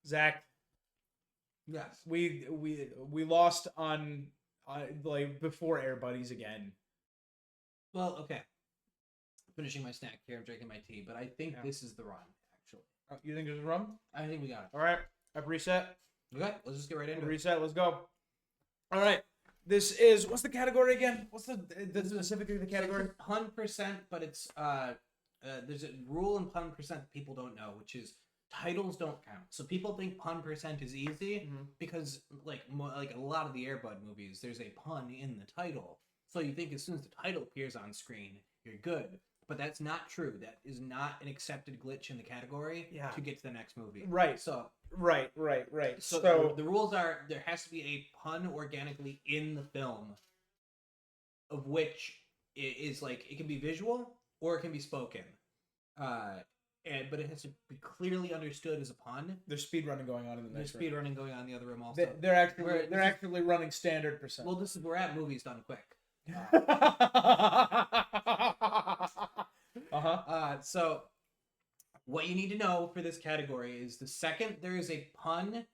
Zach, Yes. we lost on like before Air Buddies again. Well, okay. Finishing my snack here. I'm drinking my tea, but I think Yeah. this is the run. Actually, You think there's a rum? I think we got All right, I've reset. it. Okay, let's just get right into it. Reset. Let's go. All right. This is what's the category again? What's the specifically the category? Pun percent, but it's there's a rule in pun percent that people don't know, which is titles don't count. So people think pun percent is easy because like a lot of the Air Bud movies, there's a pun in the title. So you think as soon as the title appears on screen, you're good. But that's not true. That is not an accepted glitch in the category to get to the next movie. Right. So right. So the rules are there has to be a pun organically in the film, of which it is like it can be visual or it can be spoken, but it has to be clearly understood as a pun. There's speed running going on in the There's next speed running going on in the other room also. They're actually running standard percent. Well, we're at movies done quick. So what you need to know for this category is the second there is a pun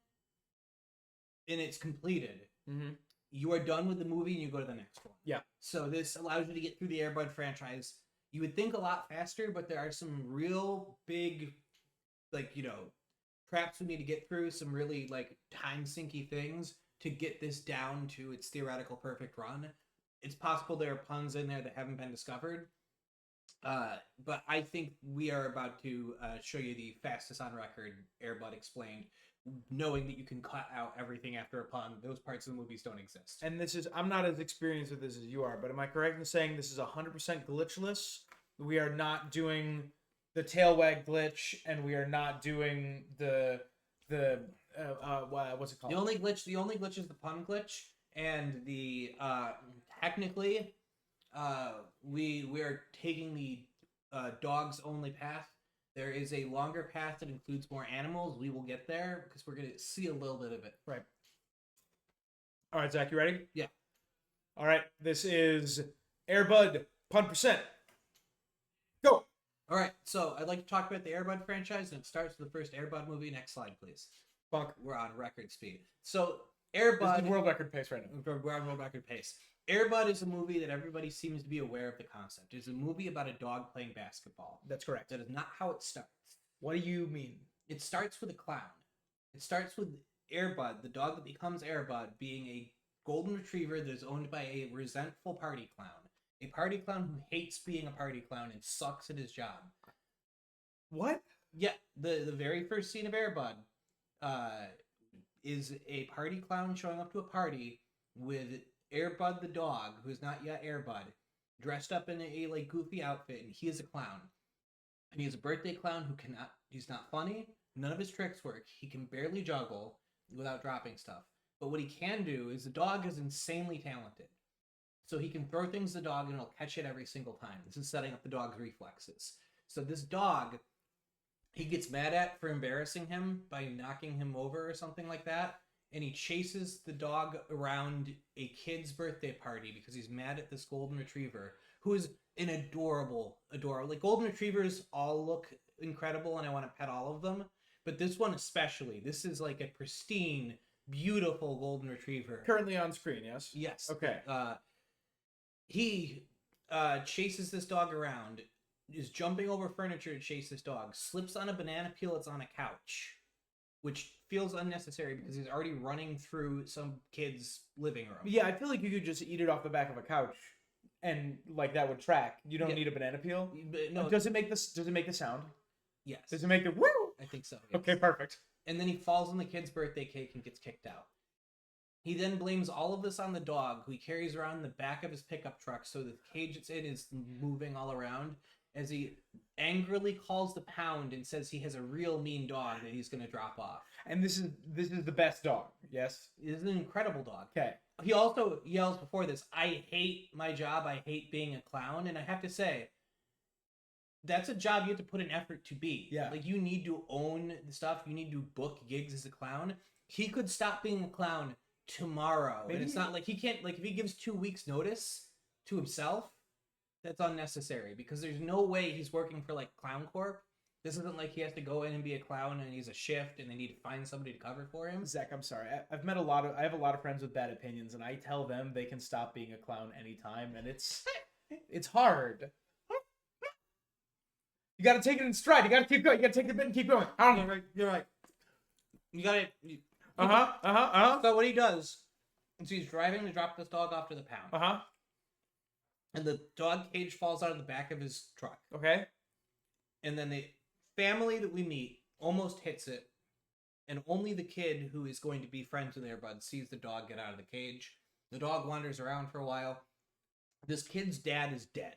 and it's completed, you are done with the movie and you go to the next one. Yeah. So this allows you to get through the Air Bud franchise. You would think a lot faster, but there are some real big, like, traps we need to get through, some really, like, time-sinky things to get this down to its theoretical perfect run. It's possible there are puns in there that haven't been discovered. But I think we are about to show you the fastest on record Air Bud explained, knowing that you can cut out everything after a pun. Those parts of the movies don't exist. And I'm not as experienced with this as you are, but am I correct in saying this is 100% glitchless? We are not doing the tail wag glitch, and we are not doing the what's it called? The only glitch is the pun glitch, and the technically we are taking the dogs only path. There is a longer path that includes more animals. We will get there because we're going to see a little bit of it. Right. All right, Zach, you ready? Yeah. All right, this is Air Bud pun percent. Go. All right, so I'd like to talk about the Air Bud franchise, and it starts with the first Air Bud movie. Next slide, please. Fuck. We're on record speed. So Air Bud. This is world record pace right now. We're on world record pace. Air Bud is a movie that everybody seems to be aware of the concept. It's a movie about a dog playing basketball. That's correct. That is not how it starts. What do you mean? It starts with a clown. It starts with Air Bud, the dog that becomes Air Bud, being a golden retriever that is owned by a resentful party clown. A party clown who hates being a party clown and sucks at his job. What? Yeah, the very first scene of Air Bud is a party clown showing up to a party with Air Bud the dog, who's not yet Air Bud, dressed up in a like goofy outfit, and he is a clown. And he is a birthday clown he's not funny, none of his tricks work, he can barely juggle without dropping stuff. But what he can do is the dog is insanely talented. So he can throw things at the dog and it'll catch it every single time. This is setting up the dog's reflexes. So this dog, he gets mad at for embarrassing him by knocking him over or something like that. And he chases the dog around a kid's birthday party because he's mad at this golden retriever, who is an adorable. Like, golden retrievers all look incredible and I want to pet all of them. But this one especially. This is like a pristine, beautiful golden retriever. Currently on screen, yes? Yes. Okay. He chases this dog around, is jumping over furniture to chase this dog, slips on a banana peel that's on a couch, which feels unnecessary because he's already running through some kid's living room. Yeah, I feel like you could just eat it off the back of a couch, and like that would track. You don't need a banana peel. But no. Does it make this? Does it make the sound? Yes. Does it make the woo? I think so. Yes. Okay, perfect. And then he falls on the kid's birthday cake and gets kicked out. He then blames all of this on the dog, who he carries around in the back of his pickup truck so the cage it's in is moving all around, as he angrily calls the pound and says he has a real mean dog that he's going to drop off. And this is the best dog, yes? It is an incredible dog. Okay. He also yells before this, "I hate my job, I hate being a clown," and I have to say, that's a job you have to put an effort to be. Yeah. Like, you need to own the stuff, you need to book gigs as a clown. He could stop being a clown tomorrow. Maybe. And it's not like he can't, like, if he gives 2 weeks notice to himself, that's unnecessary because there's no way he's working for like Clown Corp This isn't like he has to go in and be a clown and he's a shift and they need to find somebody to cover for him. Zach, I'm sorry. I have a lot of friends with bad opinions, and I tell them they can stop being a clown anytime, and it's hard. You got to take it in stride. You got to keep going. You got to take the bit and keep going. You're right. You got it. Uh-huh. So what he does is he's driving to drop this dog off to the pound. Uh-huh. And the dog cage falls out of the back of his truck. Okay. And then the family that we meet almost hits it. And only the kid who is going to be friends with Air Bud sees the dog get out of the cage. The dog wanders around for a while. This kid's dad is dead.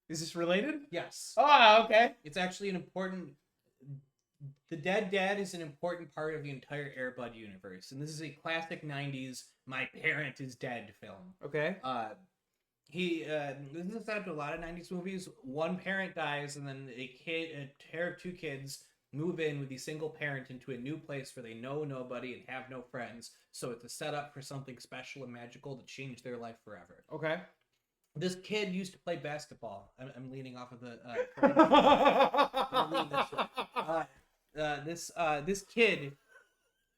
Is this related? Yes. Oh, okay. It's actually an important... The dead dad is an important part of the entire Air Bud universe. And this is a classic 90s My Parent is Dead film. Okay. This is said to a lot of 90s movies. One parent dies, and then a pair of two kids move in with the single parent into a new place where they know nobody and have no friends. So it's a setup for something special and magical to change their life forever. Okay. This kid used to play basketball. I'm leaning off of the. This kid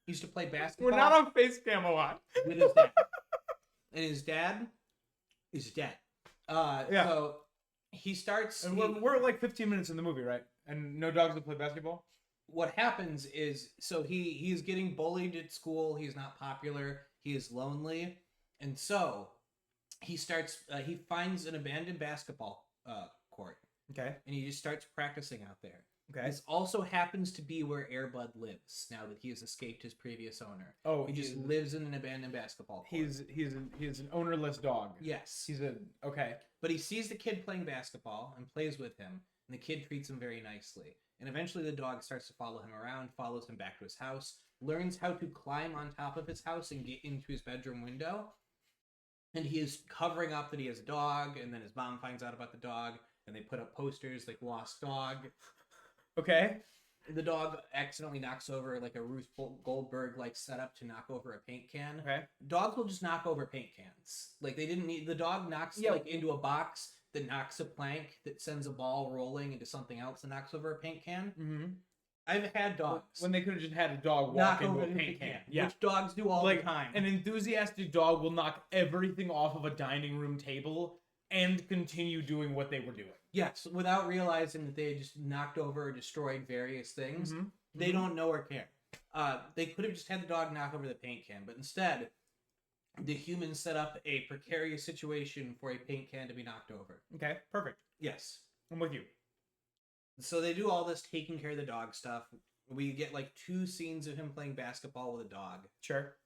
used to play basketball. We're not on face cam a lot. With his dad, and his dad is dead. Yeah. So he starts. And we're like 15 minutes in the movie, right? And no dogs that play basketball. What happens is, so he's getting bullied at school. He's not popular. He is lonely, and so he starts. He finds an abandoned basketball court. Okay. And he just starts practicing out there. Okay. This also happens to be where Air Bud lives now that he has escaped his previous owner. Oh, he just lives in an abandoned basketball court. He's an ownerless dog. Yes. Okay. But he sees the kid playing basketball and plays with him, and the kid treats him very nicely. And eventually the dog starts to follow him around, follows him back to his house, learns how to climb on top of his house and get into his bedroom window. And he is covering up that he has a dog, and then his mom finds out about the dog, and they put up posters like lost dog. Okay. The dog accidentally knocks over like a Ruth Goldberg like setup to knock over a paint can. Okay. Dogs will just knock over paint cans. Like they didn't need the dog knocks like into a box that knocks a plank that sends a ball rolling into something else that knocks over a paint can. Mm-hmm. I've had dogs when they could have just had a dog knock walk into over a paint can. Yeah. Which dogs do all the time. An enthusiastic dog will knock everything off of a dining room table and continue doing what they were doing. Yes, without realizing that they had just knocked over or destroyed various things. Mm-hmm. They don't know or care. They could have just had the dog knock over the paint can, but instead, the humans set up a precarious situation for a paint can to be knocked over. Okay, perfect. Yes. I'm with you. So they do all this taking care of the dog stuff. We get like 2 scenes of him playing basketball with a dog. Sure.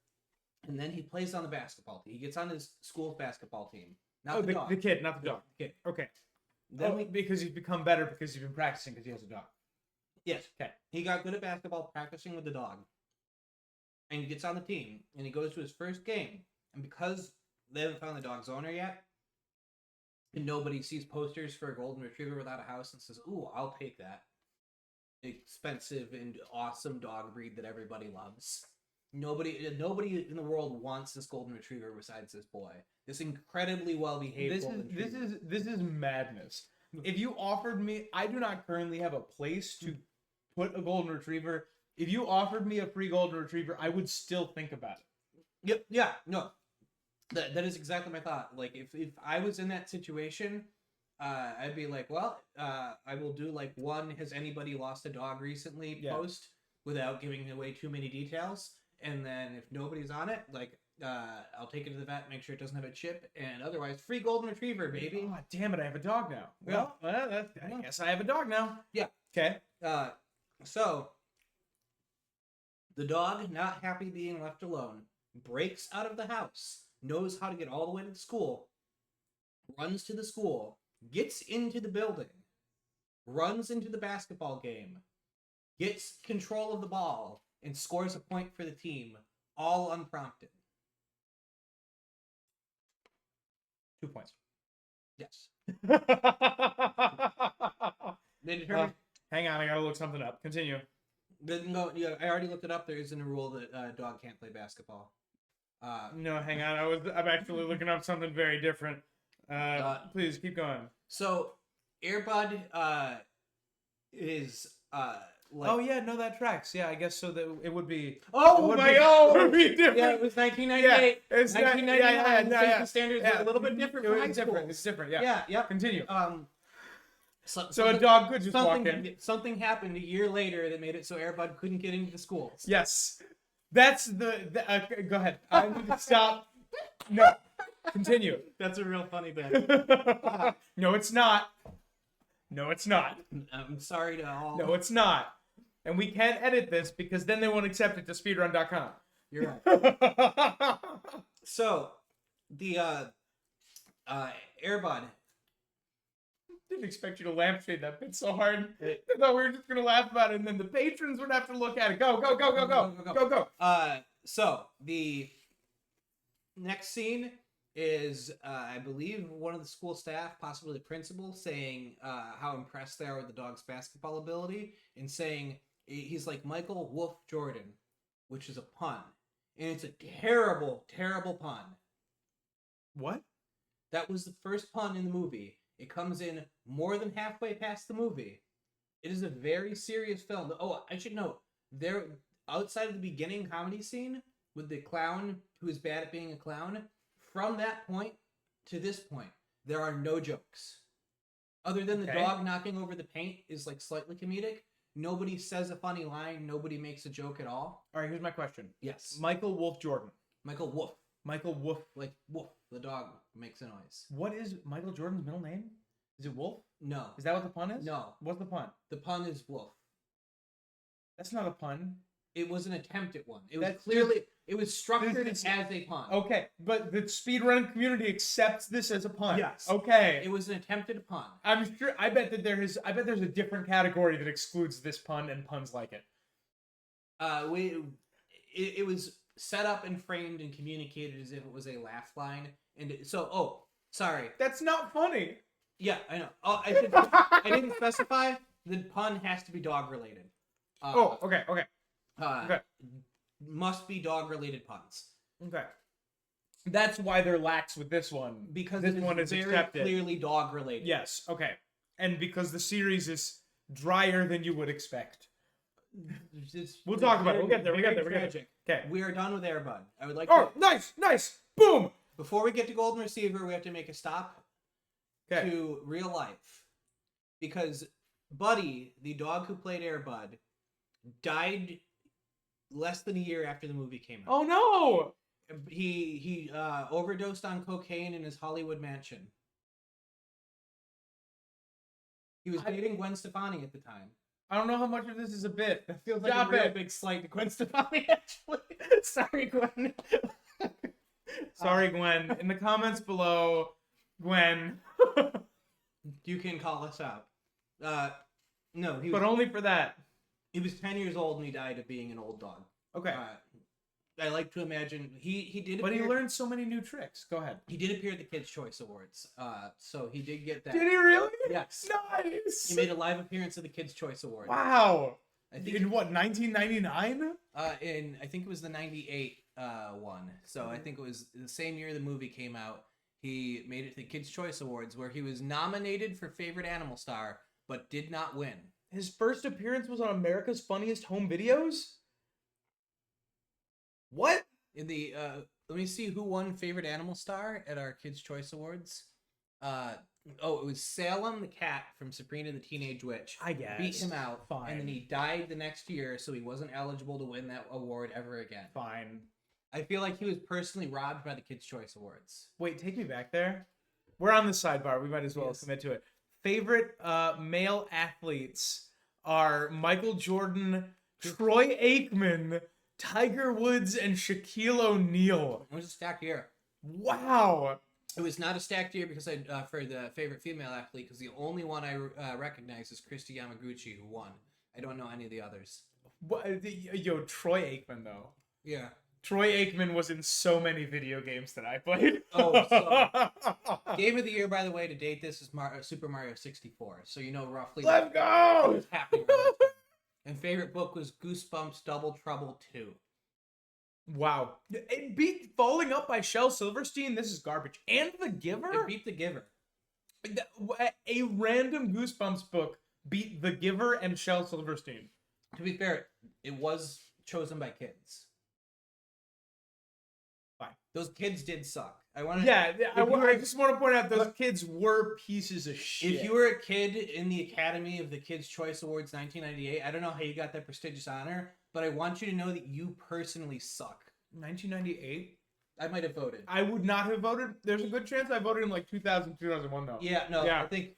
And then he plays on the basketball team. He gets on his school's basketball team. Not the dog. The kid, not the dog. The kid. Okay. Then because he's become better because he's been practicing because he has a dog. Yes. Okay. He got good at basketball practicing with the dog. And he gets on the team. And he goes to his first game. And because they haven't found the dog's owner yet, and nobody sees posters for a golden retriever without a house and says, ooh, I'll take that expensive and awesome dog breed that everybody loves. Nobody in the world wants this golden retriever besides this boy. This incredibly well-behaved golden retriever. This is madness. If you offered me, I do not currently have a place to put a golden retriever. If you offered me a free golden retriever, I would still think about it. Yep. Yeah. No. That is exactly my thought. Like if I was in that situation, I'd be like, well, I will do like one "Has anybody lost a dog recently?" post without giving away too many details. And then if nobody's on it, like I'll take it to the vet, make sure it doesn't have a chip, and otherwise free golden retriever, baby. Oh, damn it, I have a dog now. Well, I guess I have a dog now. Yeah. Okay. So the dog, not happy being left alone, breaks out of the house, knows how to get all the way to the school, runs to the school, gets into the building, runs into the basketball game, gets control of the ball, and scores a point for the team, all unprompted. 2 points. Yes. They determined... hang on, I gotta look something up. Continue. No, yeah, I already looked it up. There isn't a rule that a dog can't play basketball. No, hang on. I'm actually looking up something very different. Please keep going. So, Air Bud is like Oh yeah, no, that tracks. Yeah, I guess so. That it would be. oh it would my be, god, it would be different. yeah, it was 1998. Yeah, it's not- 1999. yeah, Safety standards were a little bit different It for was high different. schools. It's different. Yeah. Yeah, yep. Continue. So a Something- dog could just walk in. something happened a year later that made it so Airbud couldn't get into the schools. Yes, that's go ahead. I need to stop. No, continue. That's a real funny bit. No, it's not. No, it's not. I'm sorry to all. No, it's not. And we can't edit this because then they won't accept it to speedrun.com. You're right. So, the Airbud. Didn't expect you to lampshade that bit so hard. I thought we were just gonna laugh about it, and then the patrons would have to look at it. Go, go, go, go, go, go, go. So the next scene is, I believe, one of the school staff, possibly the principal, saying how impressed they are with the dog's basketball ability, and saying he's like Michael Wolf Jordan, which is a pun, and it's a terrible, terrible pun. What? That was the first pun in the movie. It comes in more than halfway past the movie. It is a very serious film. Oh, I should note, there, outside of the beginning comedy scene with the clown who is bad at being a clown, from that point to this point, there are no jokes. Other than the dog knocking over the paint is like slightly comedic. Nobody says a funny line. Nobody makes a joke at all. All right, here's my question. Yes. Michael Wolf Jordan. Michael Wolf. Michael Wolf. Like Wolf, the dog makes a noise. What is Michael Jordan's middle name? Is it Wolf? No. Is that what the pun is? No. What's the pun? The pun is Wolf. That's not a pun. It was an attempt at one. It was That's clearly, it was structured This as a pun. Okay, but the speedrun community accepts this as a pun. Yes. Okay. It was an attempted pun. I'm sure. I bet there's a different category that excludes this pun and puns like it. It was set up and framed and communicated as if it was a laugh line, and sorry. That's not funny. Yeah, I know. Oh, I didn't specify. The pun has to be dog related. Okay. Okay. Must be dog related puns. Okay. That's why they're lax with this one. Because this it is one is very accepted. clearly dog related. Yes. Okay. And because the series is drier than you would expect. We'll talk about it. We'll get there. Okay. We are done with Airbud. I would like Oh, to... nice. Boom. Before we get to Golden Receiver, we have to make a stop to real life. Because Buddy, the dog who played Airbud, died less than a year after the movie came out. Oh no! He overdosed on cocaine in his Hollywood mansion. He was dating Gwen Stefani at the time. I don't know how much of this is a bit. That feels like Stop a real it. big slight to Gwen Stefani, actually. Sorry, Gwen. Sorry, Gwen. In the comments below, Gwen. You can call us out. No, he was, But only for that. he was 10 years old and he died of being an old dog. Okay. I like to imagine he did. But he appear- learned so many new tricks. Go ahead. He did appear at the Kids' Choice Awards. So he did get that. Did he really? Yes. Nice. He made a live appearance at the Kids' Choice Awards. Wow. I think In what, 1999? I think it was the 98 one. So I think it was the same year the movie came out. He made it to the Kids' Choice Awards, where he was nominated for Favorite Animal Star, but did not win. His first appearance was on America's Funniest Home Videos? What? In the let me see who won Favorite Animal Star at our Kids' Choice Awards. It was Salem the cat from Sabrina the Teenage Witch. I guess. Beat him out, Fine. and then he died the next year, so he wasn't eligible to win that award ever again. Fine. I feel like he was personally robbed by the Kids' Choice Awards. Wait, take me back there. We're on the sidebar. We might as well Yes. commit to it. Favorite male athletes are Michael Jordan, Troy Aikman, Tiger Woods, and Shaquille O'Neal. It was a stacked year. Wow. It was not a stacked year because for the favorite female athlete, because the only one I recognize is Christy Yamaguchi, who won. I don't know any of the others. Yo, Troy Aikman, though. Yeah. Troy Aikman was in so many video games that I played. Game of the year, by the way, to date this is Super Mario 64. So you know roughly Let's go! what's happening. around that time. And favorite book was Goosebumps Double Trouble 2. Wow. It beat Falling Up by Shel Silverstein. This is garbage. And The Giver? It beat The Giver. A random Goosebumps book beat The Giver and Shel Silverstein. To be fair, it was chosen by kids. Fine. Those kids did suck. I just want to point out those kids were pieces of shit. If you were a kid in the Academy of the Kids' Choice Awards 1998, I don't know how you got that prestigious honor, but I want you to know that you personally suck. 1998? I might have voted. I would not have voted. There's a good chance I voted in like 2000, 2001 though. Yeah, no, Yeah. I think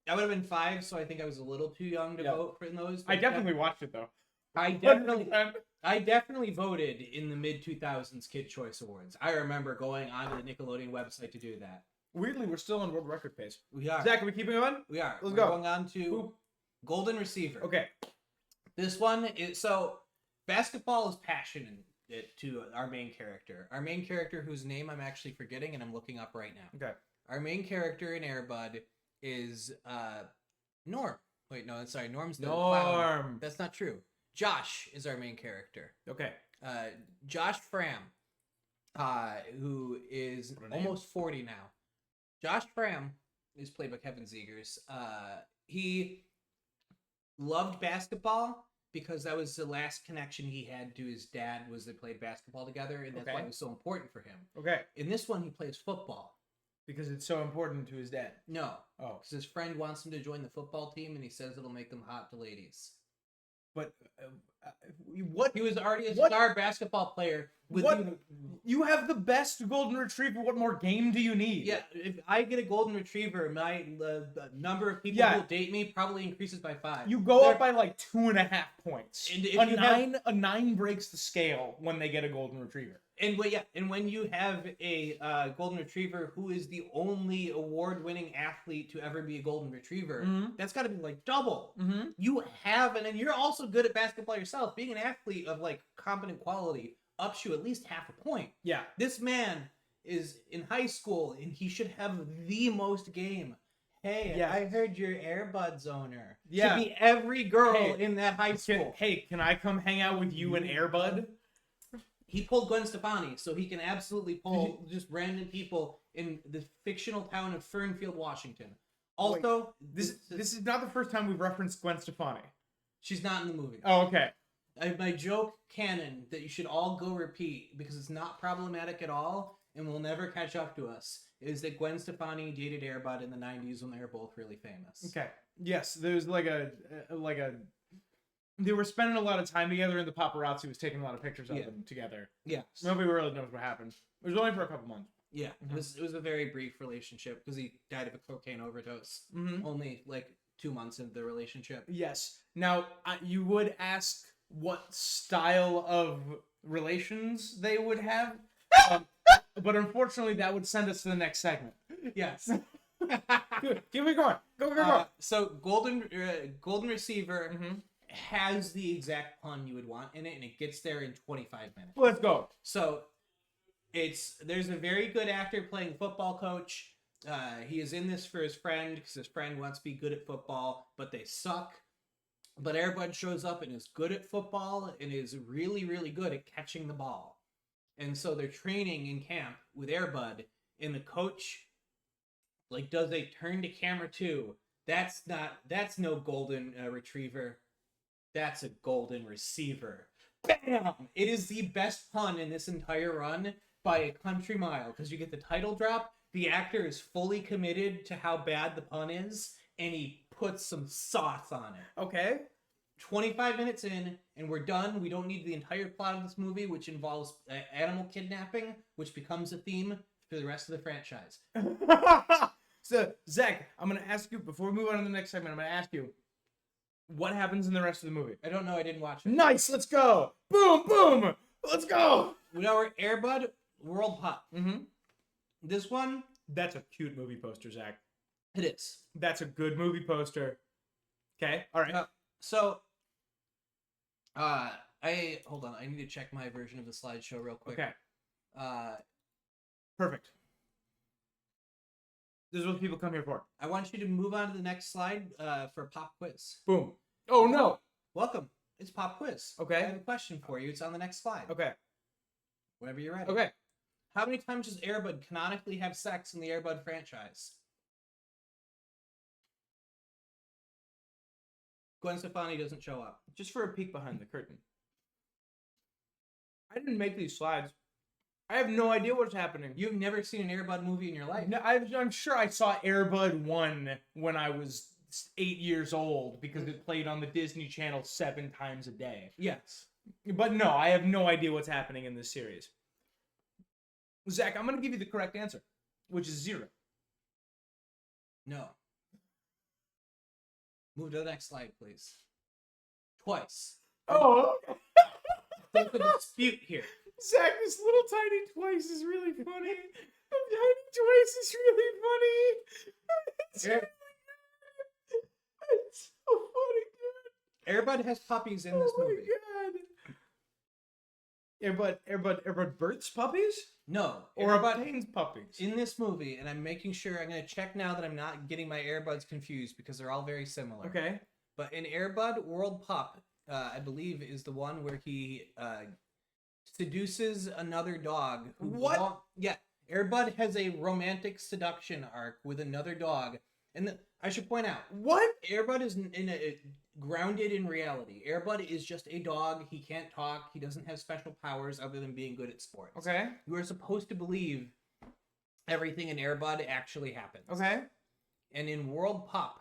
I would have been 5, so I think I was a little too young to vote for those. I definitely watched it though. I definitely voted in the mid-2000s Kid Choice Awards. I remember going onto the Nickelodeon website to do that. Weirdly, we're still on world record pace. We are. Zach, are we keeping on? We are. Let's We're go. going on to Boop. Golden Receiver. Okay. This one is so basketball is passionate to our main character. Our main character, whose name I'm actually forgetting and I'm looking up right now. Okay. Our main character in Air Bud is Norm. Wait, no, sorry, Norm's the clown. Norm. That's not true. Josh is our main character. Okay. Josh Fram, who is What a name. almost 40 now. Josh Fram is played by Kevin Zegers. He loved basketball because that was the last connection he had to his dad, was they played basketball together, and that's why Okay. it was so important for him. Okay. In this one, he plays football. Because it's so important to his dad. No, Oh. because his friend wants him to join the football team, and he says it'll make them hot to ladies. But what? He was already a What? star basketball player. With What? You have the best golden retriever. What more game do you need? Yeah, if I get a golden retriever, the number of people Yeah. who will date me probably increases by 5. You go They're- up by like 2.5 points. And if a you nine breaks the scale when they get a golden retriever. And when you have a golden retriever who is the only award-winning athlete to ever be a golden retriever, Mhm. that's got to be like double. Mm-hmm. You have, and you're also good at basketball yourself. Being an athlete of like competent quality ups you at least half a point. Yeah. This man is in high school and he should have the most game. Hey, Yeah. I heard you're Airbuds owner. Yeah. Should be every girl Hey, in that high school. Can I come hang out with you and Airbud? He pulled Gwen Stefani, so he can absolutely pull just random people in the fictional town of Fernfield, Washington. Also, This is not the first time we've referenced Gwen Stefani. she's not in the movie. Oh, okay. I have my joke canon that you should all go repeat because it's not problematic at all and will never catch up to us. Is that Gwen Stefani dated Airbud in the 90s when they were both really famous? Okay. Yes, there's like a they were spending a lot of time together, and the paparazzi was taking a lot of pictures of Yeah. them together. Yes. Nobody really knows what happened. It was only for a couple months. Yeah. Mhm. It was a very brief relationship because he died of a cocaine overdose. Mm-hmm. Only like 2 months into the relationship. Yes. Now, you would ask what style of relations they would have, but unfortunately, that would send us to the next segment. Yes. Good. Keep it going. Go. So golden receiver Mm-hmm. has the exact pun you would want in it, and it gets there in 25 minutes. Let's go. So there's a very good actor playing football coach. He is in this for his friend because his friend wants to be good at football, but they suck. But Airbud shows up and is good at football and is really, really good at catching the ball. And so they're training in camp with Airbud, and the coach like does a turn to camera too. That's no golden retriever. That's a golden receiver. Bam! It is the best pun in this entire run by a country mile because you get the title drop. The actor is fully committed to how bad the pun is, and he puts some sauce on it. Okay. 25 minutes in, and we're done. We don't need the entire plot of this movie, which involves animal kidnapping, which becomes a theme for the rest of the franchise. So, Zach, I'm going to ask you, before we move on to the next segment, I'm going to ask you, what happens in the rest of the movie? I don't know. I didn't watch it. Nice, let's go. Boom, boom. Let's go. Now we're Airbud World Pup. Mm-hmm. This one, That's a cute movie poster, Zach. it is. That's a good movie poster. Okay, all right. So, hold on. I need to check my version of the slideshow real quick. Okay, Uh, perfect. This is what people come here for. I want you to move on to the next slide for a pop quiz. Boom. Oh, no. Welcome. It's pop quiz. Okay. I have a question for you. It's on the next slide. Okay, Whenever you're ready. okay. How many times does Airbud canonically have sex in the Airbud franchise? Gwen Stefani doesn't show up. Just for a peek behind the curtain. I didn't make these slides. I have no idea what's happening. You've never seen an Air Bud movie in your life. No, I'm sure I saw Air Bud 1 when I was 8 years old because it played on the Disney Channel 7 times a day. Yes. But no, I have no idea what's happening in this series. Zach, I'm going to give you the correct answer, which is 0. No. Move to the next slide, please. Twice. Oh, okay. There's a dispute here. Zach, this little tiny twice is really funny. The tiny twice is really funny. It's really good. It's so funny, dude. Air Bud has puppies in this movie. Oh my god. Air Bud births puppies? No. Or Air Bud obtains puppies? in this movie, and I'm making sure, I'm going to check now that I'm not getting my Air Buds confused because they're all very similar. Okay. But in Air Bud, World Pup, I believe, is the one where he seduces another dog. What? Yeah. Air Bud has a romantic seduction arc with another dog. And I should point out, What? Air Bud is grounded in reality. Air Bud is just a dog. He can't talk. He doesn't have special powers other than being good at sports. Okay. You are supposed to believe everything in Air Bud actually happens. Okay. And in World Pup,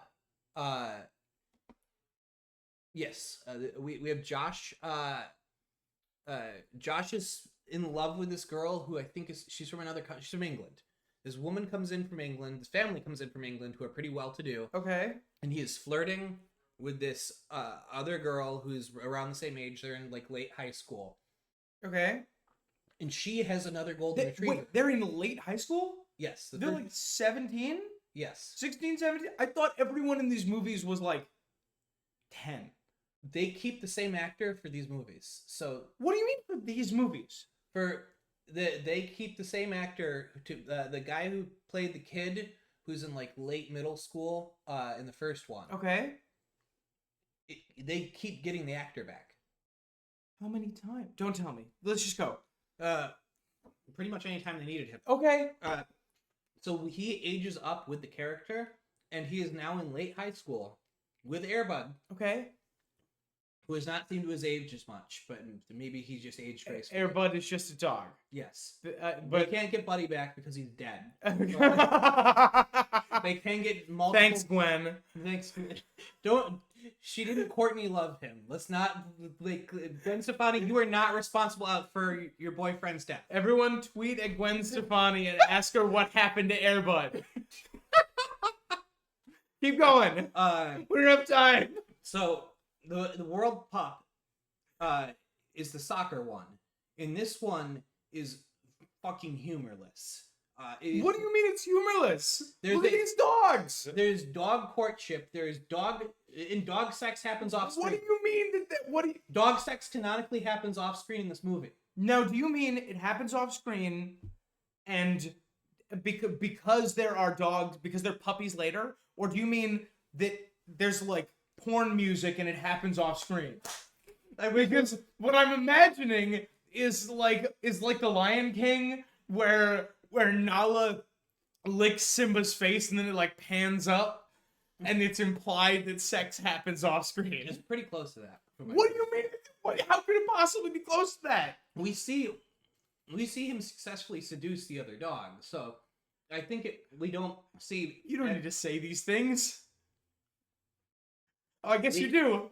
yes, we have Josh. Josh is in love with this girl who I think she's from another country. She's from England. This woman comes in from England. This family comes in from England who are pretty well to do. Okay. And he is flirting with this other girl who's around the same age. They're in like late high school. Okay. And she has another golden retriever. Wait, they're in late high school? Yes. They're like 17? Yes. 16, 17? I thought everyone in these movies was like 10. They keep the same actor for these movies. So What do you mean for these movies? They keep the same actor to the guy who played the kid who's in like late middle school in the first one. Okay. They keep getting the actor back. How many times? Don't tell me. Let's just go. Pretty much any time they needed him. Okay. So he ages up with the character, and he is now in late high school with Air Bud, Okay. who has not seemed to his age as much, but maybe he's just aged gracefully. Air Bud is just a dog. Yes. But They can't get Buddy back because he's dead. They can get multiple. Thanks, Gwen. Thanks. Don't. She didn't Courtney love him. Let's not like Gwen Stefani. You are not responsible for your boyfriend's death. Everyone tweet at Gwen Stefani and ask her what happened to Air Bud. Keep going. We don't have time. So the World Pup is the soccer one. And this one is fucking humorless. What do you mean it's humorless? Look at a- these dogs. There's dog courtship. There's dog sex happens off screen. What do you mean what do you... Dog sex canonically happens off screen in this movie. Now, do you mean it happens off screen and because there are dogs, because they're puppies later? Or do you mean that there's like porn music and it happens off screen? Because what I'm imagining is like the Lion King where Nala licks Simba's face and then it like pans up and it's implied that sex happens off screen. It's pretty close to that. What do you mean? How could it possibly be close to that? We see him successfully seduce the other dog. So I think we don't see. You don't need to say these things. Oh, I guess you do.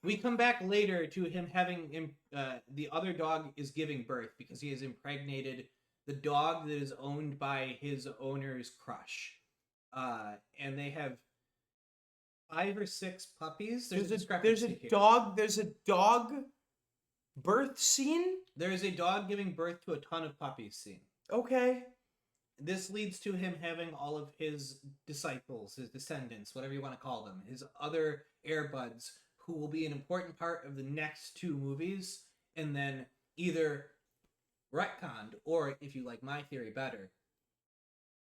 We come back later to him having the other dog is giving birth because he has impregnated the dog that is owned by his owner's crush. And they have 5 or 6 puppies. There's a dog birth scene? There is a dog giving birth to a ton of puppies scene. Okay. This leads to him having all of his disciples, his descendants, whatever you want to call them, his other Air Buds, who will be an important part of the next 2 movies, and then either retconned, or if you like my theory better,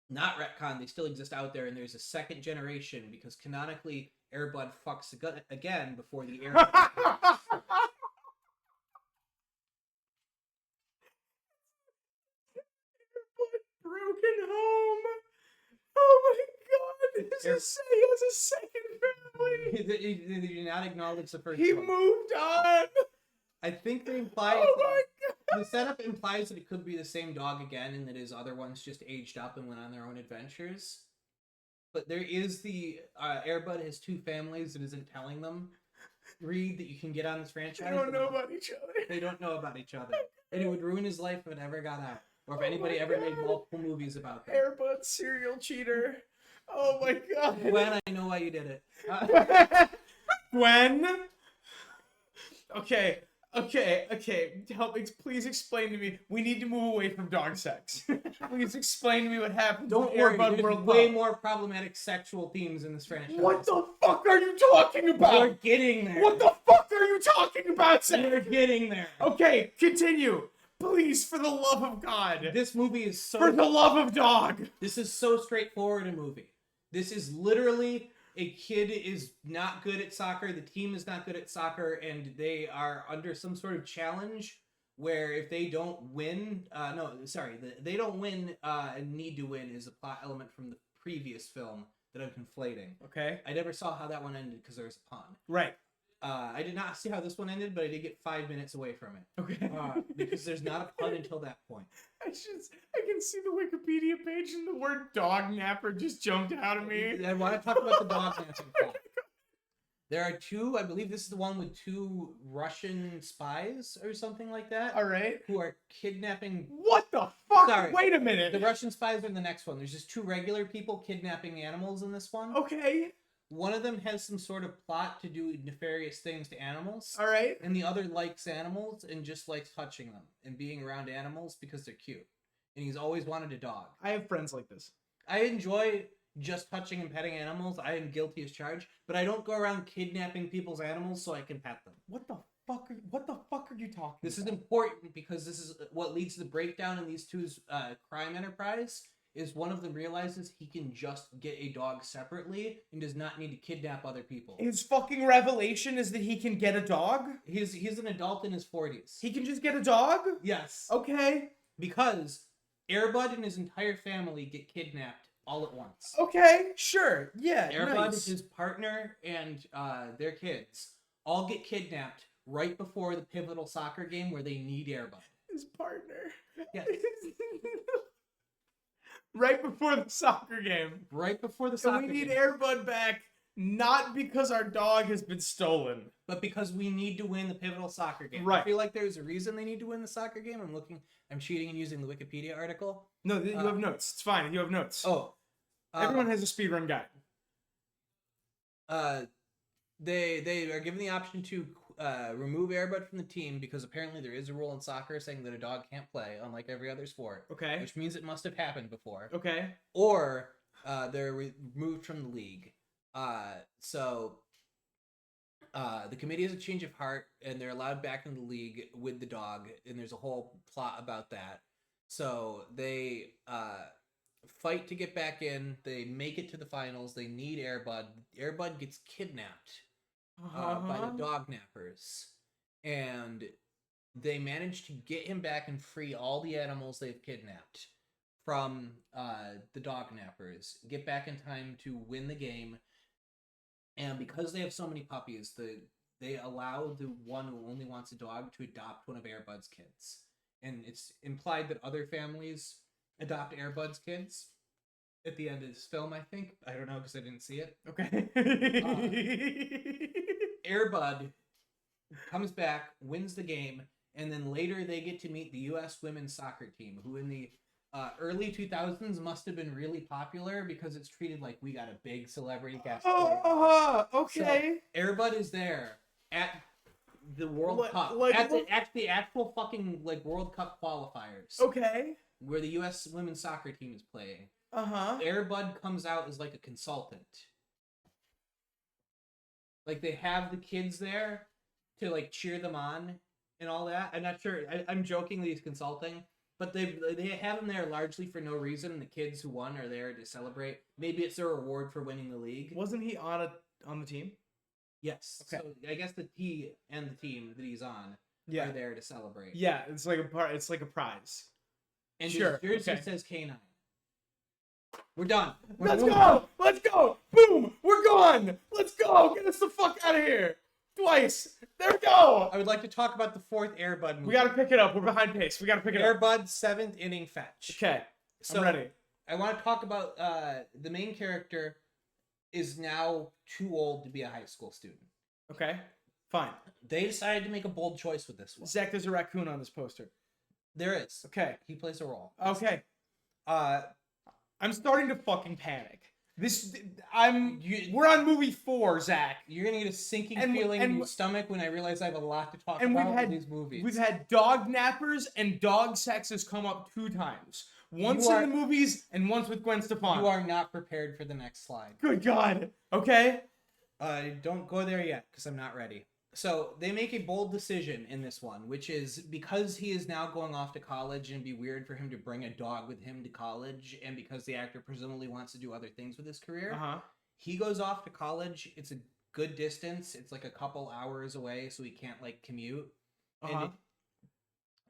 not retconned, they still exist out there, and there's a second generation, because canonically, Air Bud fucks again before the Air Bud. Broken home. Oh my god. He has a second family. They do not acknowledge the first He one. moved on. I think they imply Oh my god. the setup implies that it could be the same dog again, and that his other ones just aged up and went on their own adventures. But there is the Airbud has two families and isn't telling them. Read that you can get on this franchise. They don't know about each other. They don't know about each other, and it would ruin his life if it ever got out, or if Oh anybody my ever made God. multiple movies about them. Airbud serial cheater. Oh my god. Gwen, I know why you did it. Gwen? Okay. Help me. Please explain to me. We need to move away from dog sex. Please explain to me what happened. Don't to worry, Airbud there's World way Pup. more problematic sexual themes in this franchise. What the fuck are you talking We're about? getting there. What the fuck are you talking about, Sam? We're getting there. Okay, continue. Please, for the love of God. This movie is so For the love of dog. This is so straightforward a movie. This is literally a kid is not good at soccer, the team is not good at soccer, and they are under some sort of challenge where if they don't win, they don't win and need to win is a plot element from the previous film that I'm conflating. Okay. I never saw how that one ended because there was a pun. Right. I did not see how this one ended, but I did get 5 minutes away from it. Okay. Because there's not a pun until that point. I can see the Wikipedia page and the word dog napper just jumped out of me. I want to talk about the dog dancing plot. There are two, I believe this is the one with two Russian spies or something like that, All right. who are kidnapping. What the fuck? Sorry. Wait a minute. The Russian spies are in the next one. There's just two regular people kidnapping animals in this one. Okay. One of them has some sort of plot to do nefarious things to animals. All right. And the other likes animals and just likes touching them and being around animals because they're cute. And he's always wanted a dog. I have friends like this. I enjoy just touching and petting animals. I am guilty as charged, but I don't go around kidnapping people's animals so I can pet them. What the fuck are you talking This is about? important because this is what leads to the breakdown in these two's crime enterprise. Is one of them realizes he can just get a dog separately and does not need to kidnap other people. His fucking revelation is that he can get a dog? He's an adult in his 40s. He can just get a dog? Yes. Okay. Because Airbud and his entire family get kidnapped all at once. Okay, sure. Yeah, Airbud, nice. his partner, and their kids all get kidnapped right before the pivotal soccer game where they need Airbud. His partner. Yes. Right before the soccer game. Right before the So soccer we need game. Airbud back, not because our dog has been stolen. But because we need to win the pivotal soccer game. Right. I feel like there's a reason they need to win the soccer game. I'm cheating and using the Wikipedia article. No, you have notes. It's fine. You have notes. Oh. Everyone has a speedrun guide. They are given the option to remove Airbud from the team because apparently there is a rule in soccer saying that a dog can't play, unlike every other sport. Okay. Which means it must have happened before. Okay. Or they're removed from the league. So the committee has a change of heart and they're allowed back in the league with the dog, and there's a whole plot about that. So they fight to get back in. They make it to the finals. They need Airbud. Airbud gets kidnapped by the dog nappers, and they manage to get him back and free all the animals they've kidnapped from the dog nappers. Get back in time to win the game, and because they have so many puppies, they allow the one who only wants a dog to adopt one of Airbud's kids, and it's implied that other families adopt Airbud's kids at the end of this film. I think, I don't know because I didn't see it. Okay. Airbud comes back, wins the game, and then later they get to meet the U.S. women's soccer team, who in the early 2000s must have been really popular because it's treated like we got a big celebrity cast. Okay. So, Airbud is there at the World Cup, like at what? the actual fucking like World Cup qualifiers, Okay. where the U.S. women's soccer team is playing. Uh-huh. Airbud comes out as like a consultant. Like they have the kids there to like cheer them on and all that. I'm not sure. I'm joking that he's consulting, but they have him there largely for no reason. The kids who won are there to celebrate. Maybe it's a reward for winning the league. Wasn't he on the team? Yes. Okay. So I guess he and the team that he's on Yeah. are there to celebrate. Yeah, it's like a prize. And Sure, his jersey okay. says K9. We're done. Let's go! Let's go! Boom! We're gone! Let's go! Get us the fuck out of here! Twice! There we go! I would like to talk about the fourth Air Bud movie. We gotta pick it up. We're behind pace. We gotta pick it Air up. Bud 7th inning fetch. Okay. So I'm ready. I want to talk about the main character is now too old to be a high school student. Okay. Fine. They decided to make a bold choice with this one. Zach, there's a raccoon on this poster. There is. Okay. He plays a role. Okay. Uh, I'm starting to fucking panic. You- We're on movie 4, Zach. You're gonna get a sinking And- feeling and- in your stomach when I realize I have a lot to talk And about with these movies. we've had dog nappers and dog sex has come up 2 times. Once You in the movies and once with Gwen Stefani. You are not prepared for the next slide. Good God. Okay. Don't go there yet because I'm not ready. So they make a bold decision in this one, which is because he is now going off to college and it'd be weird for him to bring a dog with him to college, and because the actor presumably wants to do other things with his career, he goes off to college. It's a good distance. It's like a couple hours away, so he can't like commute. And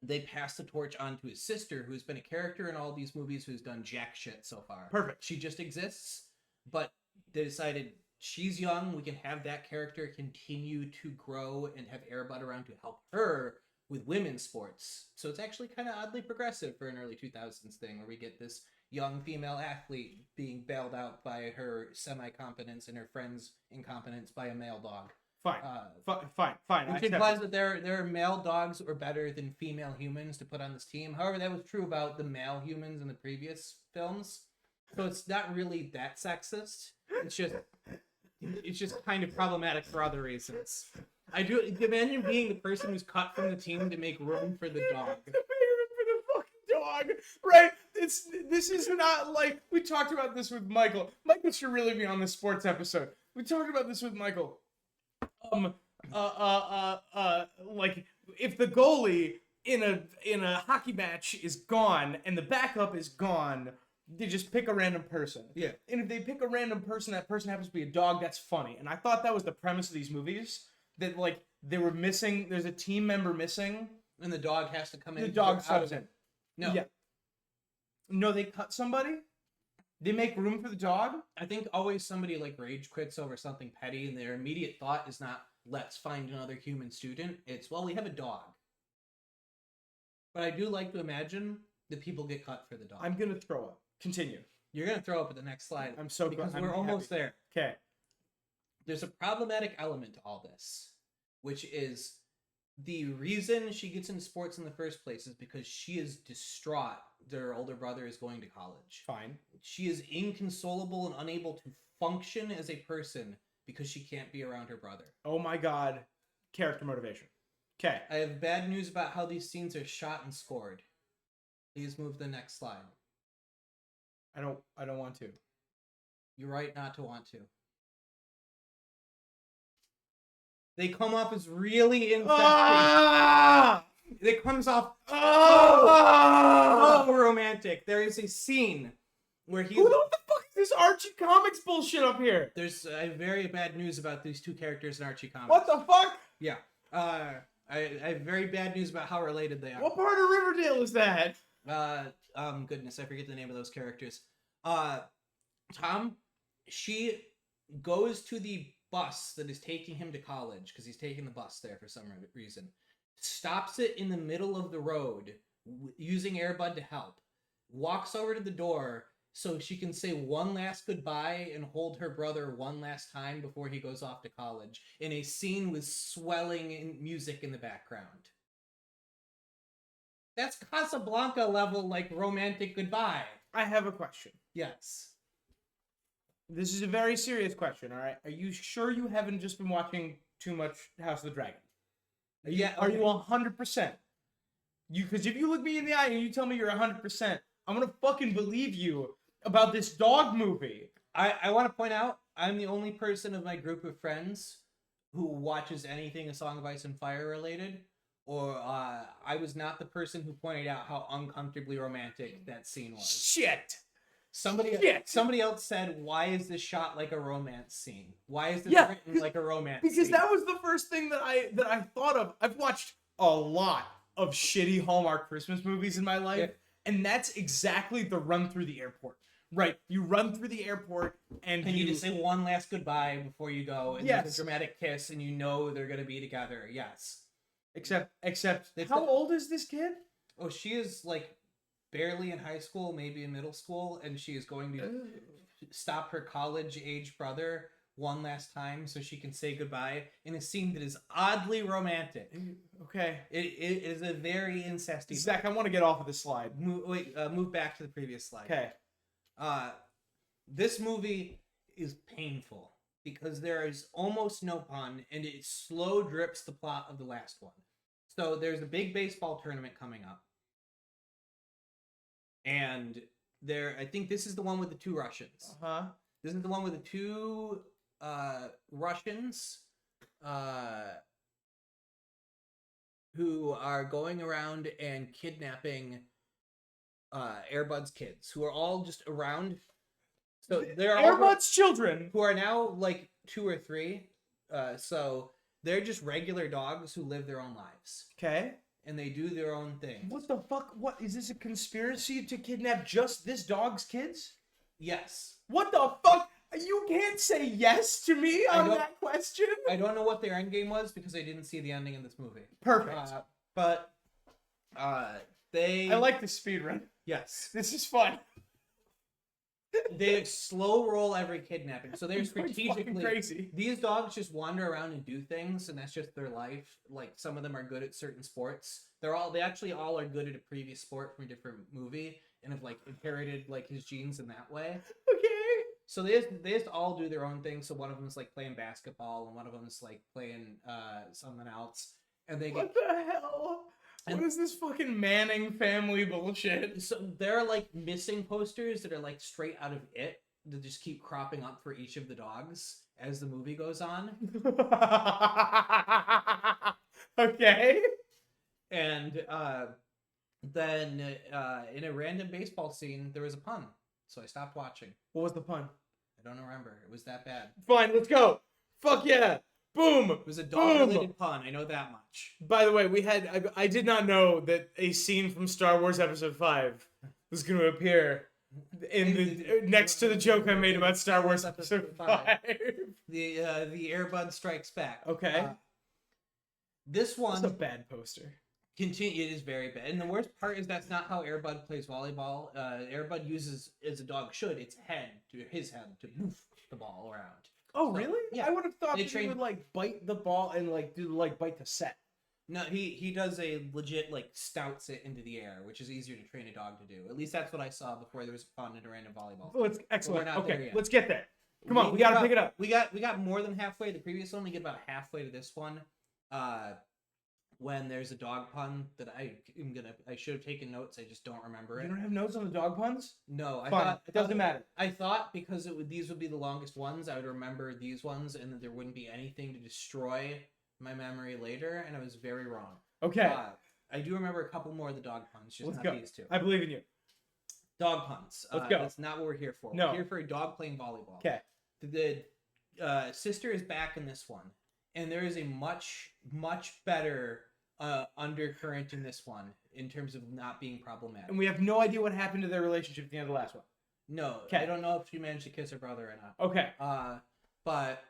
they pass the torch on to his sister, who's been a character in all these movies, who's done jack shit so far. Perfect. She just exists, but they decided she's young. We can have that character continue to grow and have Air Bud around to help her with women's sports. So it's actually kind of oddly progressive for an early 2000s thing, where we get this young female athlete being bailed out by her semi-competence and her friend's incompetence by a male dog. Fine. Fine. Which implies that there are male dogs are better than female humans to put on this team. However, that was true about the male humans in the previous films. So it's not really that sexist. It's just kind of problematic for other reasons. I do imagine being the person who's cut from the team to make room for the dog. For the fucking dog, right? This is not like we talked about this with Michael. Michael should really be on the sports episode. We talked about this with Michael. Like if the goalie in a hockey match is gone and the backup is gone, they just pick a random person. Yeah. And if they pick a random person, that person happens to be a dog, that's funny. And I thought that was the premise of these movies. That like they were missing, there's a team member missing. And the dog has to come in. The dog out subs of in. it. No. Yeah. No, they cut somebody? They make room for the dog? I think always somebody like rage quits over something petty, and their immediate thought is not, let's find another human student. It's, well, we have a dog. But I do like to imagine that people get cut for the dog. I'm gonna throw up. Continue. You're going to throw up at the next slide. I'm so because I'm we're almost happy. there. Okay. There's a problematic element to all this, which is the reason she gets into sports in the first place is because she is distraught that her older brother is going to college. Fine. She is inconsolable and unable to function as a person because she can't be around her brother. Oh my God. Character motivation. Okay. I have bad news about how these scenes are shot and scored. Please move to the next slide. I don't want to. You're right not to want to. They come off as really incestuous. Ah! It comes off Ah! so romantic. There is a scene where he's... Who the fuck is this Archie Comics bullshit up here? There's very bad news about these two characters in Archie Comics. What the fuck? Yeah. I have very bad news about how related they are. What part of Riverdale is that? Goodness, I forget the name of those characters. Tom, she goes to the bus that is taking him to college, because he's taking the bus there for some reason. Stops it in the middle of the road, using Air Bud to help. Walks over to the door so she can say one last goodbye and hold her brother one last time before he goes off to college, in a scene with swelling music in the background. That's Casablanca level, like, romantic goodbye. I have a question. Yes. This is a very serious question, all right? Are you sure you haven't just been watching too much House of the Dragon? Are you 100%? Because if you look me in the eye and you tell me you're 100%, I'm gonna fucking believe you about this dog movie. I want to point out, I'm the only person of my group of friends who watches anything A Song of Ice and Fire related, or I was not the person who pointed out how uncomfortably romantic that scene was. Shit! Somebody else said, why is this shot like a romance scene? Why is this written like a romance Because scene? that was the first thing that I thought of. I've watched a lot of shitty Hallmark Christmas movies in my life, and that's exactly the run through the airport. Right. You run through the airport and And you just say one last goodbye before you go, and Yes. there's a dramatic kiss, and you know they're gonna be together. Yes. Except, It's how the- old is this kid? Oh, she is like barely in high school, maybe in middle school, and she is going to stop her college age brother one last time so she can say goodbye in a scene that is oddly romantic. Okay. It is a very incesty. Zach, I want to get off of this slide. Move back to the previous slide. Okay. This movie is painful because there is almost no pun, and it slow drips the plot of the last one. So there's a big baseball tournament coming up, and I think this is the one with the two Russians. Uh-huh. This is the one with the two Russians who are going around and kidnapping Air Bud's kids, who are all just around. So they're all Air Bud's children. who are now like 2 or 3. So they're just regular dogs who live their own lives, Okay. and they do their own thing. What the fuck? What is this, a conspiracy to kidnap just this dog's kids? Yes. What the fuck? You can't say yes to me I on don't- that question. I don't know what their end game was because I didn't see the ending in this movie. Perfect. But they I like the speed run. yes. This is fun. They slow roll every kidnapping. So they're It's fucking strategically crazy. These dogs just wander around and do things, and that's just their life. Like some of them are good at certain sports. They actually all are good at a previous sport from a different movie and have like inherited like his genes in that way. Okay. So they just all do their own thing. So one of them is like playing basketball, and one of them is like playing something else. And they get What the hell? And- What is this fucking Manning family bullshit? so there are like missing posters that are like straight out of It that just keep cropping up for each of the dogs as the movie goes on. Okay. And then in a random baseball scene, there was a pun. So I stopped watching. What was the pun? I don't remember. It was that bad. Fine, let's go. Fuck yeah. Boom. It was a dog-related pun. I know that much. By the way, I did not know that a scene from Star Wars Episode 5 was going to appear in the next to the joke I made about Star Wars Episode 5. The Air Bud Strikes Back. Okay. This one That's a bad poster. It is very bad, and the worst part is that's not how Air Bud plays volleyball. Air Bud uses, as a dog should, his head to move the ball around. Oh, So, really? yeah. I would have thought They that train- he would like bite the ball and like do like bite the set. No, he does a legit like stouts it into the air, which is easier to train a dog to do. At least that's what I saw before there was fun in a random volleyball. Let's excellent. not there Okay, yet. let's get there. Come on, we gotta pick it up. We got more than halfway to the previous one. We get about halfway to this one. When there's a dog pun that I should have taken notes. I just don't remember it. You don't have notes on the dog puns? No, I Fine. thought It doesn't matter. I thought because these would be the longest ones, I would remember these ones, and that there wouldn't be anything to destroy my memory later, and I was very wrong. Okay, I do remember a couple more of the dog puns, just Let's not go. these two. I believe in you. Dog puns. Let's go. That's not what we're here for. No. We're here for a dog playing volleyball. Okay. The sister is back in this one, and there is a much better undercurrent in this one in terms of not being problematic. And we have no idea what happened to their relationship at the end of the last one. No, Okay. I don't know if she managed to kiss her brother or not. Okay. But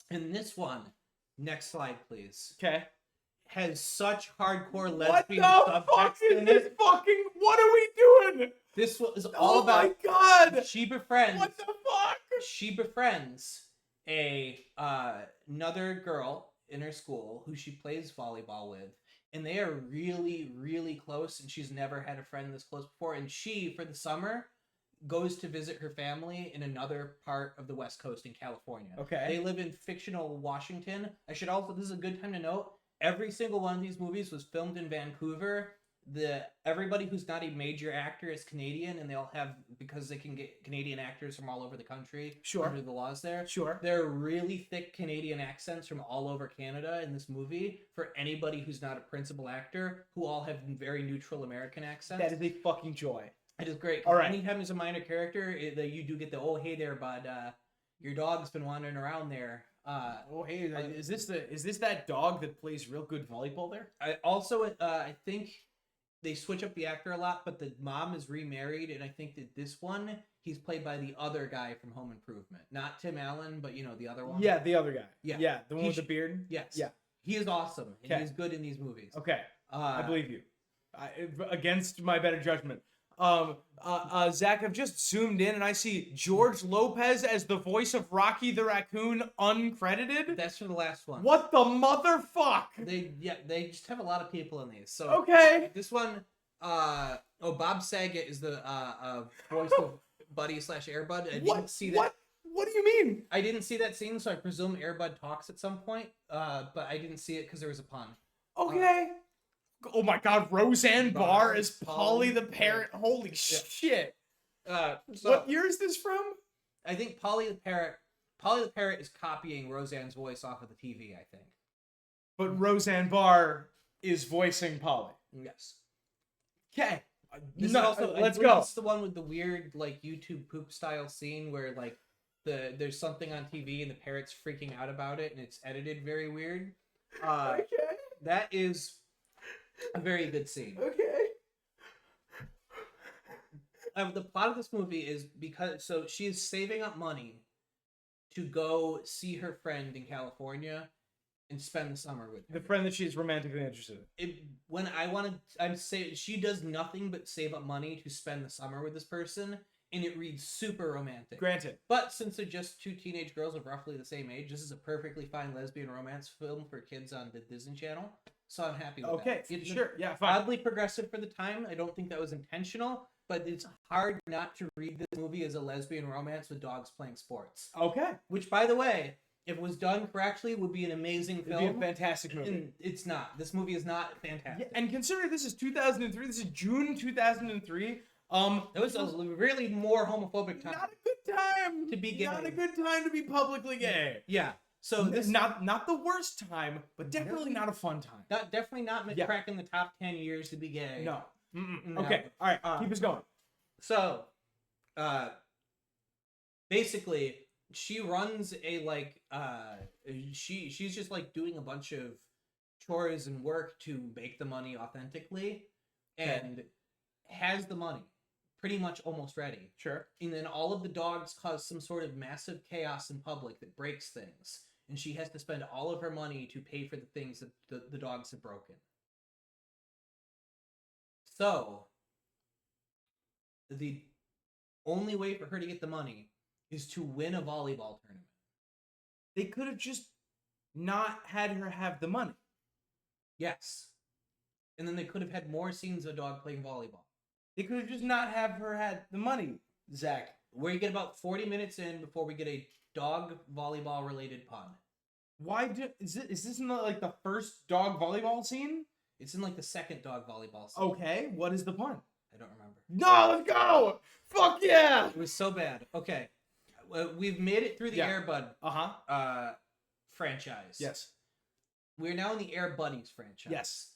in this one, next slide, please, Okay. has such hardcore What lesbian the fuck subtext is in this it. fucking? What are we doing? This was all Oh about. my god! She befriends. What the fuck? She befriends another girl in her school who she plays volleyball with, and they are really, really close. And she's never had a friend this close before. And she, for the summer, goes to visit her family in another part of the West Coast in California. Okay. They live in fictional Washington. This is a good time to note, every single one of these movies was filmed in Vancouver. Everybody who's not a major actor is Canadian, and they all have, because they can get Canadian actors from all over the country. Sure. Under the laws there. Sure. There are really thick Canadian accents from all over Canada in this movie for anybody who's not a principal actor, who all have very neutral American accents. That is a fucking joy. It is great. All right. Anytime there's a minor character, you do get the, oh, hey there, bud, your dog's been wandering around there. Oh hey, is this that dog that plays real good volleyball there? I think they switch up the actor a lot, but the mom is remarried, and I think that this one he's played by the other guy from Home Improvement, not Tim Allen, but the other one. Yeah, the other guy. Yeah. Yeah, the one with the beard. Yes. Yeah. He is awesome. And Okay. he's good in these movies. Okay. I Uh, believe you. Against my better judgment. Zach, I've just zoomed in and I see George Lopez as the voice of Rocky the Raccoon uncredited. that's for the last one. What the motherfuck? They just have a lot of people in these. So Okay. this one, Bob Saget is the voice of Buddy / Airbud. I didn't see that. What do you mean? I didn't see that scene, so I presume Airbud talks at some point. But I didn't see it because there was a pun. Okay. Oh my God, Roseanne Barr is Polly Polly the parrot. Holy shit! So What year is this from? I think Polly the Parrot is copying Roseanne's voice off of the TV. I think. But Roseanne Barr is voicing Polly. Yes. Okay. This No, is also, I let's believe go. It's the one with the weird like YouTube poop style scene where like there's something on TV and the parrot's freaking out about it and it's edited very weird. Okay. That is a very good scene. Okay. The plot of this movie is because she's saving up money to go see her friend in California and spend the summer with her. The friend that she's romantically interested in. She does nothing but save up money to spend the summer with this person, and it reads super romantic. Granted. But since they're just two teenage girls of roughly the same age, this is a perfectly fine lesbian romance film for kids on the Disney Channel. So I'm happy with that. Okay. It's Sure. Yeah. Fine. oddly progressive for the time. I don't think that was intentional, but it's hard not to read this movie as a lesbian romance with dogs playing sports. Okay. Which, by the way, if it was done correctly, would be an amazing It'd film. be a fantastic movie. And it's not. This movie is not Yeah, fantastic. and considering this is 2003, this is June 2003. It was a really more homophobic time. Not a good time To be gay. Not a good time to be publicly gay. Yeah. So this not the worst time, but definitely not a fun time. definitely not Yeah. cracking the top 10 years to be gay. No. No. Okay. All right. Keep us going. So, basically, she runs a she's just like doing a bunch of chores and work to make the money authentically, and has the money pretty much almost ready. Sure. And then all of the dogs cause some sort of massive chaos in public that breaks things, and she has to spend all of her money to pay for the things that the dogs have broken. So, the only way for her to get the money is to win a volleyball tournament. They could have just not had her have the money. Yes. And then they could have had more scenes of a dog playing volleyball. They could have just not have her had the money, Zach. Where you get about 40 minutes in before we get a dog volleyball related pun. Is this in the first dog volleyball scene? It's in like the second dog volleyball scene. Okay, what is the pun? I don't remember. No, let's go! Fuck yeah! It was so bad. Okay. We've made it through the Yeah. Air Bud franchise. Yes. We're now in the Air Buddies franchise. Yes.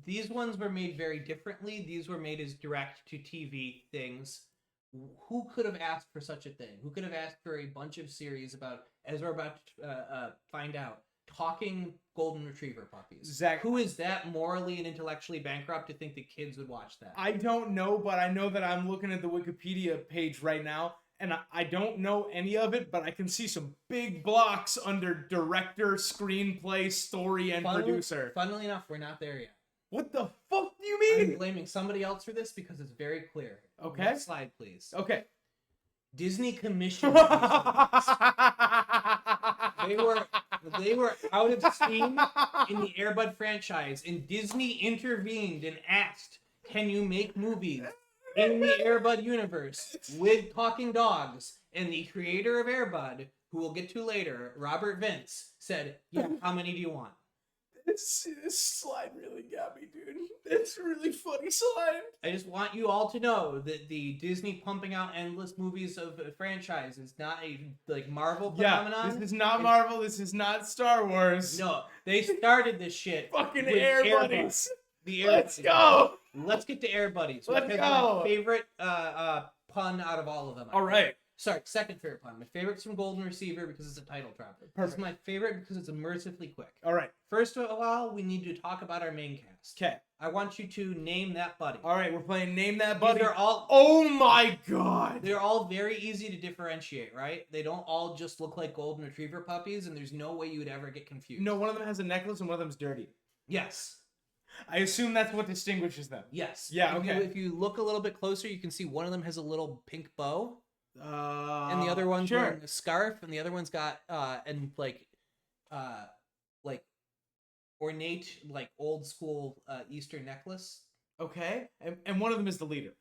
These ones were made very differently. These were made as direct-to-TV things. Who could have asked for such a thing? Who could have asked for a bunch of series about, as we're about to find out, talking golden retriever puppies? Zach, Who is that morally and intellectually bankrupt to think that kids would watch that? I don't know, but I know that I'm looking at the Wikipedia page right now, and I don't know any of it, but I can see some big blocks under director, screenplay, story, and producer. Funnily enough, we're not there yet. What the fuck do you I'm mean? blaming somebody else for this because it's very clear. Okay. Next slide, please. Okay. Disney commissioned these movies. They were out of steam in the Air Bud franchise, and Disney intervened and asked, "Can you make movies in the Air Bud universe with talking dogs?" And the creator of Air Bud, who we'll get to later, Robert Vince, said, "Yeah, how many do you want?" This slide really got me, dude. It's a really funny slide. I just want you all to know that the Disney pumping out endless movies of a franchise is not a Marvel phenomenon. This is not Marvel. This is not Star Wars. No, they started this shit. Fucking with Air Air Buddies. The Air Let's Buddies. go. Let's get to Air Buddies. Let's because go. My favorite pun out of all of them. All right. Sorry, second favorite pun. My favorite's from Golden Receiver because it's a title drop. This is Perfect. my favorite because it's immersively quick. All right. First of all, we need to talk about our main cast. Okay. I want you to name that buddy. All right. We're playing Name That Buddy. They're all Oh my god. they're all very easy to differentiate, right? They don't all just look like Golden Retriever puppies, and there's no way you would ever get confused. No, one of them has a necklace and one of them's dirty. Yes. I assume that's what distinguishes them. Yes. Yeah, If you- okay. if you look a little bit closer, you can see one of them has a little pink bow, and the And other one's sure. wearing a scarf, and the other one's got like ornate, like old school Eastern necklace. Okay. And one of them is the leader.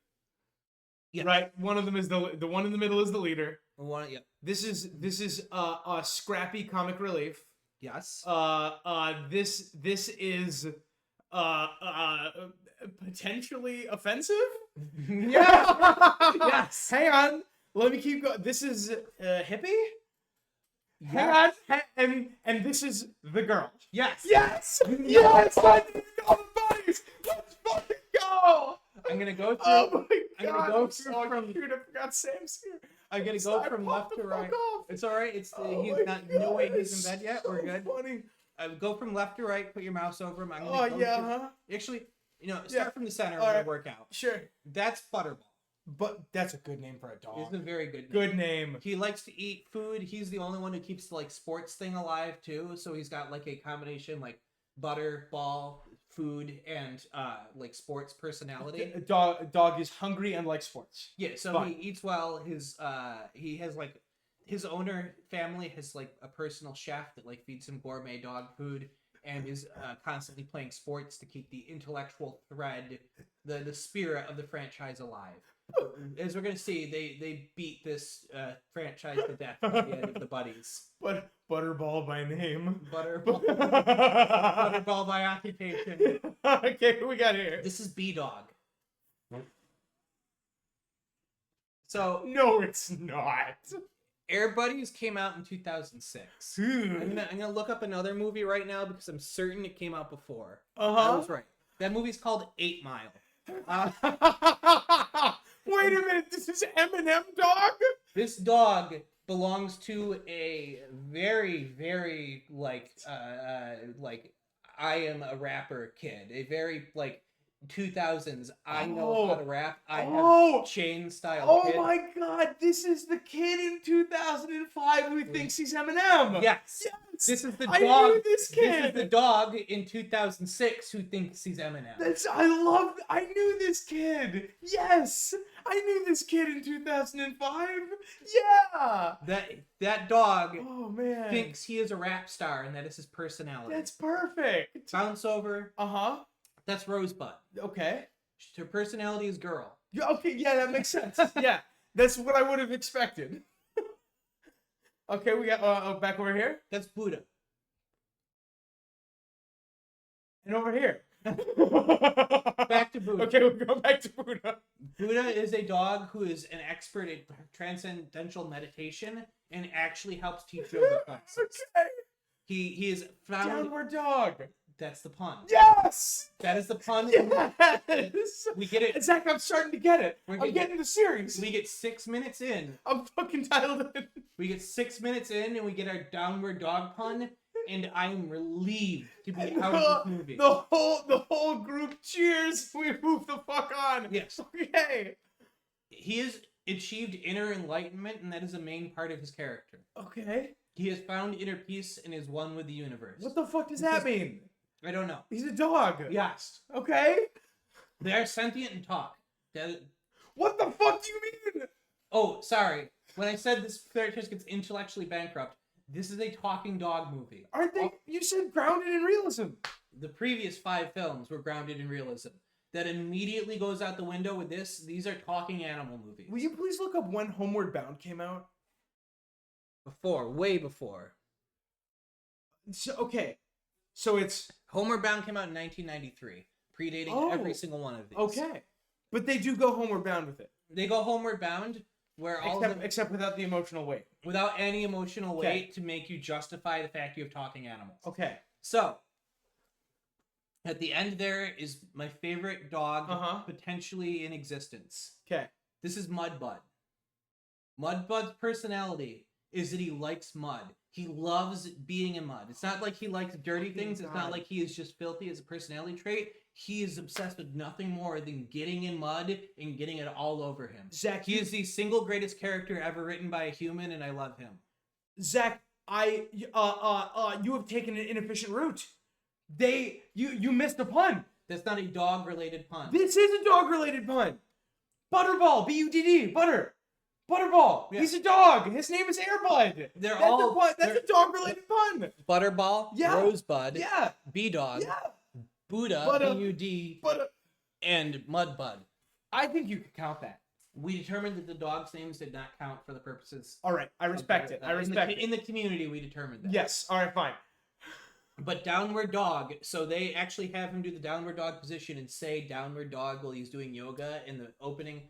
Yeah. Right. One of them is the one in the middle is the leader. One, yeah. This is a scrappy comic relief. Yes. This is potentially offensive. Yeah. Yes. Hang on. Let me keep going. This is hippie. Hang Yes. on. And this is the girl. Yes. Yes. Yes. I need all the buddies. Let's fucking go. I'm gonna go through. Oh my I'm god. gonna go I'm through so from- cute. I forgot Sam's here. I'm gonna go I from popped left the to fuck right. off. It's all right. It's Oh he's my not. No way God, he's in it's bed yet. so We're good. Funny. Go from left to right. Put your mouse over him. I'm gonna Oh go yeah, through- huh? Actually, start Yeah. from the center. All We're right. gonna work out. Sure. That's Butterball. But that's a good name for a dog. It's a very good name. Good name. He likes to eat food. He's the only one who keeps the sports thing alive too. So he's got like a combination butter, ball, food, and sports personality. Dog is hungry and likes sports. Yeah, so Fine. he eats well. He has his owner family has a personal chef that feeds him gourmet dog food and is constantly playing sports to keep the intellectual thread, the spirit of the franchise alive. As we're gonna see, they beat this franchise to death by the end of the buddies. But Butterball by name. Butterball, Butterball by occupation. Okay, who we got here? This is B Dog. So No, it's not. Air Buddies came out in 2006. I'm gonna look up another movie right now because I'm certain it came out before. I was right. That movie's called 8 Mile. Wait a minute, this is Eminem Dog? This dog belongs to a very, very I am a rapper kid. A very 2000s. I know how to rap. I have chain style. Oh kid. my god, this is the kid in 2005 who thinks he's Eminem. Yes. Yes. This is the I dog. knew this This is kid. the dog in 2006 who thinks he's Eminem. I knew this kid. Yes. I knew this kid in 2005. Yeah. That dog Oh man. thinks he is a rap star and that is his personality. That's perfect. Bounce over. Uh-huh. That's Rosebud. Okay. Her personality is girl. Yeah, okay, yeah, that makes sense. Yeah. That's what I would have expected. Okay, we got back over here. That's Buddha. And over here. Back to Buddha. Okay, we'll go back to Buddha. Buddha is a dog who is an expert at transcendental meditation and actually helps teach yoga classes. Okay. He is found. Downward dog. That's the pun. Yes. That is the pun. Yes. We get it. Zach, I'm starting to get it. We're I'm getting- getting the series. We get 6 minutes in. I'm fucking dialed in. We get 6 minutes in, and we get our downward dog pun, and I'm relieved to be out of this movie. The whole group cheers. We move the fuck on. Yes. Okay. He has achieved inner enlightenment, and that is a main part of his character. Okay. He has found inner peace and is one with the universe. What the fuck does that mean? I don't know. He's a dog. Yes. Okay. They are sentient and talk. What the fuck do you mean? Oh, sorry. When I said this character gets intellectually bankrupt, this is a talking dog movie. Aren't they? You said grounded in realism. The previous 5 films were grounded in realism. That immediately goes out the window with this. These are talking animal movies. Will you please look up when Homeward Bound came out? Before, way before. So it's Homeward Bound came out in 1993, predating every single one of these. okay, but they do go Homeward Bound with it, They go Homeward Bound, where all of them, except without the emotional weight. without any emotional Okay. weight to make you justify the fact you have talking animals. Okay. So, at the end there is my favorite dog Uh-huh. potentially in existence. Okay. This is Mudbud. Mudbud's personality is that he likes mud. He loves being in mud. It's not like he likes dirty things. It's not like he is just filthy as a personality trait. He is obsessed with nothing more than getting in mud and getting it all over him. Zach, He is the single greatest character ever written by a human, and I love him. Zach, you have taken an inefficient route. You missed a pun. That's not a dog-related pun. This is a dog-related pun. Butterball, B-U-D-D, butter. Butterball. Yeah. He's a dog. His name is Airbud. They're That's all- a pun. That's they're- a dog-related pun. Butterball, Yeah. Rosebud, Yeah. B-Dog, Yeah. Buddha, Butter- B-U-D, But and Mudbud. I think you could count that. We determined that the dogs' names did not count for the purposes. All right. I respect it. I respect it. In the community, we determined that. Yes. All right. Fine. But downward dog, so they actually have him do the downward dog position and say downward dog while he's doing yoga in the opening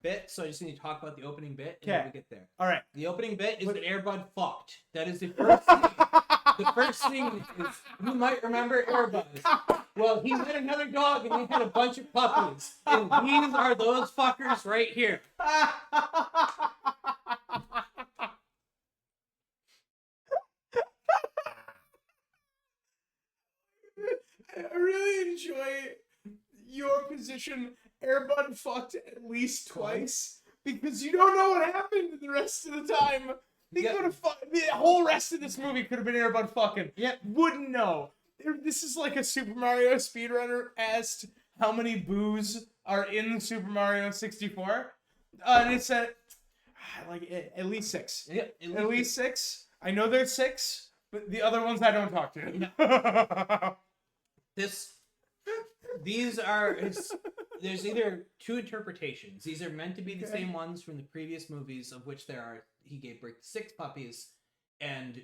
bit. So I just need to talk about the opening bit and then we get there. All right. The opening bit is What- that Airbud fucked. That is the first thing. The first thing is, you might remember Airbud. Well, he met another dog and they had a bunch of puppies. And these are those fuckers right here. I really enjoy your position. Airbud fucked at least twice because you don't know what happened the rest of the time. He Yep. could have the whole rest of this movie could have been Airbud fucking. Yep. Wouldn't know. This is like a Super Mario speedrunner asked how many boos are in Super Mario 64, and it said at least 6. Yep, At least 6. I know there's 6, but the other ones I don't talk to. There's either two interpretations. These are meant to be the Okay. same ones from the previous movies, of which he gave birth to 6 puppies, and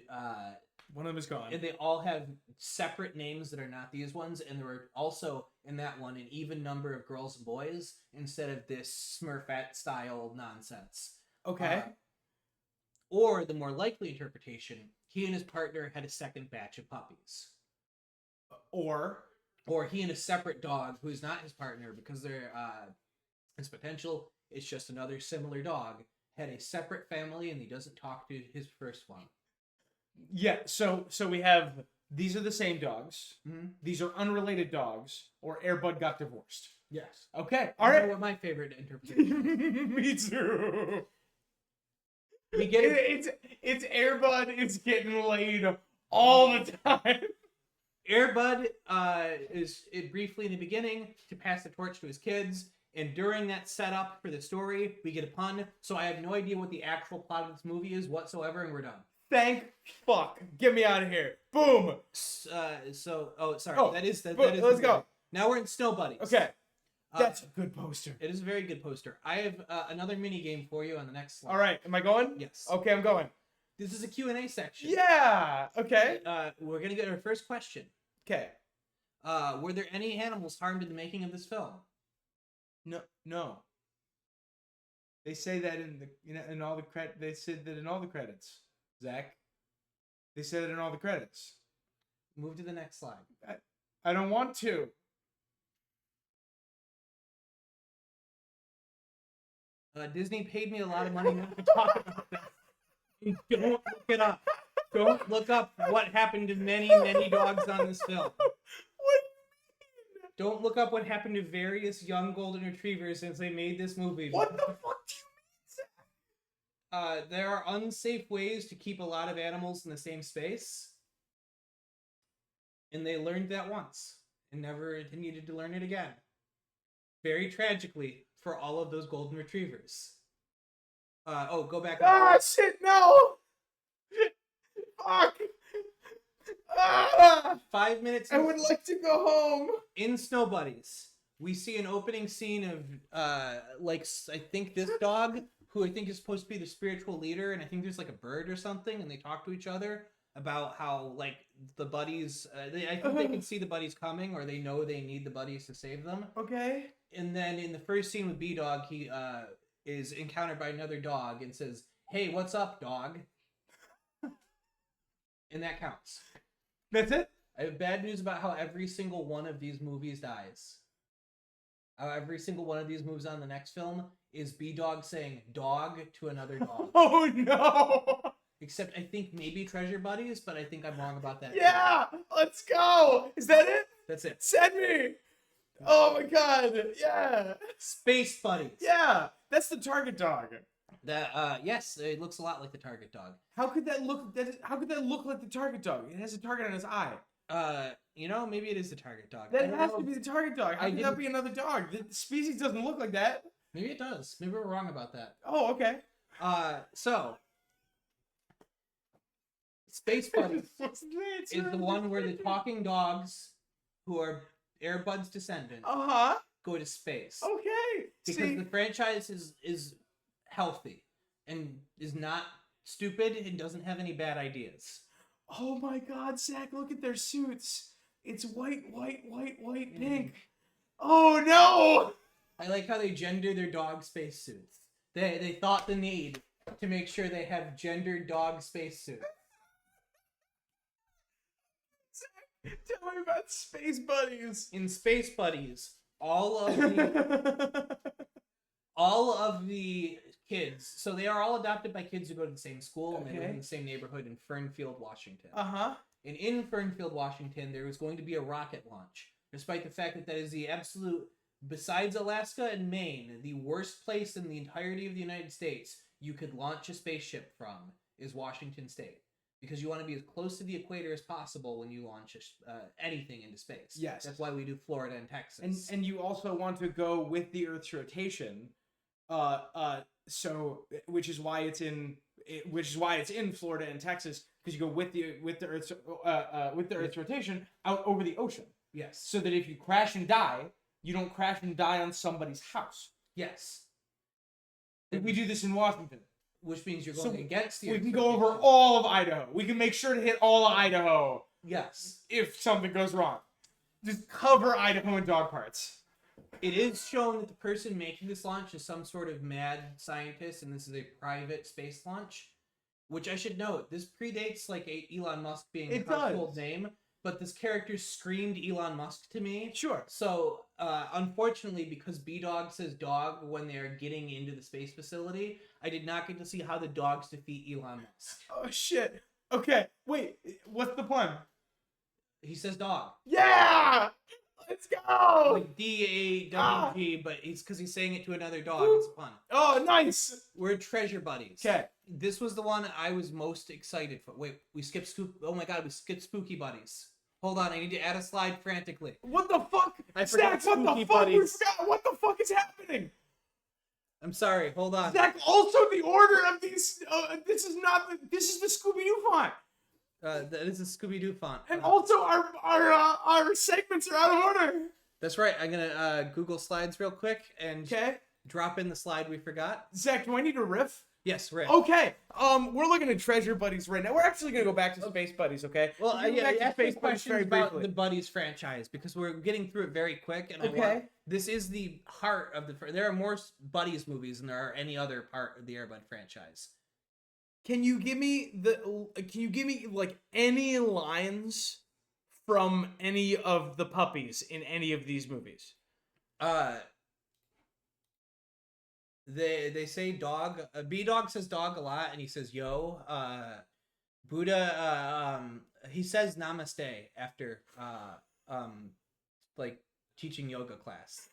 One of them is gone. they all have separate names that are not these ones, and there were also in that one an even number of girls and boys instead of this Smurfette style nonsense. Okay. Or the more likely interpretation, he and his partner had a second batch of puppies. Or He and a separate dog who is not his partner because they're his potential is just another similar dog, had a separate family and he doesn't talk to his first one. yeah, so we have these are the same dogs. Mm-hmm. These are unrelated dogs, or Airbud got divorced. Yes. Okay. All All right. right. What my favorite interpretation. Me too. We get it. It's Airbud. It's getting laid all the time. Airbud is briefly in the beginning to pass the torch to his kids, and during that setup for the story, we get a pun. So I have no idea what the actual plot of this movie is whatsoever, and we're done. Thank fuck. Get me out of here. Boom. Sorry. Oh, that is let's go. Now we're in Snow Buddies. Okay. That's a good poster. It is a very good poster. I have another mini game for you on the next slide. All right. Am I going? Yes. Okay, I'm going. This is a Q&A section. Yeah. Okay. We're going to get our first question. Okay. Were there any animals harmed in the making of this film? No. They say that in all the They said that in all the credits. Zach. They said it in all the credits. Move to the next slide. I don't want to. Disney paid me a lot of money not to talk about this. Don't look it up. Don't look up what happened to many, many dogs on this film. What? Don't look up what happened to various young golden retrievers since they made this movie. What the fuck do you mean, Zach? There are unsafe ways to keep a lot of animals in the same space. And they learned that once and never needed to learn it again. Very tragically for all of those golden retrievers. Go back. Ah, shit, no! Fuck! Ah, 5 minutes I would like to go home. in Snow Buddies. We see an opening scene of, I think this dog, who I think is supposed to be the spiritual leader, and I think there's like a bird or something, and they talk to each other about how, like, the buddies, I think they can see the buddies coming, or they know they need the buddies to save them. Okay. And then in the first scene with B-Dog, he is encountered by another dog and says, "Hey, what's up, dog?" And that counts. That's it? I have bad news about how every single one of these movies dies. Every single one of these moves on the next film is B-Dog saying dog to another dog. Oh no! Except I think maybe Treasure Buddies, but I think I'm wrong about that. Yeah, let's go. Is that it? That's it. Send me. Oh my god. Yeah. Space Buddies. Yeah. That's the target dog. Yes, it looks a lot like the target dog. How could that look? How could that look like the target dog? It has a target on its eye. Maybe it is the target dog. That has to be the target dog. How I could that be another dog? The species doesn't look like that. Maybe it does. Maybe we're wrong about that. Oh, okay. So Space Buddies is the one where the talking dogs, who are Air Bud's descendants, go to space. Okay. Because the franchise is healthy and is not stupid and doesn't have any bad ideas. Oh my god, Zach, look at their suits. It's white, pink. Oh no! I like how they gender their dog spacesuits. They thought the need to make sure they have gendered dog spacesuits. Tell me about Space Buddies. In Space Buddies, all of the kids, so they are all adopted by kids who go to the same school and they live in the same neighborhood in Fernfield, Washington. And in Fernfield, Washington, there was going to be a rocket launch, despite the fact that that is the absolute, besides Alaska and Maine, the worst place in the entirety of the United States you could launch a spaceship from is Washington State. Because you want to be as close to the equator as possible when you launch anything into space. Yes. That's why we do Florida and Texas. And you also want to go with the Earth's rotation, which is why it's in Florida and Texas, because you go with the Earth's rotation out over the ocean. Yes. So that if you crash and die, you don't crash and die on somebody's house. Yes. We do this in Washington. Which means you're going against the We Earth's can go over rotation. all of Idaho. We can make sure to hit all of Idaho Yes. if something goes wrong. Just cover Idaho in dog parts. It is shown that the person making this launch is some sort of mad scientist, and this is a private space launch. Which I should note, this predates like Elon Musk being a household name, but this character screamed Elon Musk to me. Sure. So, unfortunately, because B-Dog says dog when they're getting into the space facility, I did not get to see how the dogs defeat Elon Musk. Oh, shit. Okay, wait. What's the pun? He says dog. Yeah! Let's go! Like D-A-W-G, but it's because he's saying it to another dog. It's a pun. Oh, nice! We're Treasure Buddies. Okay. This was the one I was most excited for. Wait, we skipped Oh my god, we skipped Spooky Buddies. Hold on, I need to add a slide frantically. What the fuck? I forgot Zach, what the Spooky fuck? Buddies. We forgot. What the fuck is happening? I'm sorry, hold on. Zach, also the order of these. This is the Scooby-Doo font. That is a Scooby-Doo font. And also our segments are out of order. That's right. I'm gonna Google Slides real quick and drop in the slide we forgot. Zach, do I need a riff? Yes, riff. Okay. We're looking at Treasure Buddies right now. We're actually gonna go back to Space Buddies, okay? Well, We're gonna go back to ask me Space Buddies questions very about briefly. the Buddies franchise because we're getting through it very quick. And this is the heart of the. There are more Buddies movies than there are any other part of the Air Bud franchise. Can you give me like any lines from any of the puppies in any of these movies? They say dog. B-Dog says dog a lot, and he says yo. Buddha, he says namaste after like teaching yoga class.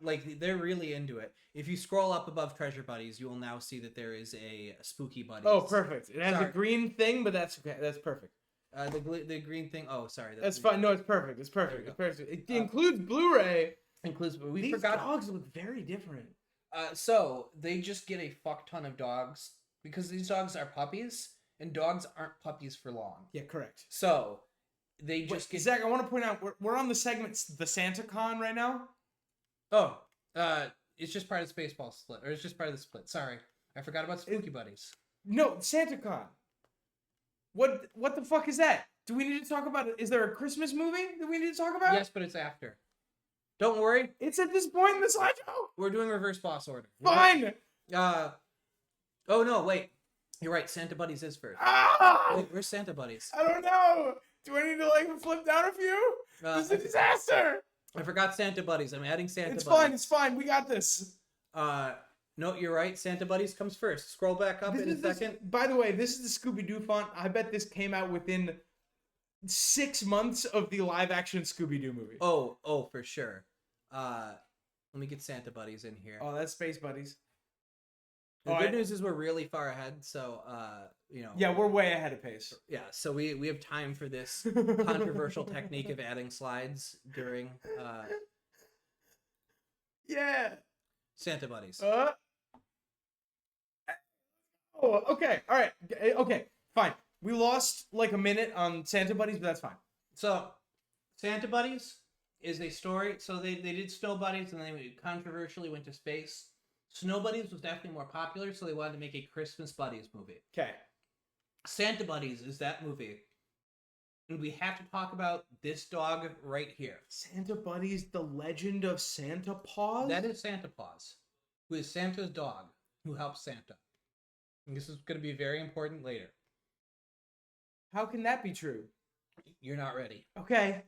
Like they're really into it. If you scroll up above Treasure Buddies, you will now see that there is a Spooky Buddies. Oh, perfect. It has a green thing, but that's okay. That's perfect. The green thing. Oh, sorry. That's fine. No, it's perfect. It's perfect. It's perfect. It includes Blu-ray. We These forgot. dogs look very different. So they just get a fuck ton of dogs because these dogs are puppies, and dogs aren't puppies for long. Yeah, correct. So they just get. Zach, I want to point out we're on the segment the Santa Con right now. Oh, it's just part of the Spaceball split, or it's just part of the split. Sorry, I forgot about Spooky Buddies. No, Santa Con. What the fuck is that? Do we need to talk about it? Is there a Christmas movie that we need to talk about? Yes, but it's after. Don't worry. It's at this point in the slideshow. We're doing reverse boss order. Fine. Oh no, wait. You're right. Santa Buddies is first. Wait, where's Santa Buddies? I don't know. Do I need to like flip down a few? This is a disaster. I forgot Santa Buddies. I'm adding Santa It's Buddies. fine. It's fine. We got this. No, you're right. Santa Buddies comes first. Scroll back up in a second. By the way, this is the Scooby-Doo font. I bet this came out within 6 months of the live-action Scooby-Doo movie. Oh, for sure. Let me get Santa Buddies in here. Oh, that's Space Buddies. The good news is we're really far ahead, so Yeah, we're way ahead of pace. Yeah, so we have time for this controversial technique of adding slides during Yeah. Santa Buddies. Oh, okay. All right. Okay. Fine. We lost like a minute on Santa Buddies, but that's fine. So, Santa Buddies is a story. So they did Snow Buddies, and they controversially went to space. Snow Buddies was definitely more popular, so they wanted to make a Christmas Buddies movie. Okay. Santa Buddies is that movie. And we have to talk about this dog right here. Santa Buddies, the legend of Santa Paws? That is Santa Paws, who is Santa's dog, who helps Santa. And this is going to be very important later. How can that be true? You're not ready. Okay.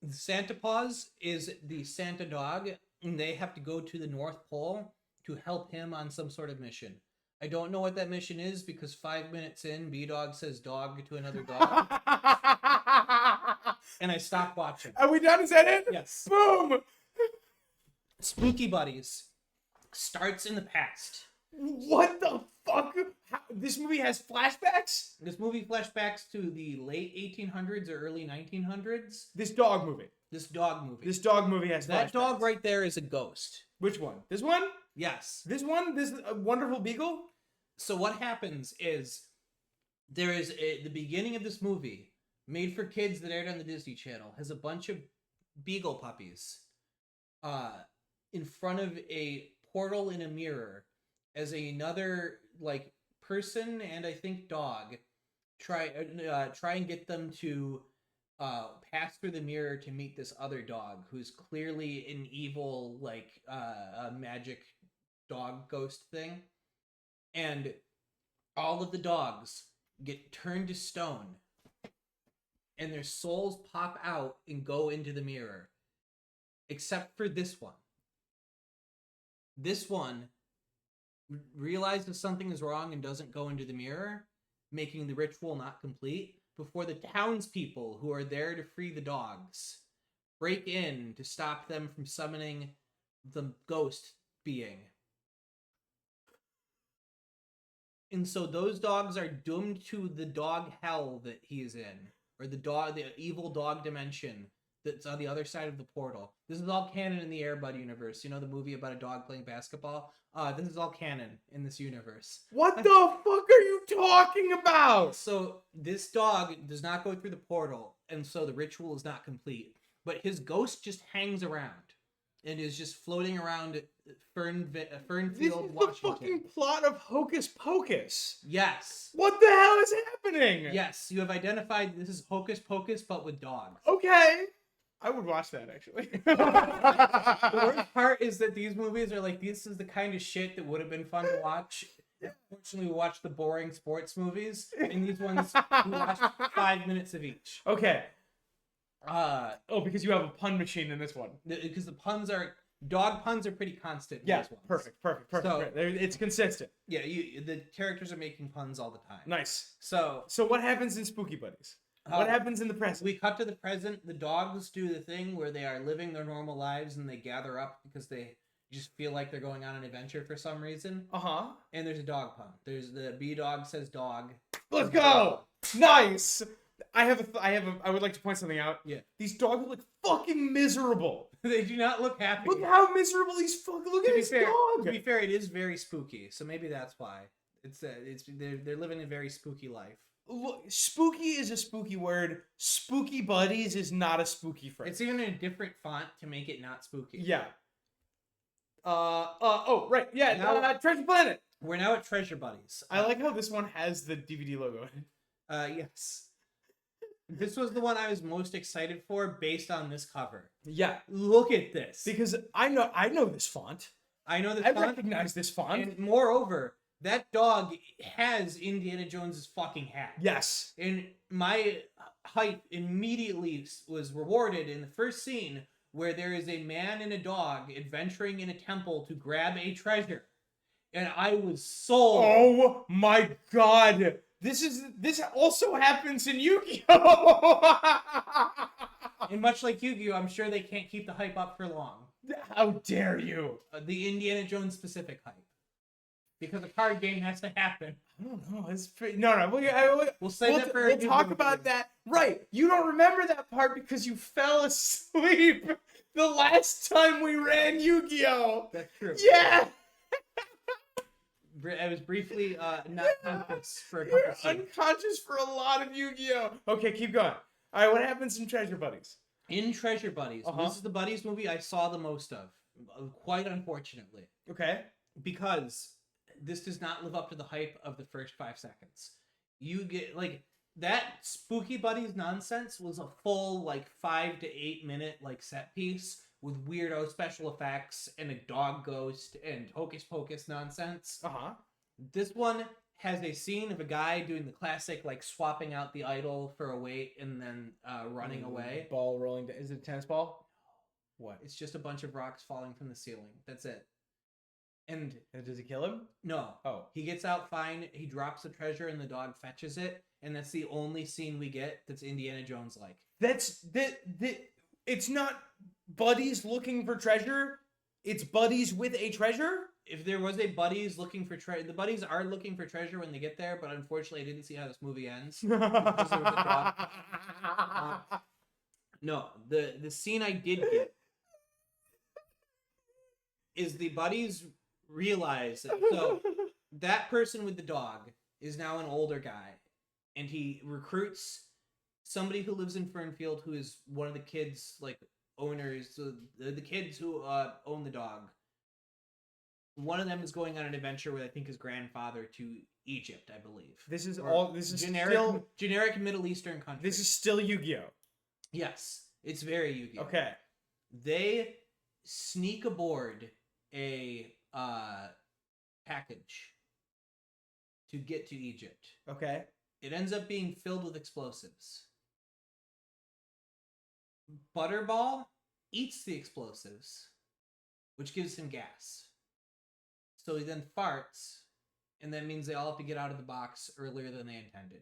Santa Paws is the Santa dog, and they have to go to the North Pole to help him on some sort of mission. I don't know what that mission is because 5 minutes in, B-Dog says dog to another dog, and I stopped watching. Are we done? Is that it? Yes. Boom! Spooky Buddies starts in the past. What the fuck? This movie has flashbacks? This movie flashbacks to the late 1800s or early 1900s. This dog movie. This dog movie. This dog movie has That flashbacks. dog right there is a ghost. Which one? This one? Yes. This one? This wonderful beagle? So what happens is there is the beginning of this movie, made for kids that aired on the Disney Channel, has a bunch of beagle puppies in front of a portal in a mirror as another like person and I think dog try and get them to pass through the mirror to meet this other dog who's clearly an evil like a magic dog ghost thing. And all of the dogs get turned to stone and their souls pop out and go into the mirror. Except for this one. This one realizes something is wrong and doesn't go into the mirror, making the ritual not complete, before the townspeople who are there to free the dogs break in to stop them from summoning the ghost being. And so those dogs are doomed to the dog hell that he is in, or the evil dog dimension that's on the other side of the portal. This is all canon in the Air Bud universe. You know the movie about a dog playing basketball? This is all canon in this universe. What the fuck are you talking about? So this dog does not go through the portal, and so the ritual is not complete. But his ghost just hangs around and is just floating around Fernfield, This is the Washington. fucking plot of Hocus Pocus. Yes. What the hell is happening? Yes, you have identified this is Hocus Pocus, but with dogs. Okay. I would watch that, actually. The worst part is that these movies are like, this is the kind of shit that would have been fun to watch. Unfortunately, we watched the boring sports movies, and these ones, we watched 5 minutes of each. Okay. Oh, because you have a pun machine in this one. Because dog puns are pretty constant in Yeah, these ones. perfect. So- It's consistent. Yeah, the characters are making puns all the time. Nice. So, So what happens in Spooky Buddies? What happens in the present? we cut to the present. The dogs do the thing where they are living their normal lives and they gather up because they just feel like they're going on an adventure for some reason. Uh-huh. And there's a dog pun. There's the B-Dog says dog. Let's go! Nice! I would like to point something out. Yeah. These dogs look fucking miserable. They do not look happy. Look how miserable these fucking look to at be this fair, dog. To be fair, it is very spooky, so maybe that's why. They're living a very spooky life. Look, spooky is a spooky word. Spooky Buddies is not a spooky phrase. It's even in a different font to make it not spooky. Yeah. Oh, right. Yeah, Now- Treasure Planet. We're now at Treasure Buddies. I like how this one has the DVD logo in it. Yes. This was the one I was most excited for based on this cover. Yeah, Look at this. because I know this font. I know this I font. recognize this font. And moreover, that dog has Indiana Jones's fucking hat. Yes. And my hype immediately was rewarded in the first scene where there is a man and a dog adventuring in a temple to grab a treasure. And I was sold. Oh my god! This also happens in Yu-Gi-Oh! And much like Yu-Gi-Oh, I'm sure they can't keep the hype up for long. How dare you? The Indiana Jones specific hype. Because a card game has to happen. I don't know. It's pretty... No. We'll save that for We'll talk about that. Right. You don't remember that part because you fell asleep the last time we ran Yu-Gi-Oh! That's true. Yeah! I was briefly not conscious for a You couple were seconds. unconscious for a lot of Yu-Gi-Oh! Okay, keep going. Alright, what happens in Treasure Buddies? In Treasure Buddies, Uh-huh. this is the Buddies movie I saw the most of, quite unfortunately, Okay. because this does not live up to the hype of the first 5 seconds. You get like that Spooky Buddies nonsense was a full like 5 to 8 minute like set piece with weirdo special effects and a dog ghost and hocus pocus nonsense. Uh-huh. This one has a scene of a guy doing the classic like swapping out the idol for a weight and then running away. Ball rolling. Is it a tennis ball? What? It's just a bunch of rocks falling from the ceiling. That's it. And Does he kill him? no, Oh. he gets out fine. He drops the treasure and the dog fetches it. And that's the only scene we get that's Indiana Jones like. That's it's not buddies looking for treasure. It's buddies with a treasure. If there was a buddies looking for treasure, the buddies are looking for treasure when they get there, but unfortunately I didn't see how this movie ends. Because there was a dog. No, the scene I did get is the buddies realize that, so that person with the dog is now an older guy, and he recruits somebody who lives in Fernfield who is one of the kids like owners, so the kids who own the dog. One of them is going on an adventure with I think his grandfather to Egypt, I believe. This is Or all. This is still. generic Middle Eastern country. This is still Yu-Gi-Oh. yes, it's very Yu-Gi-Oh. Okay. They sneak aboard a package to get to Egypt. Okay. It ends up being filled with explosives. Butterball eats the explosives, which gives him gas. So he then farts, and that means they all have to get out of the box earlier than they intended.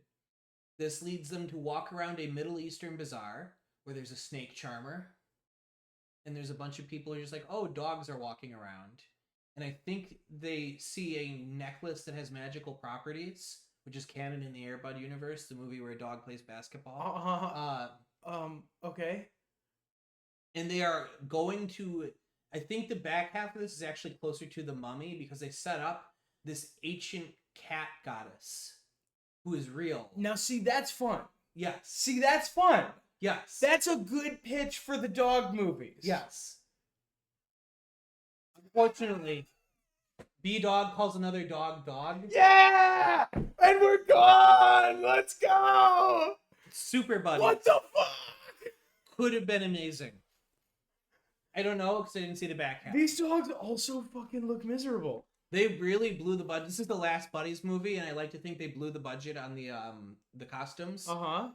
This leads them to walk around a Middle Eastern bazaar where there's a snake charmer, and there's a bunch of people who are just like, oh, dogs are walking around. And I think they see a necklace that has magical properties, which is canon in the Air Bud universe, the movie where a dog plays basketball. Okay. And they are going to, I think the back half of this is actually closer to the Mummy because they set up this ancient cat goddess who is real. Now, see, that's fun. Yes. See, that's fun. Yes. That's a good pitch for the dog movies. Yes. Unfortunately, B-Dog calls another dog dog. Yeah! And we're gone! Let's go! Super Buddy. What the fuck? Could have been amazing. I don't know because I didn't see the back half. These dogs also fucking look miserable. They really blew the budget. This is the last Buddies movie, and I like to think they blew the budget on the costumes. Uh-huh.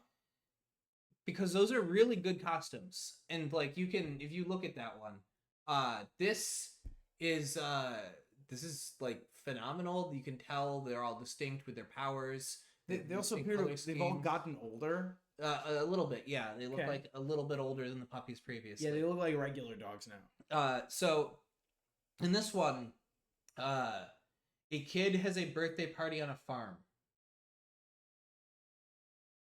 Because those are really good costumes. And like you can, if you look at that one, this is like phenomenal. You can tell they're all distinct with their powers. They also distinct appear color they've all schemes. gotten older. A little bit, yeah. They look Okay. like a little bit older than the puppies previously. Yeah, they look like regular dogs now. So in this one, a kid has a birthday party on a farm.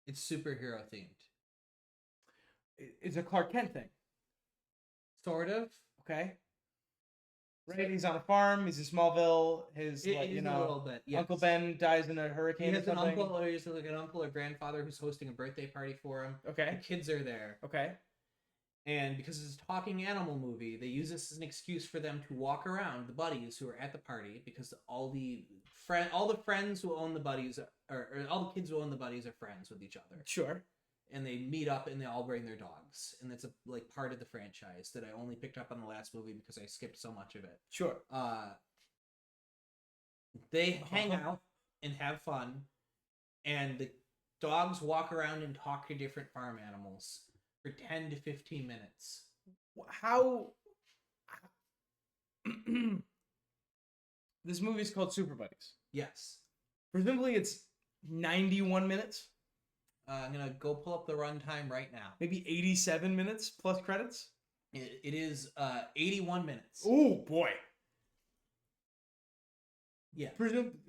It's superhero themed. It's a Clark Kent thing. Sort of. Okay. Right, he's on a farm. He's in Smallville. His, It like, is you a little know, bit. Yes. Uncle Ben dies in a He hurricane or has an something. uncle, or he has like an uncle or grandfather who's hosting a birthday party for him. The Okay. kids are there, Okay. and because it's a talking animal movie, they use this as an excuse for them to walk around the buddies who are at the party because all the friends who own the buddies, or all the kids who own the buddies, are friends with each other. Sure. And they meet up and they all bring their dogs, and that's a like part of the franchise that I only picked up on the last movie because I skipped so much of it. Sure. They hang out and have fun, and the dogs walk around and talk to different farm animals for 10 to 15 minutes. how this movie is called Super Buddies. Yes. Presumably it's 91 minutes, I'm gonna go pull up the runtime right now. maybe 87 minutes plus credits. It is 81 minutes. Oh boy. Yeah.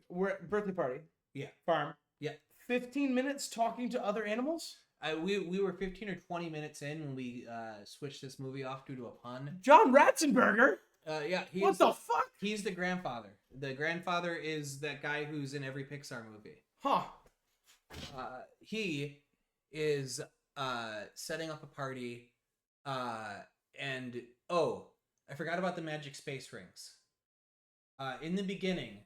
We're at birthday party. Yeah. Farm. Yeah. 15 minutes talking to other animals? We were 15 or 20 minutes in when we switched this movie off due to a pun. John Ratzenberger? Yeah. What the fuck? He's the grandfather. The grandfather is that guy who's in every Pixar movie. Huh. He is setting up a party, and I forgot about the magic space rings. In the beginning,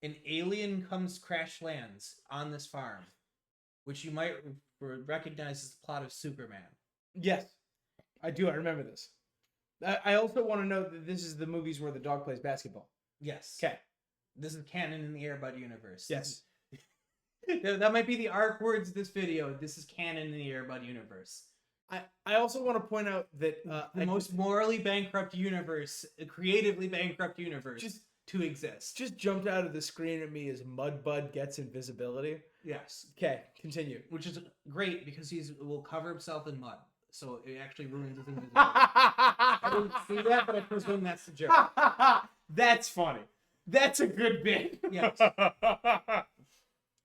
an alien crash lands on this farm, which you might recognize as the plot of Superman. Yes. I do. I remember this. I also want to note that this is the movies where the dog plays basketball. Yes. Okay. This is canon in the Air Bud universe. Yes. That might be the arc words of this video. This is canon in the Air Bud universe. I also want to point out that The most morally bankrupt universe, creatively bankrupt universe to exist. just jumped out of the screen at me as Mudbud gets invisibility. Yes. Okay, continue. Which is great because will cover himself in mud. So it actually ruins his invisibility. I I didn't see that, but I presume that's the joke. That's funny. That's a good bit. Yes.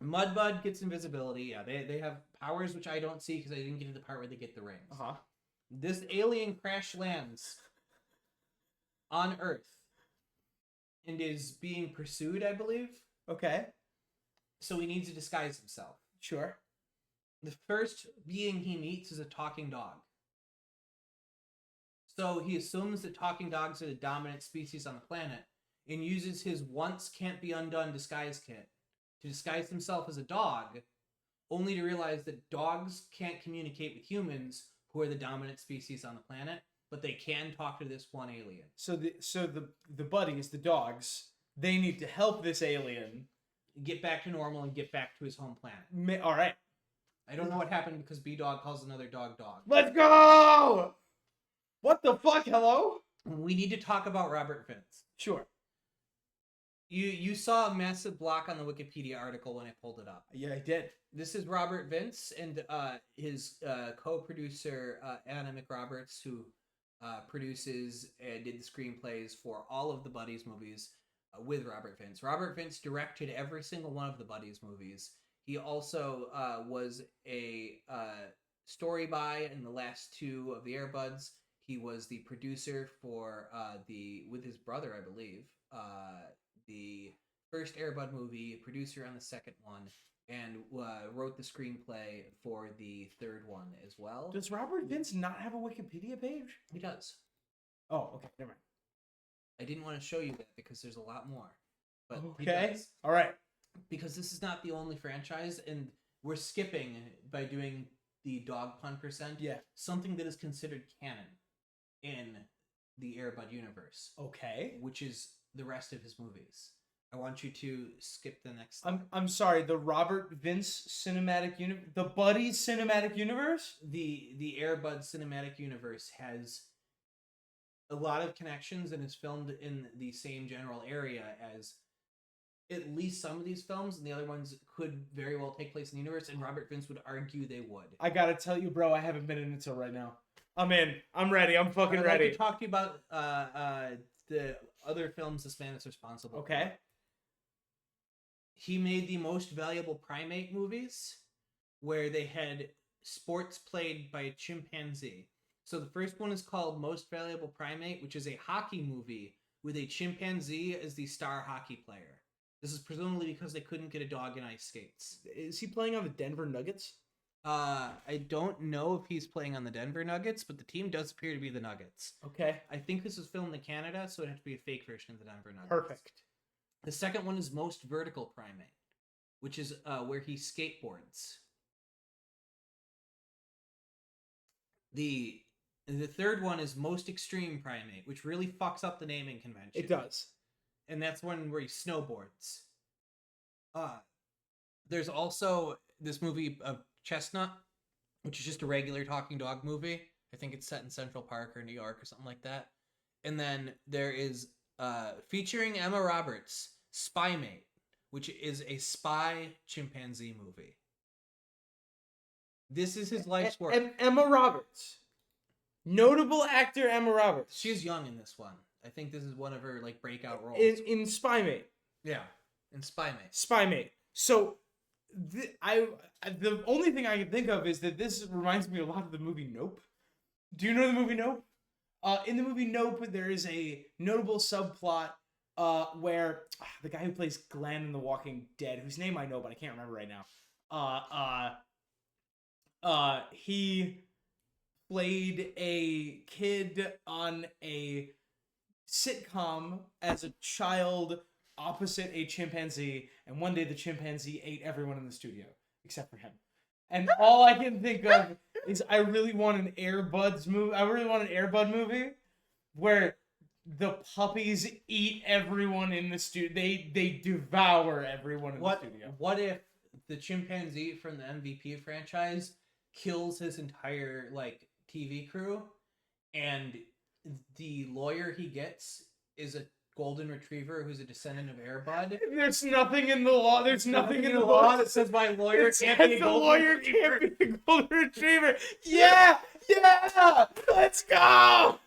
Mudbud gets invisibility. Yeah, they have powers which I don't see because I didn't get to the part where they get the rings. Uh-huh. This alien crash lands on Earth and is being pursued, I believe. Okay. So he needs to disguise himself. Sure. The first being he meets is a talking dog. So he assumes that talking dogs are the dominant species on the planet and uses his once can't be undone disguise kit to disguise himself as a dog, only to realize that dogs can't communicate with humans, who are the dominant species on the planet, but they can talk to this one alien. So the buddies, the dogs, they need to help this alien Get back to normal and get back to his home planet. All right. I don't know what happened because B-Dog calls another dog dog. Let's go! What the fuck? Hello? We need to talk about Robert Vince. Sure. You saw a massive block on the Wikipedia article when I pulled it up. Yeah, I did. This is Robert Vince and his co-producer Anna McRoberts, who produces and did the screenplays for all of the Buddies movies with Robert Vince. Robert Vince directed every single one of the Buddies movies. He also was a story by in the last two of the Air Buds. He was the producer for with his brother, I believe, the first Air Bud movie, producer on the second one, and wrote the screenplay for the third one as well. Does Robert Vince not have a Wikipedia page? He does. Oh, okay. Never mind. I didn't want to show you that because there's a lot more. But he Okay. does. All right. Because this is not the only franchise, and we're skipping by doing the dog pun %. Yeah. Something that is considered canon in the Air Bud universe, Okay. which is the rest of his movies. I want you to skip the next slide. I'm sorry. The Robert Vince cinematic universe, the Buddies cinematic universe. The Air Bud cinematic universe has a lot of connections and is filmed in the same general area as at least some of these films, and the other ones could very well take place in the universe, and Robert Vince would argue they would. I gotta tell you, bro. I haven't been in until right now. I'm in. I'm ready. I'm fucking I'd ready. like to talk to you about the other films this man is responsible for. Okay. He made the Most Valuable Primate movies, where they had sports played by a chimpanzee. So the first one is called Most Valuable Primate, which is a hockey movie with a chimpanzee as the star hockey player. This is presumably because they couldn't get a dog in ice skates. Is he playing on the Denver Nuggets? I don't know if he's playing on the Denver Nuggets, but the team does appear to be the Nuggets. Okay. I think this was filmed in Canada, so it'd have to be a fake version of the Denver Nuggets. Perfect. The second one is Most Vertical Primate, which is where he skateboards. The third one is Most Extreme Primate, which really fucks up the naming convention. It does. And that's one where he snowboards. There's also this movie of Chestnut, which is just a regular talking dog movie. I think it's set in Central Park or New York or something like that. And then there is featuring Emma Roberts, Spy Mate, which is a spy chimpanzee movie. This is his life's work. Emma Roberts. Notable actor Emma Roberts. She's young in this one. I think this is one of her like breakout roles. In Spy Mate. Yeah, in Spy Mate. Spy Mate. So, the only thing I can think of is that this reminds me a lot of the movie Nope. Do you know the movie Nope? In the movie Nope, there is a notable subplot where the guy who plays Glenn in The Walking Dead, whose name I know but I can't remember right now, he played a kid on a sitcom as a child opposite a chimpanzee, and one day the chimpanzee ate everyone in the studio except for him. And all I can think of is I really want an Air Buds movie. I really want an Air Bud movie where the puppies eat everyone in the studio. They devour everyone in the studio. What if the chimpanzee from the MVP franchise kills his entire like TV crew, and the lawyer he gets is a golden retriever who's a descendant of Air Bud? There's nothing in the law. There's nothing in the law that says my lawyer can't be a the golden lawyer retriever. can't be a golden retriever. Yeah, let's go.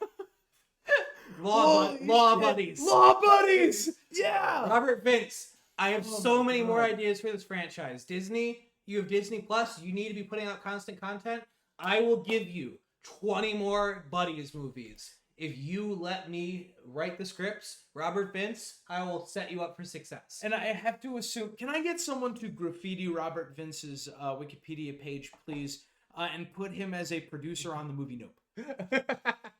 Law buddies. Law buddies. Yeah. Robert Vince, I have Oh so my many God. more ideas for this franchise. Disney, you have Disney Plus. You need to be putting out constant content. I will give you 20 more Buddies movies. If you let me write the scripts, Robert Vince, I will set you up for success. And I have to assume, can I get someone to graffiti Robert Vince's Wikipedia page, please, and put him as a producer on the movie Nope?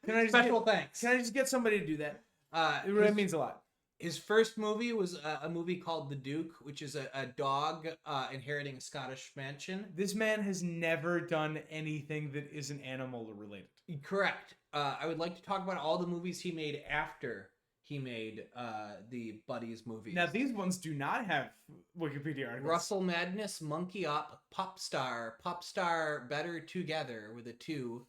Can I just Thanks. Can I just get somebody to do that? It His, really means a lot. his first movie was a movie called The Duke, which is a dog inheriting a Scottish mansion. This man has never done anything that isn't animal related. Correct. I would like to talk about all the movies he made after he made the Buddies movies. Now, these ones do not have Wikipedia articles. Russell Madness, Monkey Up, Popstar Better Together with a 2,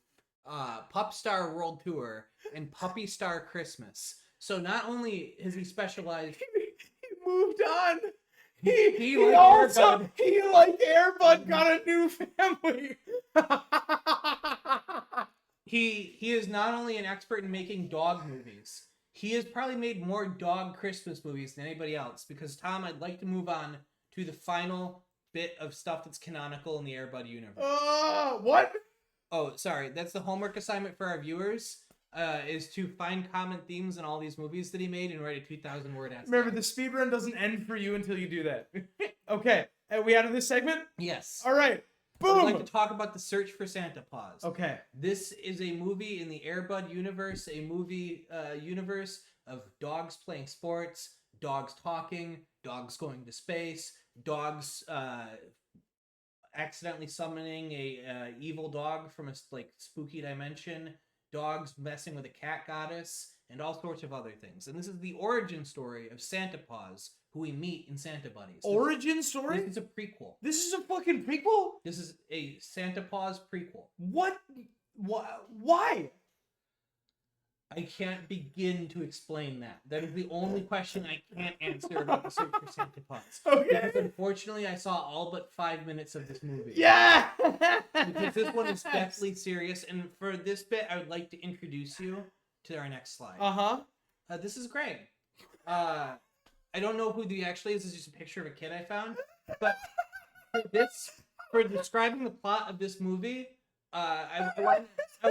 Popstar World Tour, and Puppy Star Christmas. So not only has he specialized, He moved on. He like also, Airbud. he like Airbud got a new family. he is not only an expert in making dog movies, he has probably made more dog Christmas movies than anybody else. Because Tom, I'd like to move on to the final bit of stuff that's canonical in the Airbud universe. What? Oh, sorry. That's the homework assignment for our viewers, is to find common themes in all these movies that he made and write a 2,000-word essay. Remember, the speedrun doesn't end for you until you do that. Okay, are we out of this segment? Yes. All right, I'd boom. like to talk about The Search for Santa Claus. Okay. This is a movie in the Airbud universe, a movie universe of dogs playing sports, dogs talking, dogs going to space, dogs accidentally summoning a evil dog from a like spooky dimension, dogs messing with a cat goddess, and all sorts of other things. And this is the origin story of Santa Claus, who we meet in Santa Buddies. Origin story? This is a prequel. This is a fucking prequel? This is a Santa Claus prequel. What? Why? I can't begin to explain that. That is the only question I can't answer about The Search for Santa Claus. Okay. Because unfortunately, I saw all but 5 minutes of this movie. Yeah! Because this one is deathly serious. And for this bit, I would like to introduce you to our next slide. Uh-huh. This is Greg. I don't know who the actually is. This is just a picture of a kid I found. But for describing the plot of this movie, I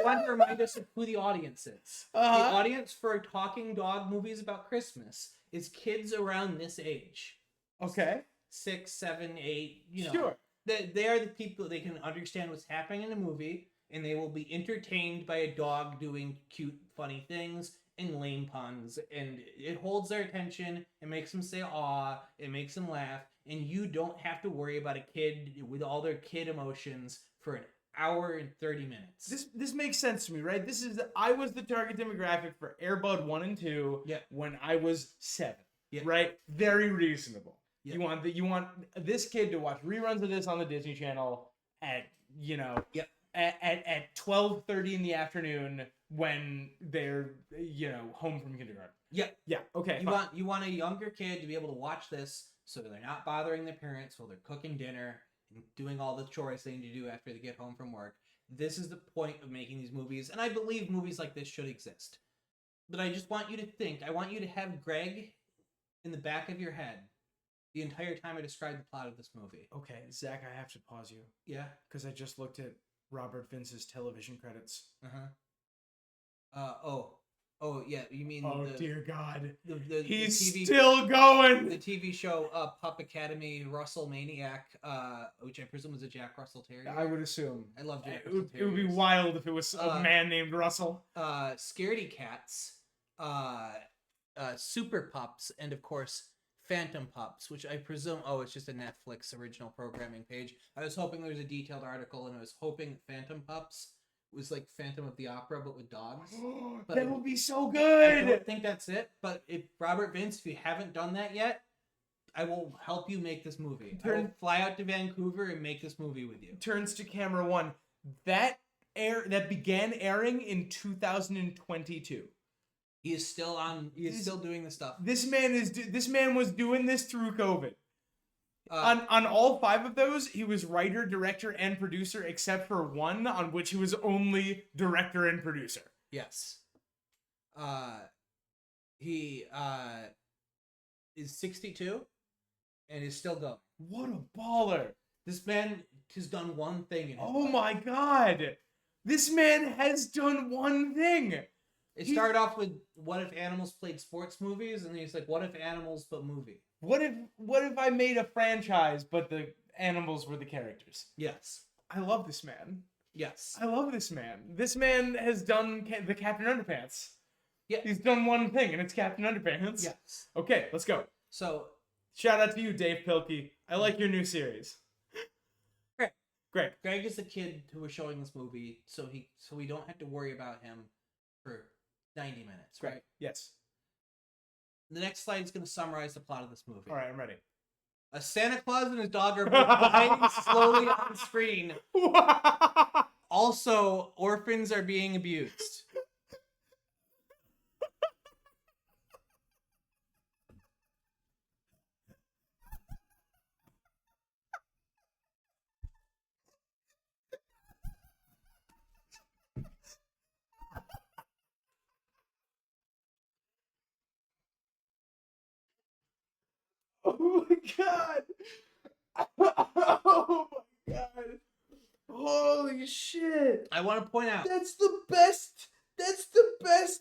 want to remind us of who the audience is. Uh-huh. The audience for talking dog movies about Christmas is kids around this age. Okay. 6, 7, 8, you know. Sure. They are the people, they can understand what's happening in a movie, and they will be entertained by a dog doing cute, funny things and lame puns, and it holds their attention, it makes them say aw, it makes them laugh, and you don't have to worry about a kid with all their kid emotions for an hour and 30 minutes. This makes sense to me, right? I was the target demographic for Airbud 1 and 2 Yeah. when I was 7. Yeah. Right? Very reasonable. Yeah. You want this kid to watch reruns of this on the Disney Channel at, Yep. at 12:30 in the afternoon when they're home from kindergarten. Yeah. Yeah. Okay. You want a younger kid to be able to watch this so they're not bothering their parents while they're cooking dinner and doing all the chores they need to do after they get home from work. This is the point of making these movies, and I believe movies like this should exist. But I just want you to think. I want you to have Greg in the back of your head the entire time I describe the plot of this movie. Okay, Zach, I have to pause you. Yeah? Because I just looked at Robert Vince's television credits. Oh, yeah, you mean Dear God. He's still going! The TV show Pup Academy Russell Maniac, which I presume was a Jack Russell Terrier. I would assume. I love Jack It Russell would be wild if it was a man named Russell. Scaredy Cats, Super Pups, and of course Phantom Pups, which I presume it's just a Netflix original programming page. I was hoping there was a detailed article, and I was hoping Phantom Pups was like Phantom of the Opera but with dogs. But that would be so I good. don't think that's it. But if Robert Vince, if you haven't done that yet, I will help you make this movie. I will fly out to Vancouver and make this movie with you. Turns to camera one. That began airing in 2022. He is still on. He is still doing the stuff. This man was doing this through COVID. On all 5 of those, he was writer, director, and producer, except for one on which he was only director and producer. Yes. He is 62 and is still going. What a baller! This man has done one thing in his Oh life. my God! This man has done one thing! It started off with what if animals played sports movies, and then he's like, what if animals but movie? What if I made a franchise, but the animals were the characters? Yes. I love this man. Yes. I love this man. This man has done the Captain Underpants. Yeah. He's done one thing, and it's Captain Underpants. Yes. Okay, let's go. So, shout out to you, Dave Pilkey. I like your new series. Great. Greg is the kid who was showing this movie, so we don't have to worry about him for 90 minutes, right? Yes. The next slide is going to summarize the plot of this movie. All right, I'm ready. A Santa Claus and his dog are both dying slowly on screen. Also, orphans are being abused. Oh my God! Oh my God! Holy shit! I want to point out. That's the best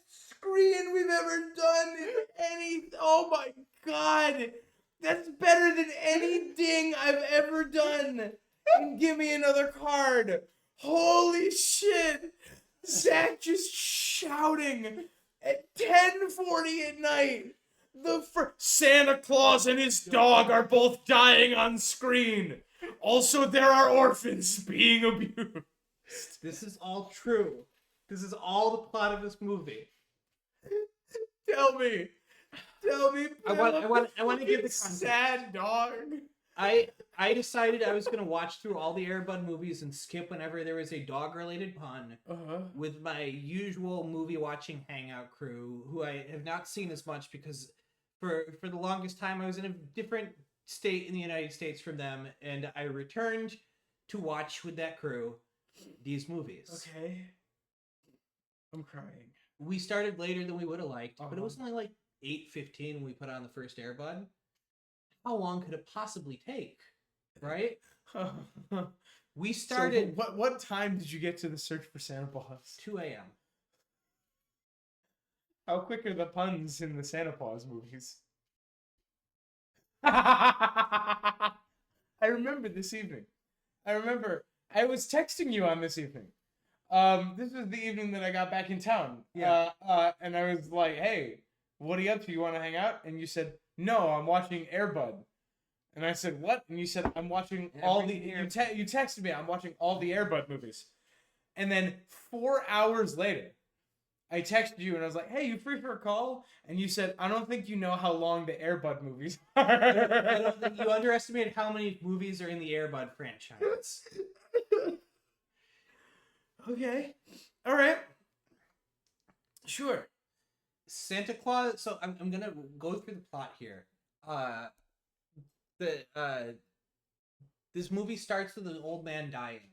screen we've ever done in any. Oh my God! That's better than any ding I've ever done. And give me another card. Holy shit! Zach just shouting at 10:40 at night. Santa Claus and his dog are both dying on screen. Also, there are orphans being abused. This is all true. This is all the plot of this movie. Tell me. I want to give the context. Sad dog. I decided I was going to watch through all the Air Bud movies and skip whenever there was a dog-related pun with my usual movie-watching hangout crew, who I have not seen as much because for the longest time I was in a different state in the United States from them, and I returned to watch with that crew these movies. Okay. I'm crying. We started later than we would have liked, but it was only like 8:15 when we put on the first Air Bud. How long could it possibly take? Right? We started... So what time did you get to the search for Santa Claus? 2 a.m. How quick are the puns in the Santa Claus movies? I remember this evening. I was texting you on this evening. This was the evening that I got back in town. Yeah. And I was like, hey, what are you up to? You want to hang out? And you said, no, I'm watching Air Bud. And I said, what? And you said, I'm watching all the... You texted me, I'm watching all the Air Bud movies. And then 4 hours later, I texted you and I was like, hey, you free for a call? And you said, I don't think you know how long the Air Bud movies are. I don't think you underestimated how many movies are in the Air Bud franchise. Okay. All right. Sure. Santa Claus. So I'm gonna go through the plot here. The this movie starts with an old man dying.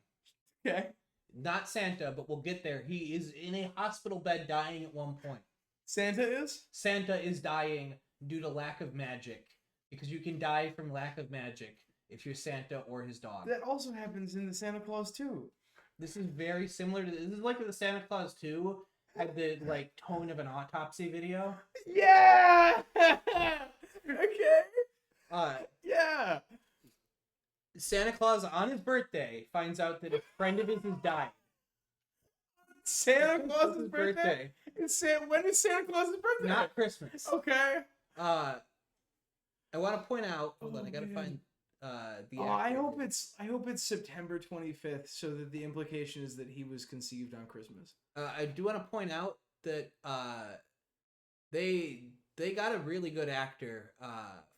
Okay. Not Santa, but we'll get there. He is in a hospital bed dying at one point. Santa is? Santa is dying due to lack of magic, because you can die from lack of magic if you're Santa or his dog. That also happens in the Santa Claus too. This is very similar to this is like the Santa Claus 2 had the like tone of an autopsy video. Yeah. Okay. Yeah. Santa Claus on his birthday finds out that a friend of his is dying. Santa Claus's birthday. When is Santa Claus's birthday? Not Christmas. Okay. I want to point out. Hold on, I gotta find the. Oh, I actor hope here. it's September 25th, so that the implication is that he was conceived on Christmas. I do want to point out that they got a really good actor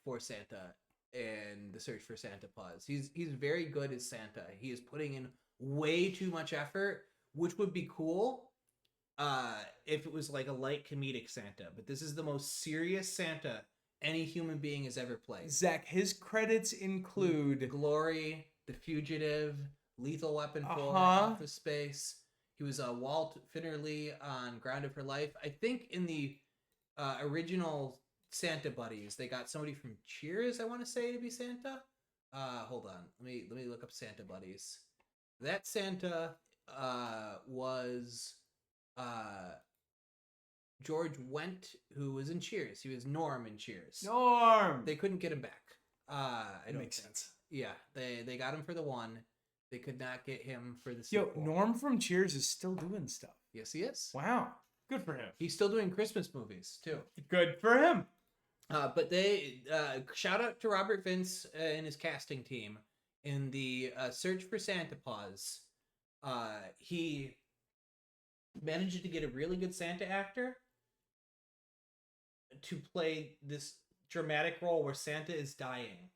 for Santa in The Search for Santa Claus. He's very good as Santa. He is putting in way too much effort, which would be cool if it was like a light comedic Santa. But this is the most serious Santa any human being has ever played. Zach, his credits include Glory, The Fugitive, Lethal Weapon 4, Uh-huh. Office Space. He was Walt Finnerly on Grounded for Life. I think in the original Santa Buddies, they got somebody from Cheers, I want to say, to be Santa. Hold on. Let me look up Santa Buddies. That Santa was George Wendt, who was in Cheers. He was Norm in Cheers. Norm. They couldn't get him back. I That don't makes think. sense. Yeah, they got him for the one. They could not get him for the Yo, sequel. Norm from Cheers is still doing stuff. Yes, he is. Wow. Good for him. He's still doing Christmas movies too. Good for him. But they shout out to Robert Vince and his casting team in the Search for Santa Claus. He managed to get a really good Santa actor to play this dramatic role where Santa is dying.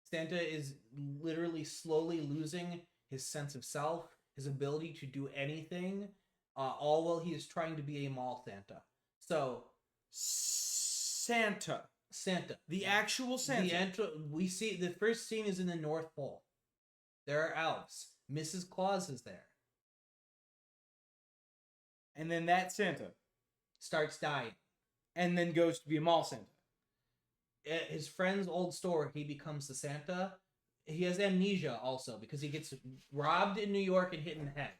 Santa is literally slowly losing his sense of self, his ability to do anything, all while he is trying to be a mall Santa. So, Santa. The actual Santa. We see the first scene is in the North Pole. There are elves. Mrs. Claus is there. And then that Santa. Starts dying. And then goes to be a mall Santa. At his friend's old store, he becomes the Santa. He has amnesia also because he gets robbed in New York and hit in the head.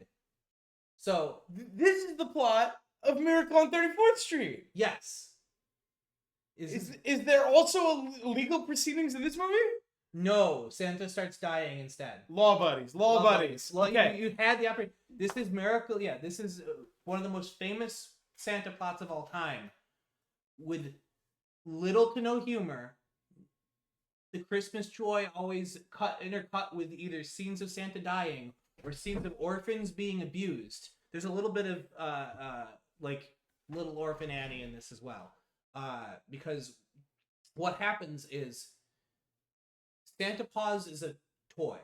So This is the plot of Miracle on 34th Street. yes, Is there also legal proceedings in this movie? no, Santa starts dying instead. Law buddies. Law buddies. Well, Okay. you had the opportunity. This is Miracle. Yeah, this is one of the most famous Santa plots of all time, with little to no humor. The Christmas joy always intercut with either scenes of Santa dying or scenes of orphans being abused. There's a little bit of like Little Orphan Annie in this as well, because what happens is Santa Claus is a toy,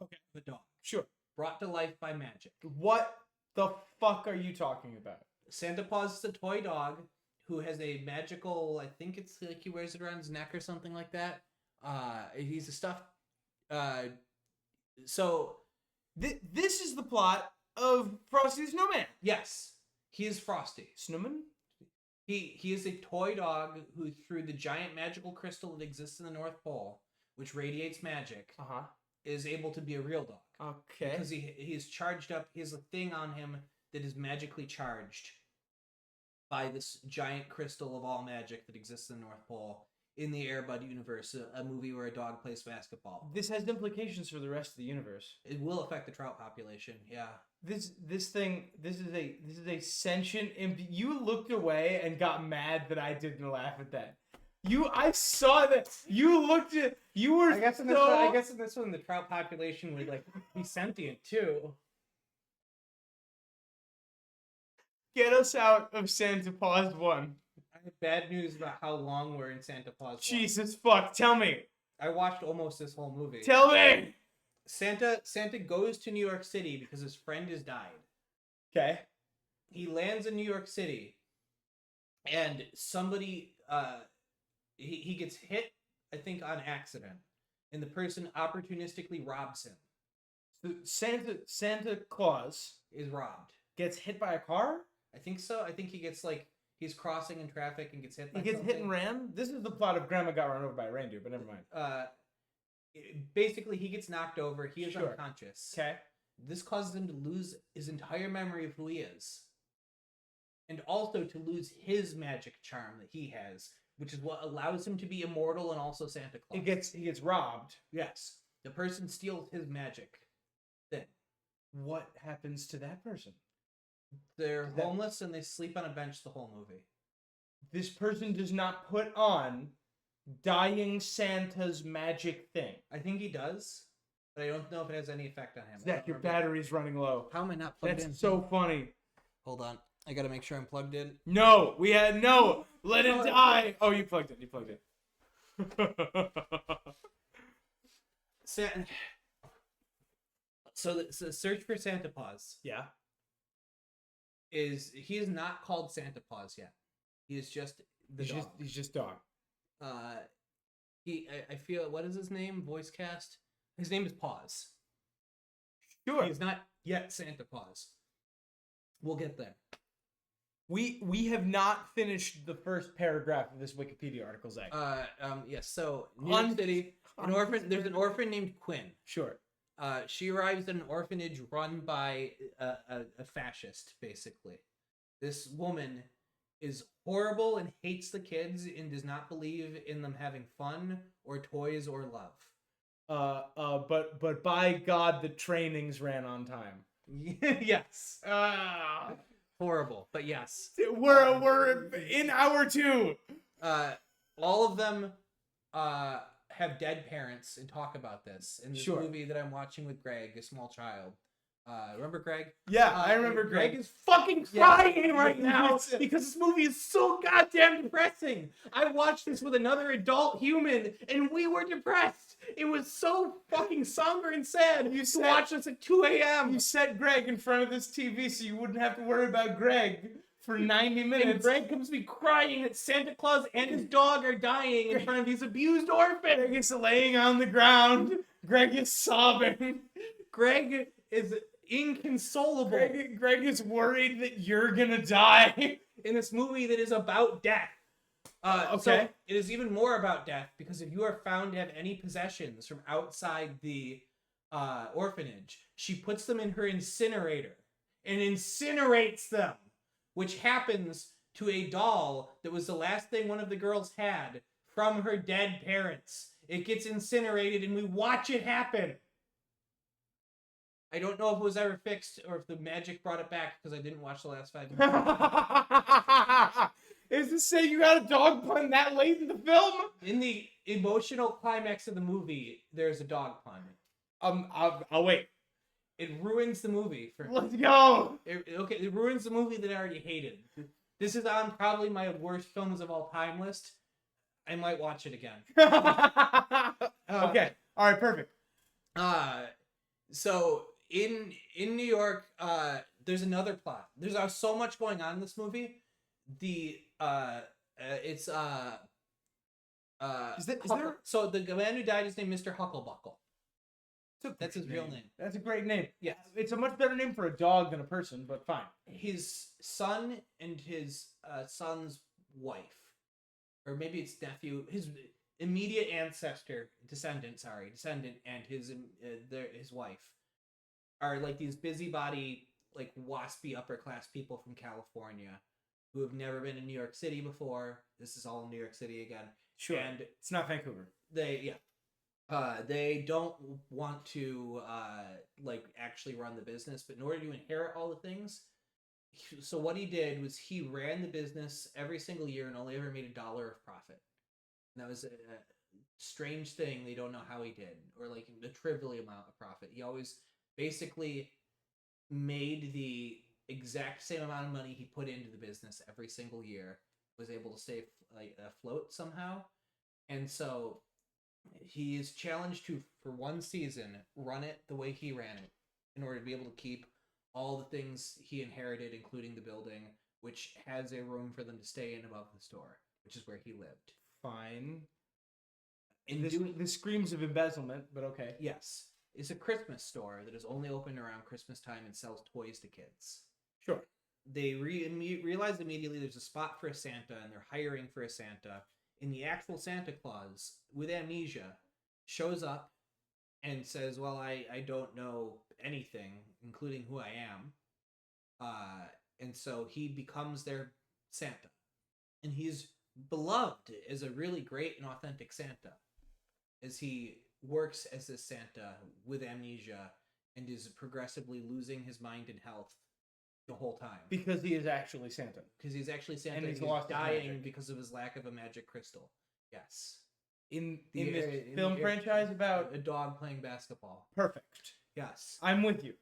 Okay. a dog Sure. brought to life by magic. What the fuck are you talking about? Santa Claus is a toy dog who has a magical, I think it's like he wears it around his neck or something like that. He's a stuffed. So This is the plot of Frosty the Snowman. yes, he is Frosty. Snowman? He is a toy dog who, through the giant magical crystal that exists in the North Pole, which radiates magic, Uh-huh. is able to be a real dog. Okay. Because he is charged up. He has a thing on him that is magically charged by this giant crystal of all magic that exists in the North Pole in the Air Bud universe, a movie where a dog plays basketball. This has implications for the rest of the universe. It will affect the trout population. Yeah. This is a sentient imp. You looked away and got mad that I didn't laugh at that. I saw that. You looked at. You were. I guess in this one, the trout population would like be sentient too. Get us out of Santa Claus 1. I have bad news about how long we're in Santa Claus 1. Jesus fuck. Tell me. I watched almost this whole movie. Tell me. Santa goes to New York City because his friend has died. Okay. He lands in New York City, and somebody he gets hit, I think, on accident, and the person opportunistically robs him. So Santa Claus Is robbed. gets hit by a car. I think so. I think he gets he's crossing in traffic and gets hit. He By gets something. hit and ran. This is the plot of Grandma Got Run Over by a Reindeer, but never mind. Basically, he gets knocked over. He is Sure. unconscious. Okay. This causes him to lose his entire memory of who he is, and also to lose his magic charm that he has, which is what allows him to be immortal and also Santa Claus. He gets robbed. Yes, the person steals his magic thing. What happens to that person? They're homeless and they sleep on a bench the whole movie. This person does not put on dying Santa's magic thing. I think he does, but I don't know if it has any effect on him. Zach, your battery's running low. How am I not plugged in? That's so funny. Hold on. I gotta make sure I'm plugged in. No, let it die. Oh, you plugged it. You plugged it. So the Search for Santa Claus Yeah. he is not called Santa Claus yet. He is just the dog. He's just dog. I feel, what is his name? Voice cast. His name is Paws. Sure. He's not yet Santa Claus. We'll get there. We have not finished the first paragraph of this Wikipedia article, Zach. Yes. So New York City, there's an orphan named Quinn. Sure. She arrives at an orphanage run by a fascist, basically. This woman is horrible and hates the kids and does not believe in them having fun or toys or love. But by God, the trainings ran on time. Yes. Horrible, but yes. We're in hour 2. All of them have dead parents and talk about this in this Sure. movie that I'm watching with Greg, a small child. Remember Greg? Yeah, I remember Greg Greg. is fucking crying Yeah. right now because this movie is so goddamn depressing. I watched this with another adult human and we were depressed. It was so fucking somber and sad. You to watch this at 2 a.m. You set Greg in front of this TV so you wouldn't have to worry about Greg for 90 minutes. And Greg comes to me crying that Santa Claus and his dog are dying in front of these abused orphans. Greg is laying on the ground. Greg is sobbing. Greg is inconsolable. Greg is worried that you're gonna die. In this movie that is about death. Okay. So it is even more about death because if you are found to have any possessions from outside the orphanage, she puts them in her incinerator and incinerates them, which happens to a doll that was the last thing one of the girls had from her dead parents. It gets incinerated and we watch it happen. I don't know if it was ever fixed or if the magic brought it back because I didn't watch the last 5 minutes. Is this saying you got a dog pun that late in the film? In the emotional climax of the movie, there's a dog pun. I'll wait. It ruins the movie for me. Let's go. It ruins the movie that I already hated. This is on probably my worst films of all time list. I might watch it again. Okay. All right. Perfect. So in New York, there's another plot. There's so much going on in this movie. Is there? So the man who died is named Mr. Hucklebuckle. That's his real name. That's a great name. Yes. It's a much better name for a dog than a person, but fine. His son and his son's wife, or maybe it's nephew, his immediate descendant, and his wife are like these busybody, like waspy upper class people from California who have never been in New York City before. This is all in New York City again. Sure. And it's not Vancouver. they don't want to like actually run the business, but in order to inherit all the things, so what he did was he ran the business every single year and only ever made $1 of profit. And that was a strange thing. They don't know how he did, or like a trivial amount of profit. He always basically made the exact same amount of money he put into the business every single year, was able to stay afloat somehow. And so He is challenged to, for one season, run it the way he ran it in order to be able to keep all the things he inherited, including the building, which has a room for them to stay in above the store, which is where he lived. Fine. In This screams of embezzlement, but okay. Yes. It's a Christmas store that is only open around Christmas time and sells toys to kids. Sure. They realize immediately there's a spot for a Santa, and they're hiring for a Santa. And the actual Santa Claus, with amnesia, shows up and says, well, I don't know anything, including who I am. And so he becomes their Santa. And he's beloved as a really great and authentic Santa, as he works as this Santa with amnesia and is progressively losing his mind and health the whole time. Because he is actually Santa. Because he's actually Santa, And he's he's lost his dying magic. because of his lack of a magic crystal. Yes. In The- this in film the- franchise about... A dog playing basketball. Perfect. Yes. I'm with you.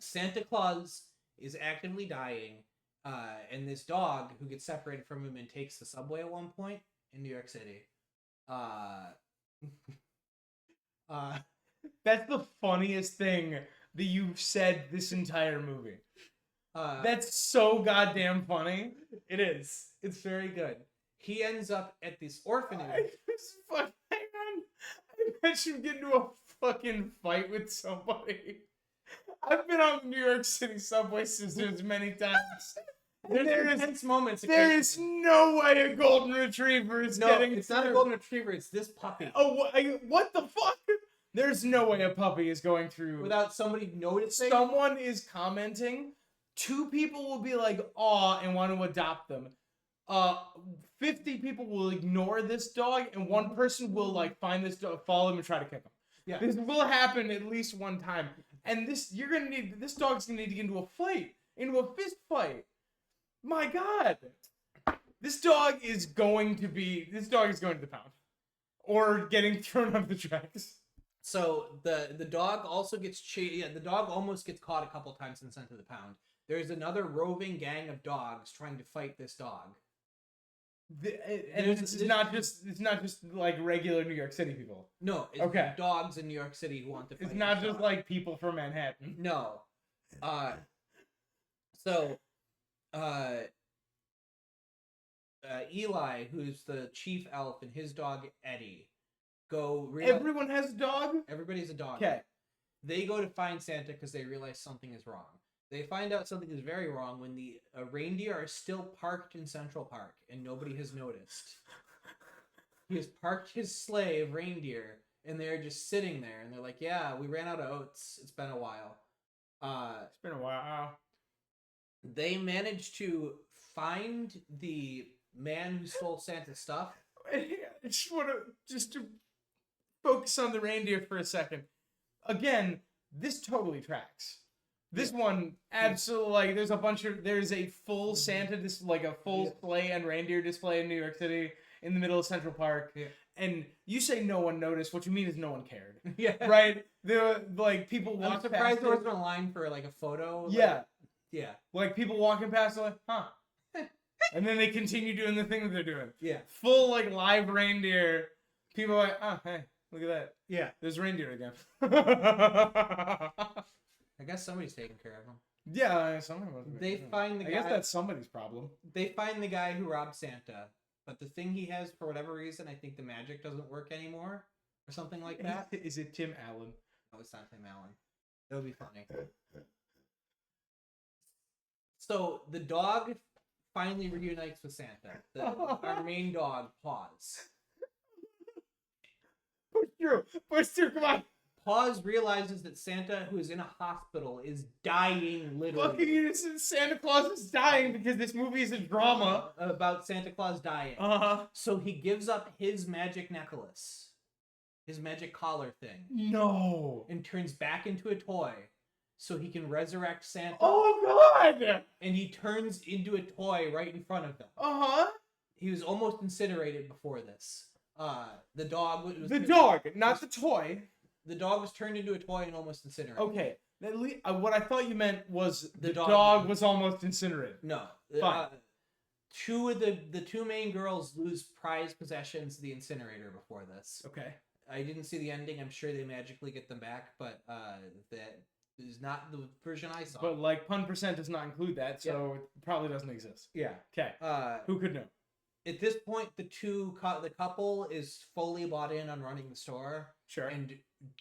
Santa Claus is actively dying, and this dog who gets separated from him and takes the subway at one point in New York City. That's the funniest thing that you've said this entire movie. That's so goddamn funny. It is. It's very good. He ends up at this orphanage. Hang on. I mentioned getting into a fucking fight with somebody. I've been on New York City subway systems many times. There's intense moments. There is no way a golden retriever is getting. It's not a through. golden retriever. It's this puppy. Oh, what the fuck? There's no way a puppy is going through. Without somebody noticing. Someone is commenting. 2 people will be like, aw, and want to adopt them. 50 people will ignore this dog, and 1 person will like find this dog, follow him, and try to kick him. Yeah. This will happen at least one time. And this dog's gonna need to get into a fight. Into a fist fight. My God. This dog is going to the pound. Or getting thrown off the tracks. So the dog also gets the dog almost gets caught a couple times and sent to the pound. There's another roving gang of dogs trying to fight this dog. It's not just like regular New York City people. No, it's Okay. dogs in New York City who want to fight. It's not this just dog. like people from Manhattan. No. Eli, who's the chief elf, and his dog Eddie Everyone has a dog? everybody's a dog. Okay. They go to find Santa because they realize something is wrong. They find out something is very wrong when the reindeer are still parked in Central Park and nobody has noticed. He has parked his sleigh of reindeer and they're just sitting there and they're like, yeah, we ran out of oats. It's been a while. It's been a while. They managed to find the man who stole Santa's stuff. I just want to focus on the reindeer for a second. Again, this totally tracks. This one absolutely, like, there's a full Santa, a full sleigh and reindeer display in New York City in the middle of Central Park. Yeah. And you say no one noticed. What you mean is no one cared. Yeah. Right? People I'm walk surprised past there it. wasn't a line for like a photo. Yeah. Yeah. Like people walking past are like, huh. And then they continue doing the thing that they're doing. Yeah. Full like live reindeer. People are like, oh hey, look at that. Yeah. There's reindeer again. I guess somebody's taking care of them. Yeah, someone was. They find the I guy. guess that's somebody's problem. They find the guy who robbed Santa, but the thing he has, for whatever reason, I think the magic doesn't work anymore, or something like that. Is it Tim Allen? No, it's not Tim Allen. That would be funny. So the dog finally reunites with Santa. Our main dog, Paws. Push through, come on. Paws realizes that Santa, who is in a hospital, is dying literally. Fucking innocent Santa Claus is dying because this movie is a drama. About Santa Claus dying. So he gives up his magic necklace, his magic collar thing, No. and turns back into a toy so he can resurrect Santa. Oh God. And he turns into a toy right in front of them. He was almost incinerated before this. The dog was The dog, not the toy. The dog was turned into a toy and almost incinerated. Okay. What I thought you meant was The the dog- dog was almost incinerated. No. Fine. Two of the two main girls lose prized possessions to the incinerator before this. Okay. I didn't see the ending. I'm sure they magically get them back, but that is not the version I saw. But like pun percent does not include that, so it probably doesn't exist. yeah. Okay. Who could know? At this point, the couple is fully bought in on running the store Sure. and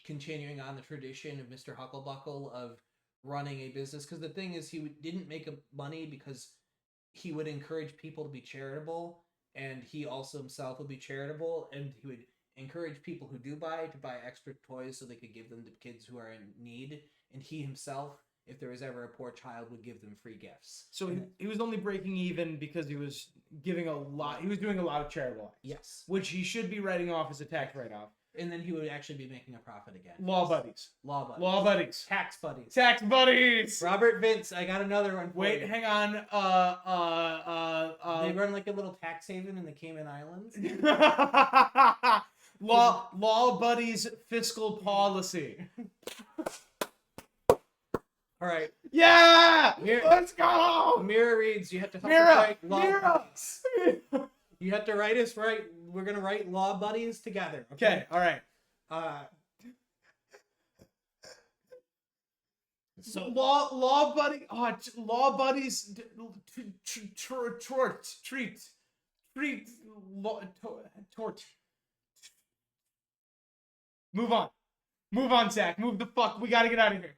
continuing on the tradition of Mr. Hucklebuckle of running a business. Because the thing is, didn't make money because he would encourage people to be charitable, and he also himself would be charitable, and he would encourage people who do buy to buy extra toys so they could give them to kids who are in need, and he himself, if there was ever a poor child, would give them free gifts. So he was only breaking even because he was giving a lot. He was doing a lot of charitable acts. Yes. Which he should be writing off as a tax write-off. And then he would actually be making a profit again. Law buddies. Law buddies. Law buddies. Tax buddies. Tax buddies. Robert Vince, I got another one for Wait, you. hang on. They run like a little tax haven in the Cayman Islands. Law buddies fiscal policy. All right. Yeah! Here- Let's go! Mira reads, you have to help Mira! us write law Mira! buddies. You have to write us right. We're going to write law buddies together. Okay, alright. So Law buddies treat tort. Move on, Zach. Move the fuck. We gotta get out of here.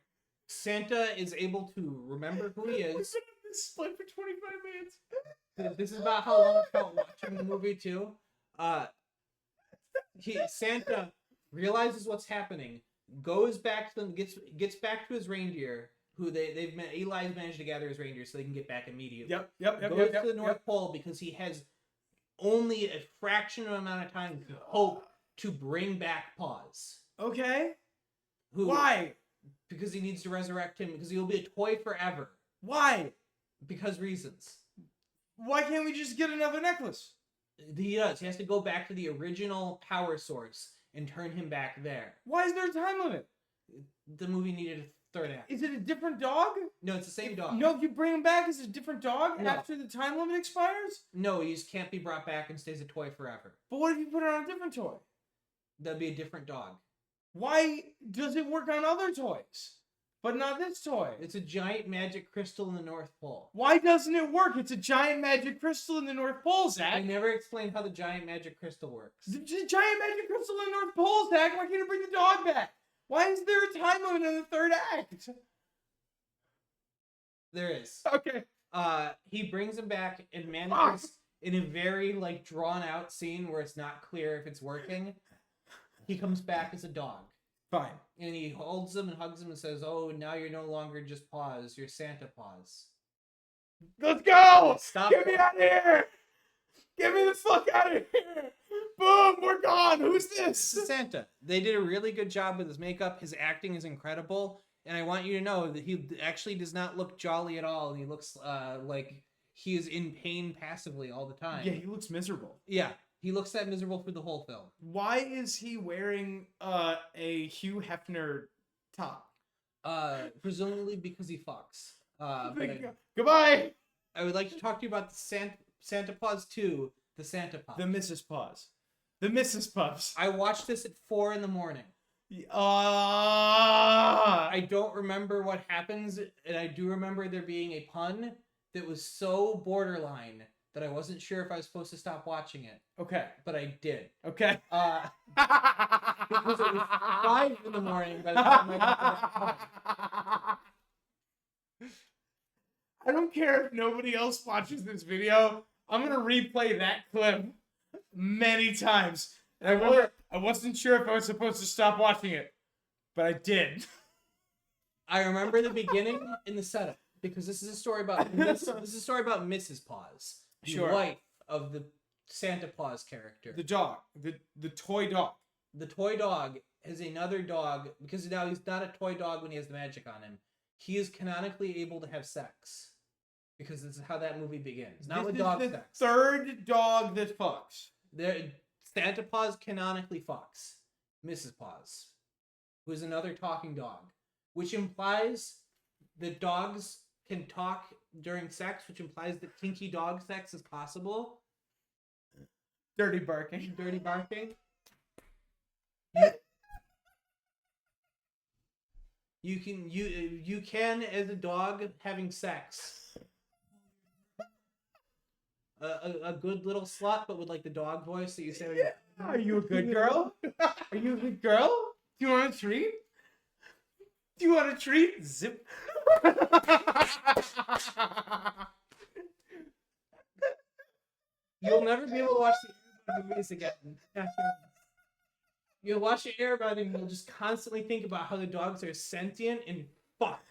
Santa is able to remember who he We've been is. in this split for 25 minutes. This is about how long I felt watching the movie too. Santa realizes what's happening, goes back to them, gets back to his reindeer, who Eli's managed to gather his reindeer so they can get back immediately. Yep. Goes to the North Pole because he has only a fraction of amount of time to hope to bring back Paws. Okay. Who, Why? Because he needs to resurrect him, because he will be a toy forever. Why? Because reasons. Why can't we just get another necklace? He does. He has to go back to the original power source and turn him back there. Why is there a time limit? The movie needed a third act. Is it a different dog? No, it's the same dog. No, if you bring him back, is it a different dog No. after the time limit expires? No, he just can't be brought back and stays a toy forever. But what if you put it on a different toy? That'd be a different dog. Why does it work on other toys, but not this toy? It's a giant magic crystal in the North Pole. Why doesn't it work? It's a giant magic crystal in the North Pole, I Zach. never explained how the giant magic crystal works. It's a giant magic crystal in the North Pole, Zach. Why can't you bring the dog back? Why is there a time limit in the third act? There is. Okay. He brings him back and manages in a very drawn out scene where it's not clear if it's working. He comes back as a dog. Fine. And he holds him and hugs him and says, "Oh, now you're no longer just Paws, you're Santa Paws." Let's go! Stop. Get me out of here! Get me the fuck out of here! Boom! We're gone! Who's this? This is Santa. They did a really good job with his makeup. His acting is incredible. And I want you to know that he actually does not look jolly at all. He looks like he is in pain passively all the time. Yeah, he looks miserable. Yeah. He looks that miserable through the whole film. Why is he wearing a Hugh Hefner top? Presumably because he fucks. Goodbye! I would like to talk to you about the Santa Paws 2, the Santa Paws. The Mrs. Paws. The Mrs. Puffs. I watched this at 4 a.m. I I don't remember what happens, and I do remember there being a pun that was so borderline that I wasn't sure if I was supposed to stop watching it, Okay. but I did. Okay. Because it was 5 a.m. by the time I got to that pun. I don't care if nobody else watches this video. I'm gonna replay that clip many times. And I wasn't sure if I was supposed to stop watching it, but I did. I remember the beginning and the setup because this is a story about Mrs. Paws, the Sure. wife of the Santa Paws character. The dog, the toy dog. The toy dog is another dog because now he's not a toy dog when he has the magic on him. He is canonically able to have sex because this is how that movie begins. Not This with is dog the sex. third dog that fucks. Santa Paws canonically fucks Mrs. Paws, who is another talking dog, which implies that dogs can talk during sex, which implies that kinky dog sex is possible. Dirty barking. Dirty barking. You can as a dog having sex. A good little slut, but with like the dog voice that you say. When Are you a good girl? Are you a good girl? Do you want a treat? Do you want a treat? Zip. You'll never be able to watch the Airbud movies again. You'll watch the Airbud and you'll just constantly think about how the dogs are sentient and fuck.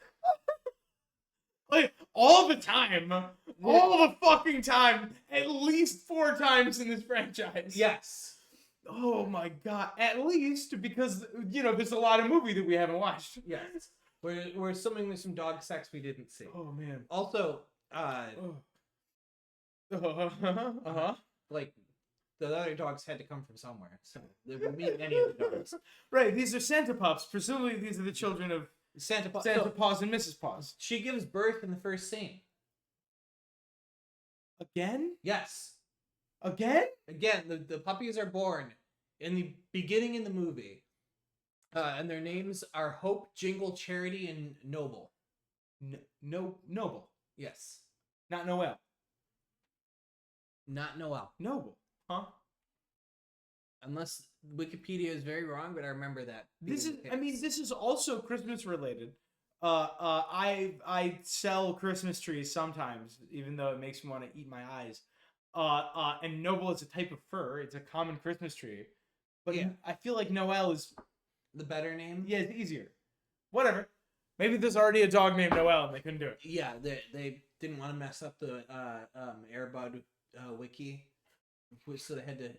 Like, all the time. All the fucking time. At least 4 times in this franchise. Yes. Oh my god. At least because, there's a lot of movie that we haven't watched. Yes. We're assuming there's some dog sex we didn't see. Oh man. Also, like the other dogs had to come from somewhere, so they would meet any of the dogs. Right, these are Santa pups. Presumably these are the children of Santa Paws. Santa Paws and Mrs. Paws. She gives birth in the first scene. Again? Yes. Again? Again, the puppies are born in the beginning in the movie. And their names are Hope, Jingle, Charity, and Noble. Noble. Yes. Not Noel. Not Noel. Noble. Huh? Unless Wikipedia is very wrong, but I remember that. This is also Christmas related. I sell Christmas trees sometimes, even though it makes me want to eat my eyes. And Noble is a type of fir. It's a common Christmas tree. But yeah. I feel like Noel is the better name. Yeah, it's easier. Whatever. Maybe there's already a dog named Noel and they couldn't do it. Yeah, they didn't want to mess up the Airbud wiki, so they had to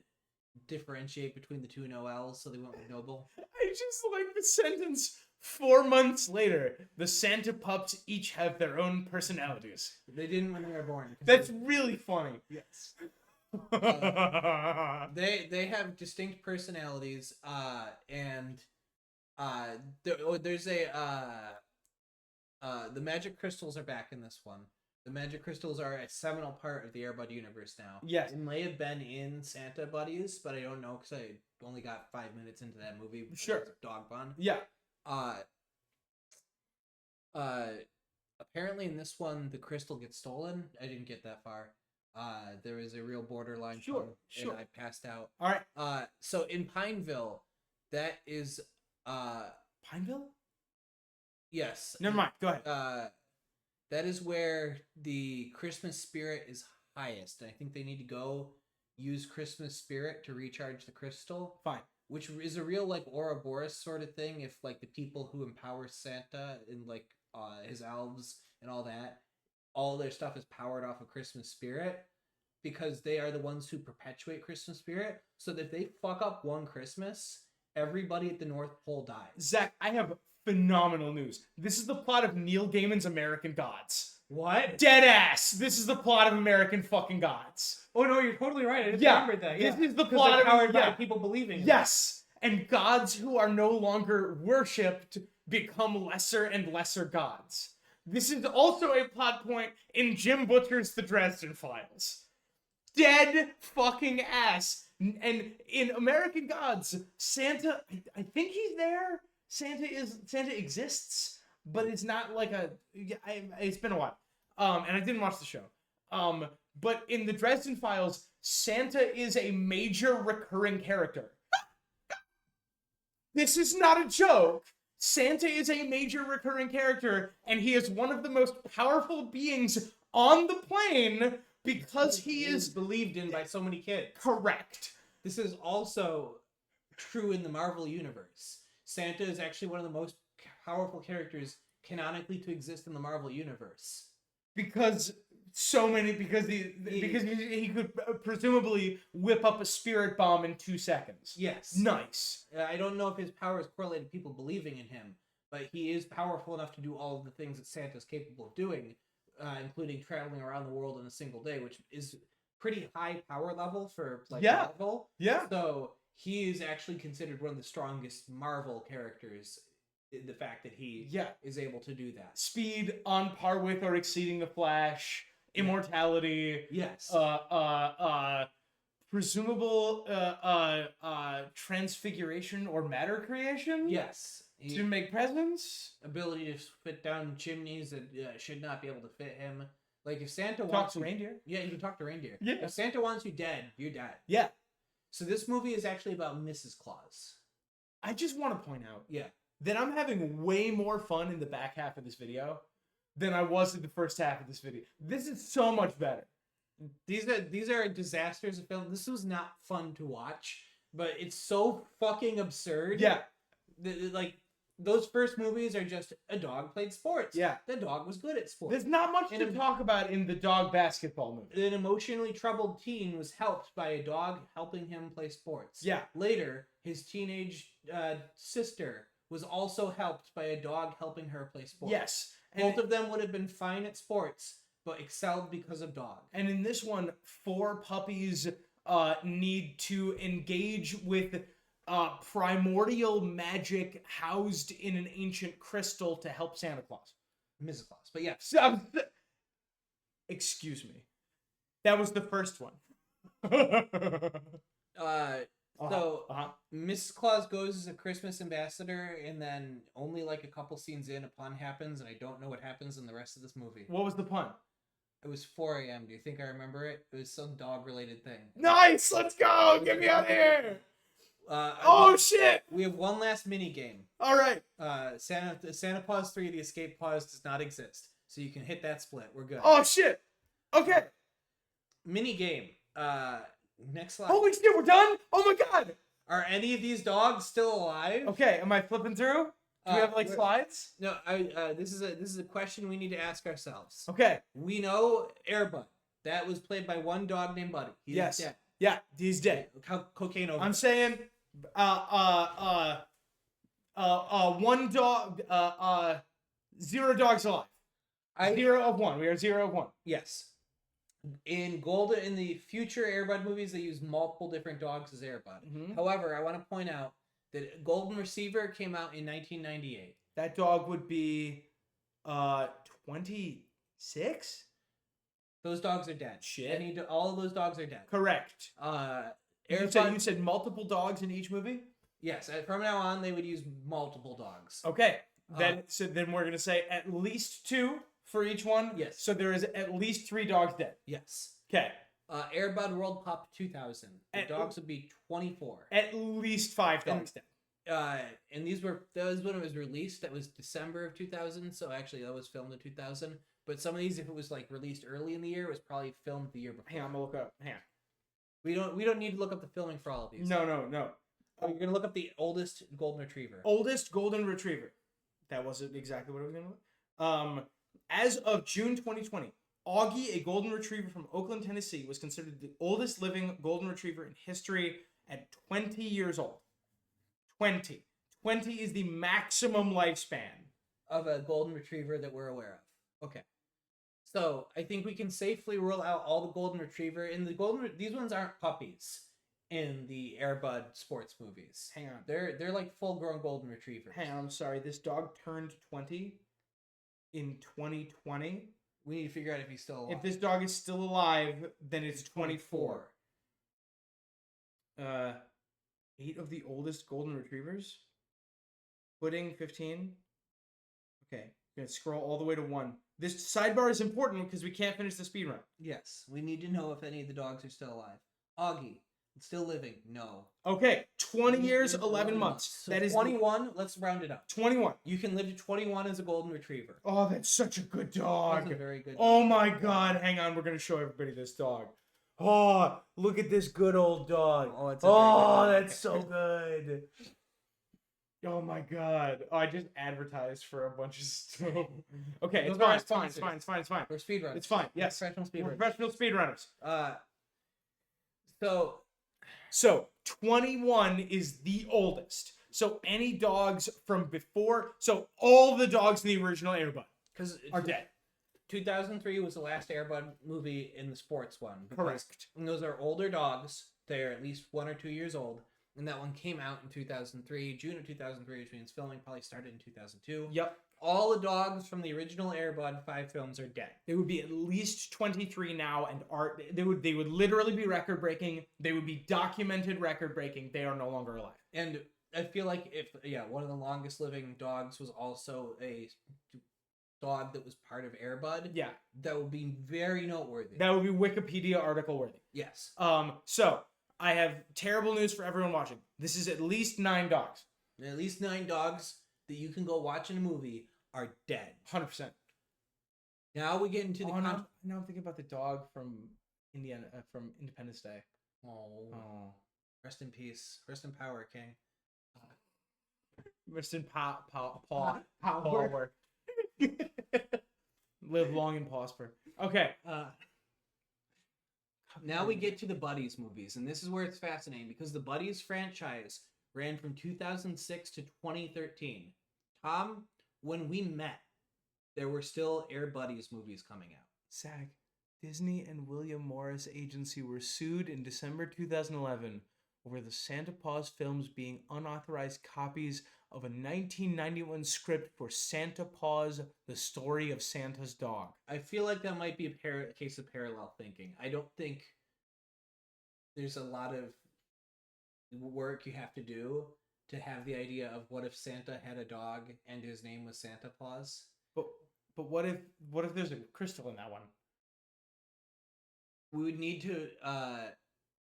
differentiate between the two Noels, so they went with Noble. I just like the sentence. 4 months later, the Santa pups each have their own personalities. They didn't when they were born. That's really funny. Yes. They have distinct personalities, and there's the magic crystals are back in this one. The magic crystals are a seminal part of the Airbud universe now. Yes. It may have been in Santa Buddies, but I don't know because I only got 5 minutes into that movie. Sure. Dog fun. Yeah. Apparently in this one, the crystal gets stolen. I didn't get that far. There is a real borderline. Sure. And I passed out. All right. So in Pineville, that is, Pineville? Yes. Never mind. Go ahead. That is where the Christmas spirit is highest. I think they need to go use Christmas spirit to recharge the crystal. Fine. Which is a real like Ouroboros sort of thing. If like the people who empower Santa and like his elves and all that, all their stuff is powered off of Christmas spirit, because they are the ones who perpetuate Christmas spirit. So that if they fuck up one Christmas, everybody at the North Pole dies. Zach, I have phenomenal news. This is the plot of Neil Gaiman's American Gods. What? Dead ass. This is the plot of American fucking Gods. Oh no, you're totally right. I didn't remember that. This is the 'Cause plot they're of powered by people believing. Yes. And gods who are no longer worshipped become lesser and lesser gods. This is also a plot point in Jim Butcher's The Dresden Files. Dead fucking ass. And in American Gods, Santa, I think he's there. Santa exists, but it's not like it's been a while. And I didn't watch the show. But in the Dresden Files, Santa is a major recurring character. This is not a joke. Santa is a major recurring character, and he is one of the most powerful beings on the plane because he is believed in by so many kids. Correct. This is also true in the Marvel Universe. Santa is actually one of the most powerful characters canonically to exist in the Marvel Universe. Because he could presumably whip up a spirit bomb in 2 seconds. Yes. Nice. I don't know if his power is correlated to people believing in him, but he is powerful enough to do all of the things that Santa's capable of doing, including traveling around the world in a single day, which is pretty high power level for Marvel. Yeah. So he is actually considered one of the strongest Marvel characters. The fact that he is able to do that. Speed on par with or exceeding the Flash. Immortality. Yes. Presumable transfiguration or matter creation. Yes. To make presents. Ability to fit down chimneys that should not be able to fit him. Like if Santa Talk wants to you, reindeer. yeah, you can talk to reindeer. Yeah. If Santa wants you dead, you're dead. Yeah. So this movie is actually about Mrs. Claus. I just want to point out Yeah. that I'm having way more fun in the back half of this video than I was in the first half of this video. This is so much better. These are disasters of film. This was not fun to watch, but it's so fucking absurd. Yeah. Like those first movies are just a dog played sports. Yeah. The dog was good at sports. There's not much And to talk about in the dog basketball movie. An emotionally troubled teen was helped by a dog helping him play sports. Yeah. Later, his teenage sister was also helped by a dog helping her play sports. Yes. Both of them would have been fine at sports, but excelled because of dog. And in this one, 4 puppies need to engage with primordial magic housed in an ancient crystal to help Santa Claus. Mrs. Claus. But yeah. Excuse me. That was the first one. So Mrs. Claus goes as a Christmas ambassador, and then only like a couple scenes in, a pun happens, and I don't know what happens in the rest of this movie. What was the pun? It was 4 a.m. Do you think I remember it? It was some dog-related thing. Nice! Let's go! Get me out of here! Oh, shit! We have one last mini game. All right. Santa Paws 3: The Escape Paws does not exist, so you can hit that split. We're good. Oh, shit! Okay. Mini game. Next slide. Holy shit, we're done? Oh my god! Are any of these dogs still alive? Okay, am I flipping through? Do we have like slides? No, this is a question we need to ask ourselves. Okay. We know Airbud. That was played by one dog named Buddy. He's Yes. dead. Yeah, he's dead. Cocaine over. I'm saying one dog 0 dogs alive. 0 of 1. We are 0 of 1. Yes. In the future Airbud movies, they use multiple different dogs as Airbud. Mhm. However, I want to point out that Golden Retriever came out in 1998. That dog would be 26? Those dogs are dead. Shit. All of those dogs are dead. Correct. You said multiple dogs in each movie? Yes. From now on, they would use multiple dogs. Okay. Then we're gonna say at least 2 for each one. Yes. So there is at least 3 dogs dead. Yes. Okay. Airbud World Pup 2000. The dogs would be 24. At least 5 dogs dead. And that was when it was released. That was December of 2000. So actually, that was filmed in 2000. But some of these, if it was like released early in the year, it was probably filmed the year before. Hang on, I'm gonna look up. Hang on. We don't need to look up the filming for all of these. No. You're gonna look up the oldest golden retriever. Oldest golden retriever. That wasn't exactly what I was gonna look. As of June 2020, Augie, a golden retriever from Oakland, Tennessee, was considered the oldest living golden retriever in history at 20 years old. 20. 20 is the maximum lifespan of a golden retriever that we're aware of. Okay. So I think we can safely rule out all the golden retriever. These ones aren't puppies in the Airbud sports movies. Hang on. They're like full grown golden retrievers. Hang on, I'm sorry. This dog turned 20 in 2020. We need to figure out if he's still alive. If this dog is still alive, then it's 24. 8 of the oldest golden retrievers. Pudding 15. Okay, gonna scroll all the way to 1. This sidebar is important because we can't finish the speed run. Yes, we need to know if any of the dogs are still alive. Augie, still living? No. Okay, 20 years, 11 months. So that is 21. Let's round it up. 21. You can live to 21 as a golden retriever. Oh, that's such a good dog. That's a very good. Oh my god, hang on, we're gonna show everybody this dog. Oh, look at this good old dog. Oh, it's a very good dog. That's so good. Oh my god. Oh, I just advertised for a bunch of stuff. Okay, Those it's are fine, our it's fine, it's sponsors. fine, it's fine, it's fine. We're speedrunners. It's fine, yes. Professional We're speedrunners. professional speedrunners. So 21 is the oldest. So any dogs from before, so all the dogs in the original Airbud because are dead. 2003 was the last Airbud movie in the sports one. Correct. And those are older dogs. They're at least 1 or 2 years old. And that one came out in 2003, June of 2003, which means filming probably started in 2002. Yep. All the dogs from the original Airbud 5 films are dead. They would be at least 23 now, and they would literally be record breaking. They would be documented record breaking. They are no longer alive. And I feel like if one of the longest living dogs was also a dog that was part of Air Bud, Yeah, that would be very noteworthy. that would be Wikipedia article worthy. Yes. So I have terrible news for everyone watching. This is at least 9 dogs. At least 9 dogs that you can go watch in a movie are dead. 100%. Now we get into the now I'm thinking about the dog from Indiana, from Independence Day. Oh, rest in peace. Rest in power, King. Rest in power. Live long and prosper. Okay. Now we get to the Buddies movies, and this is where it's fascinating because the Buddies franchise ran from 2006 to 2013. Tom, when we met, there were still Air Buddies movies coming out. Zach, Disney and William Morris Agency were sued in December 2011 over the Santa Paws films being unauthorized copies of a 1991 script for Santa Paws, The Story of Santa's Dog. I feel like that might be a case of parallel thinking. I don't think there's a lot of work you have to do to have the idea of what if Santa had a dog and his name was Santa Paws. But what if there's a crystal in that one? We would need to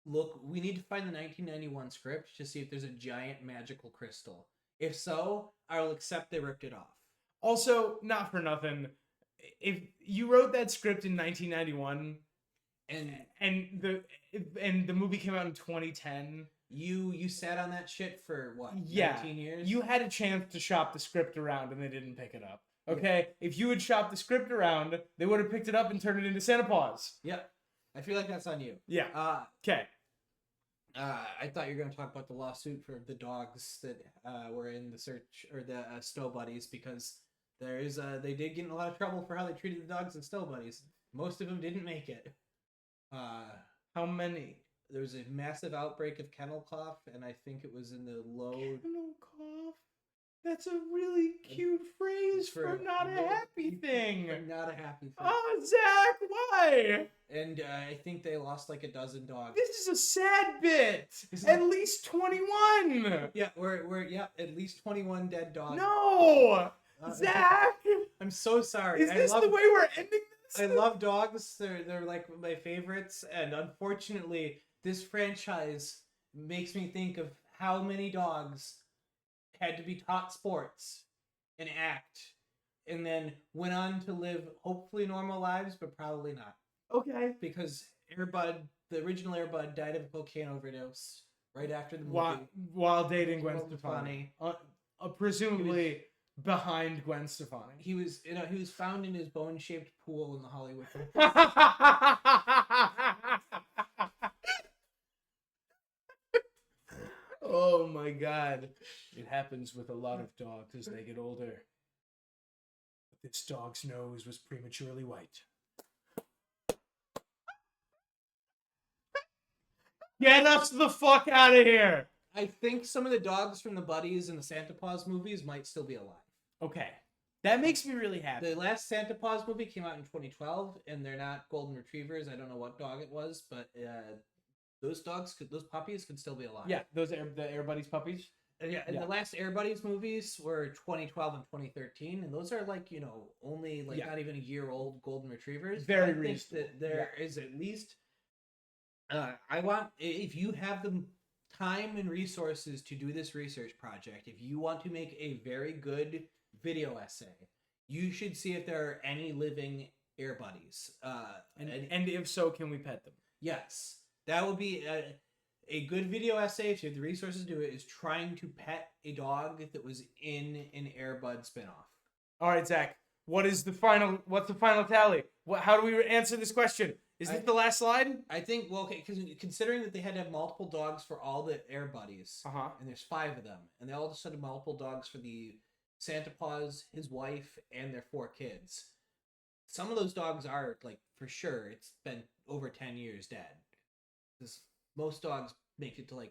we need to find the 1991 script to see if there's a giant magical crystal. If so, I'll accept they ripped it off. Also, not for nothing, if you wrote that script in 1991 and the movie came out in 2010, you sat on that shit for what? 19 years? You had a chance to shop the script around and they didn't pick it up. Okay? Yeah. If you had shopped the script around, they would have picked it up and turned it into Santa Paws. Yep. I feel like that's on you. Yeah. Okay. I thought you were going to talk about the lawsuit for the dogs that were in the search, or the Snow Buddies, because they did get in a lot of trouble for how they treated the dogs in Snow Buddies. Most of them didn't make it. How many? There was a massive outbreak of kennel cough, and I think it was in the low... Kennel cough? That's a really cute phrase for not a happy thing. Not a happy thing. Oh, Zach, why? And I think they lost like a dozen dogs. This is a sad bit. At least 21. Yeah, we're at least 21 dead dogs. No, Zach. I'm so sorry. Is this the way we're ending this? I love dogs. They're like my favorites, and unfortunately, this franchise makes me think of how many dogs had to be taught sports and act, and then went on to live hopefully normal lives, but probably not. Okay. Because Air Bud, the original Air Bud, died of a cocaine overdose right after the movie. While dating Gwen Stefani. Presumably behind Gwen Stefani. He was found in his bone-shaped pool in the Hollywood. Oh my God. It happens with a lot of dogs as they get older. But this dog's nose was prematurely white. Get us the fuck out of here! I think some of the dogs from the Buddies and the Santa Paws movies might still be alive. Okay. That makes me really happy. The last Santa Paws movie came out in 2012, and they're not golden retrievers. I don't know what dog it was, but those puppies could still be alive. Yeah, the Air Buddies puppies. And the last Air Buddies movies were 2012 and 2013, and those are like, only not even a year old golden retrievers. Very I think reasonable. that there is at least if you have the time and resources to do this research project, if you want to make a very good video essay, you should see if there are any living Air Buddies. And if so, can we pet them? Yes. That would be a good video essay, if you have the resources to do it, is trying to pet a dog that was in an Air Bud spinoff. All right, Zach. What's the final tally? How do we answer this question? Is this the last slide? I think, because considering that they had to have multiple dogs for all the Air Buddies, and there's 5 of them, and they all just had multiple dogs for the Santa Paws, his wife, and their 4 kids. Some of those dogs are, for sure, it's been over 10 years dead. Because most dogs make it to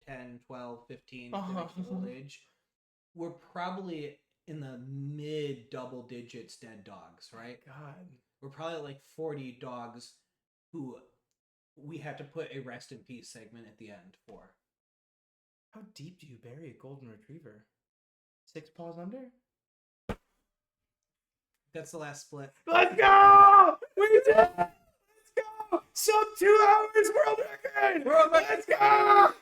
10, 12, 15, old age. We're probably in the mid double digits dead dogs, right? God. We're probably at 40 dogs who we have to put a rest in peace segment at the end for. How deep do you bury a golden retriever? 6 paws under? That's the last split. Let's go! We did it! Let's go! Sub 2 hours world record! Let's go!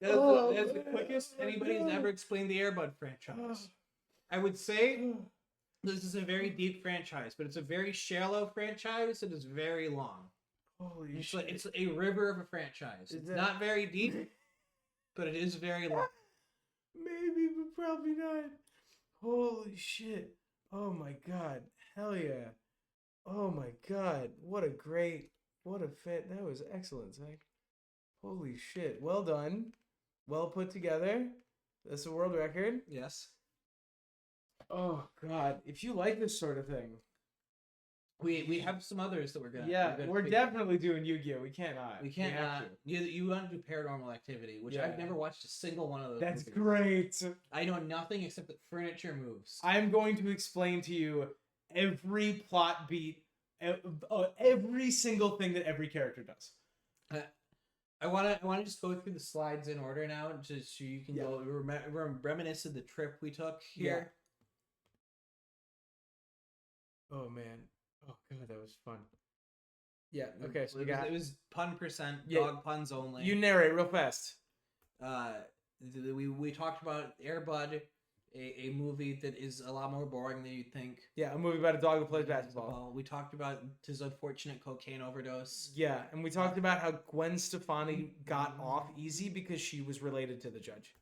That's the quickest anybody's ever explained the Airbud franchise. I would say this is a very deep franchise, but it's a very shallow franchise. It is very long. Holy It's shit. like it's a river of a franchise. It's that- not very deep, but it is very long. Maybe, but probably not. Holy shit. Oh my god. Hell yeah. Oh my god. What a fit. That was excellent, Zach. Holy shit. Well done. Well put together. That's a world record. Yes. Oh god. If you like this sort of thing. We have some others that we're gonna. We're figure- definitely doing Yu-Gi-Oh! We can't. We can't. have to. You want to do Paranormal Activity, which Yeah. I've never watched a single one of those. That's movies. great. I know nothing except that furniture moves. I'm going to explain to you every plot beat, every single thing that every character does. I want to just go through the slides in order now, just so you can Yeah. go reminisce of the trip we took here. Oh man. Oh god, that was fun. Yeah. Okay. So it was pun percent, Yeah. dog puns only. you narrate real fast. We talked about Airbud, a movie that is a lot more boring than you'd think. Yeah, a movie about a dog that plays basketball. We talked about his unfortunate cocaine overdose. Yeah, and we talked about how Gwen Stefani got off easy because she was related to the judge.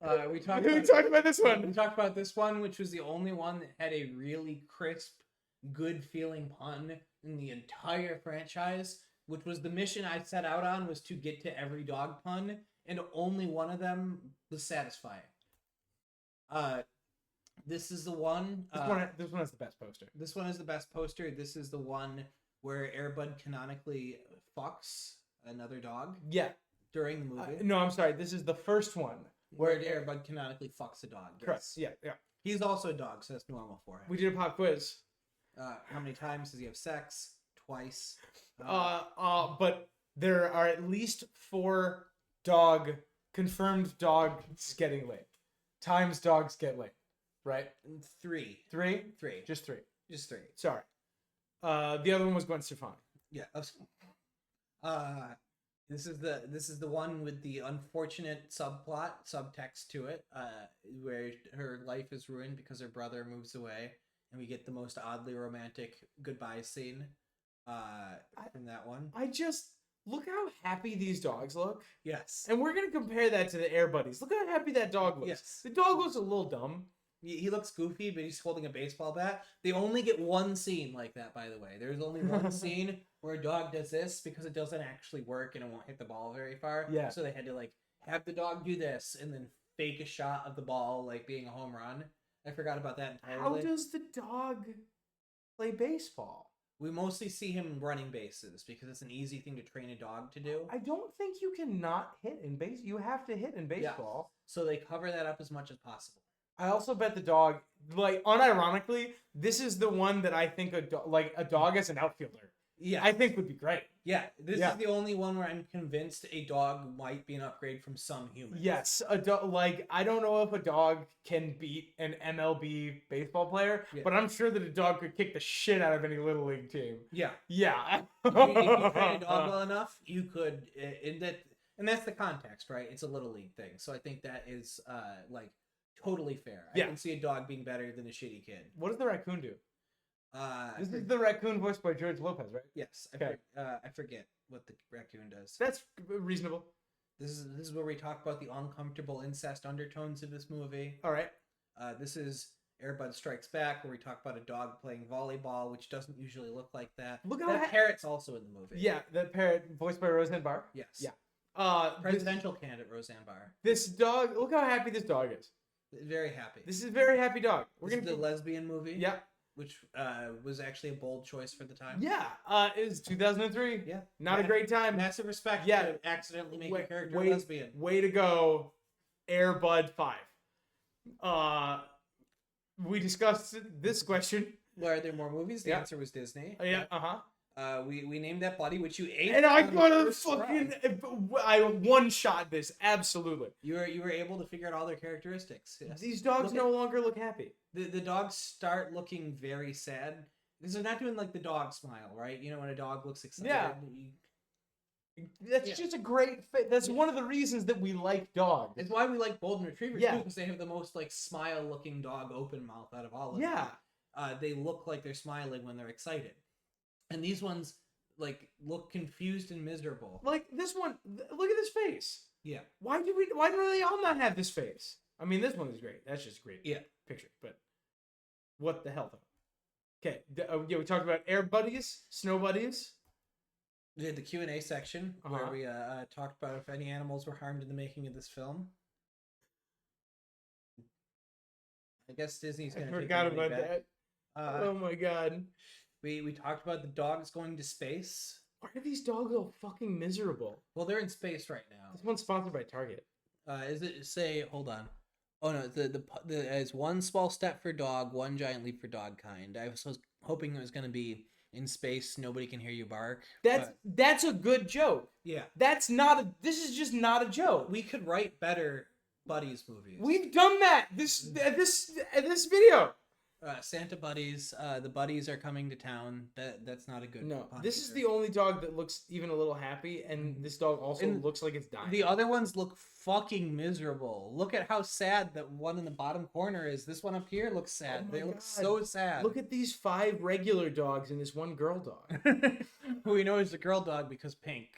We talked. We talked about this We one. talked about this one, which was the only one that had a really crisp, good feeling pun in the entire franchise, which was the mission I set out on, was to get to every dog pun, and only one of them was satisfying. This is the one. This one has the best poster. This one is the best poster. This is the one where Airbud canonically fucks another dog Yeah. during the movie. No, I'm sorry. This is the first one. Where Airbud canonically fucks a dog. Correct. Yes. Yeah. He's also a dog, so that's normal for him. We did a pop quiz. How many times does he have sex? Twice. But there are at least 4 confirmed dogs getting laid. Times dogs get laid. Right? 3. 3? Three. Just 3. Just 3. Sorry. The other one was Gwen Stefani. Yeah. This is the one with the unfortunate subtext to it, where her life is ruined because her brother moves away, and we get the most oddly romantic goodbye scene from that one. I just look how happy these dogs look. Yes. And we're gonna compare that to the Air Buddies. Look how happy that dog looks. Yes. The dog looks a little dumb. He looks goofy, but he's holding a baseball bat. They only get one scene like that, by the way. There's only one scene where a dog does this because it doesn't actually work and it won't hit the ball very far. Yeah. So they had to have the dog do this and then fake a shot of the ball being a home run. I forgot about that entirely. How does the dog play baseball? We mostly see him running bases because it's an easy thing to train a dog to do. I don't think you can not hit in base. You have to hit in baseball. So they cover that up as much as possible. I also bet the dog, unironically, this is the one that I think a dog as an outfielder, Yeah. I think would be great. This Yeah. is the only one where I'm convinced a dog might be an upgrade from some humans. Yes, I don't know if a dog can beat an MLB baseball player, Yeah. but I'm sure that a dog could kick the shit out of any little league team. Yeah. Yeah. If you train a dog well enough, you could, and that's the context, right? It's a little league thing, so I think that is totally fair. I Yeah. can see a dog being better than a shitty kid. What does the raccoon do? This I is the raccoon voiced by George Lopez, right? yes, Okay. I forget what the raccoon does. That's reasonable. This is where we talk about the uncomfortable incest undertones of this movie. All right. This is Airbud Strikes Back, where we talk about a dog playing volleyball, which doesn't usually look like that. Look how that parrot's also in the movie. Yeah, that parrot voiced by Roseanne Barr. Yes. Yeah. Presidential candidate Roseanne Barr. This dog. Look how happy this dog is. Very happy. This is a very happy dog. This is the lesbian movie. Yeah. Which was actually a bold choice for the time. Yeah. It was 2003. Yeah. Not a great time. Massive respect Yeah. to accidentally make a character Way- lesbian. Way to go, Air Bud 5. We discussed this question Were there more movies? The Yeah. answer was Disney. Yeah, uh-huh. We named that buddy, which you ate. And I on the could have first fucking try. I one-shot this, absolutely. You were able to figure out all their characteristics. Yes. These dogs Look no longer look happy. The dogs start looking very sad because they're not doing like the dog smile, right? You know, when a dog looks excited. Yeah. That's Yeah. just a great fit. That's one of the reasons that we like dogs. It's why we like golden retrievers Yeah. too, because they have the most like smile-looking dog open mouth out of all of Yeah. them. They look like they're smiling when they're excited, and these ones like look confused and miserable. Like this one, look at this face. Yeah. Why do they all not have this face? I mean, this one is great. That's just a great. Yeah. Picture, but what the hell though? Okay, yeah, we talked about air buddies, snow buddies. We had the Q&A section where Uh-huh. we talked about if any animals were harmed in the making of this film. I guess Disney's I going to forgot about that. Oh my god. We talked about the dogs going to space. Why are these dogs all fucking miserable? Well, they're in space right now. This one's sponsored by Target. Is it say? Hold on. Oh no, the it's one small step for dog, one giant leap for dog kind. I was hoping it was going to be in space. Nobody can hear you bark. That's a good joke. Yeah. This is just not a joke. We could write better buddies movies. We've done that. This video. Santa buddies. The buddies are coming to town. That's not a good. No, pun this is either. the only dog that looks even a little happy, and this dog also And looks like it's dying. The other ones look fucking miserable. Look at how sad that one in the bottom corner is. This one up here looks sad. Oh my They look God. so sad. Look at these 5 regular dogs and this one girl dog. who we know is the girl dog because pink.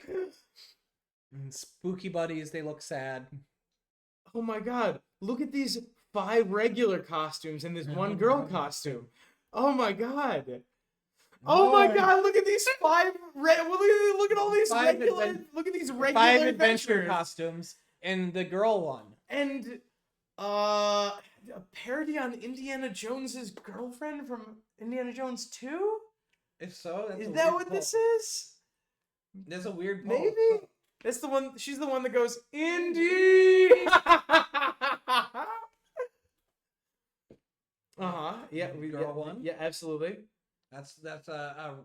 And spooky buddies, they look sad. Oh my god! Look at these 5 regular costumes and this one girl costume. Oh my god! Oh my More. god! Look at these 5. Look at all these 5 regular. advent- Look at these regular 5 adventure adventures. costumes and the girl one. And a parody on Indiana Jones's girlfriend from Indiana Jones 2? If so, that's Is a that weird what pull. this is? That's a weird pull. Maybe? That's the one. She's the one that goes, Indy! Uh-huh. Yeah, Girl one? Yeah, absolutely. That's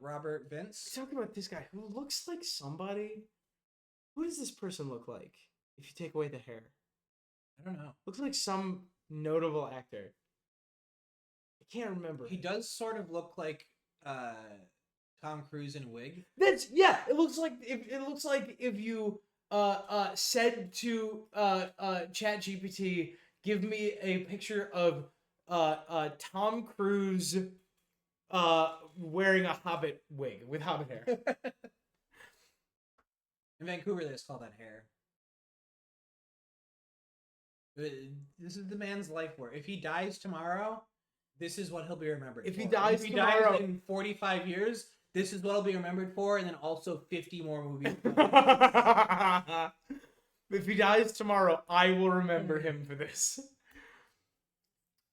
Robert Vince. Talk about this guy who looks like somebody. Who does this person look like if you take away the hair? I don't know. Looks like some notable actor. I can't remember. He does sort of look like Tom Cruise in a wig. It looks like if you said to ChatGPT, give me a picture of Tom Cruise wearing a Hobbit wig with Hobbit hair. In Vancouver, they just call that hair. This is the man's life work. If he dies tomorrow, this is what he'll be remembered If for. he dies If he tomorrow- dies in 45 years, this is what he'll be remembered for, and then also 50 more movies. If he dies tomorrow, I will remember him for this.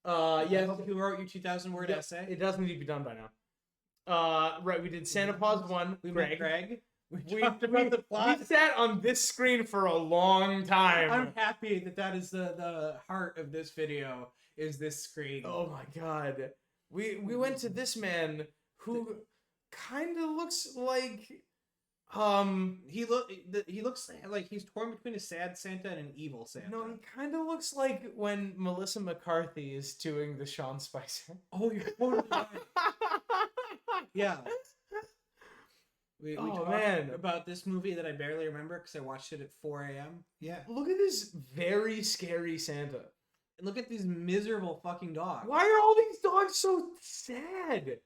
I Yeah, hope you wrote your 2,000-word essay. it does need to be done by now. Right, we did Santa Paws 1. We met Greg. Greg. We talked about the plot. We sat on this screen for a long time. I'm happy that is the heart of this video, is this screen. Oh my god. We went to this man who kind of looks like He looks like he's torn between a sad Santa and an evil Santa. no, he kind of looks like when Melissa McCarthy is doing the Sean Spicer. Oh, you're totally right. Yeah. We Oh, talked man. about this movie that I barely remember because I watched it at 4 a.m. Yeah. Look at this very scary Santa. And look at these miserable fucking dogs. Why are all these dogs so sad?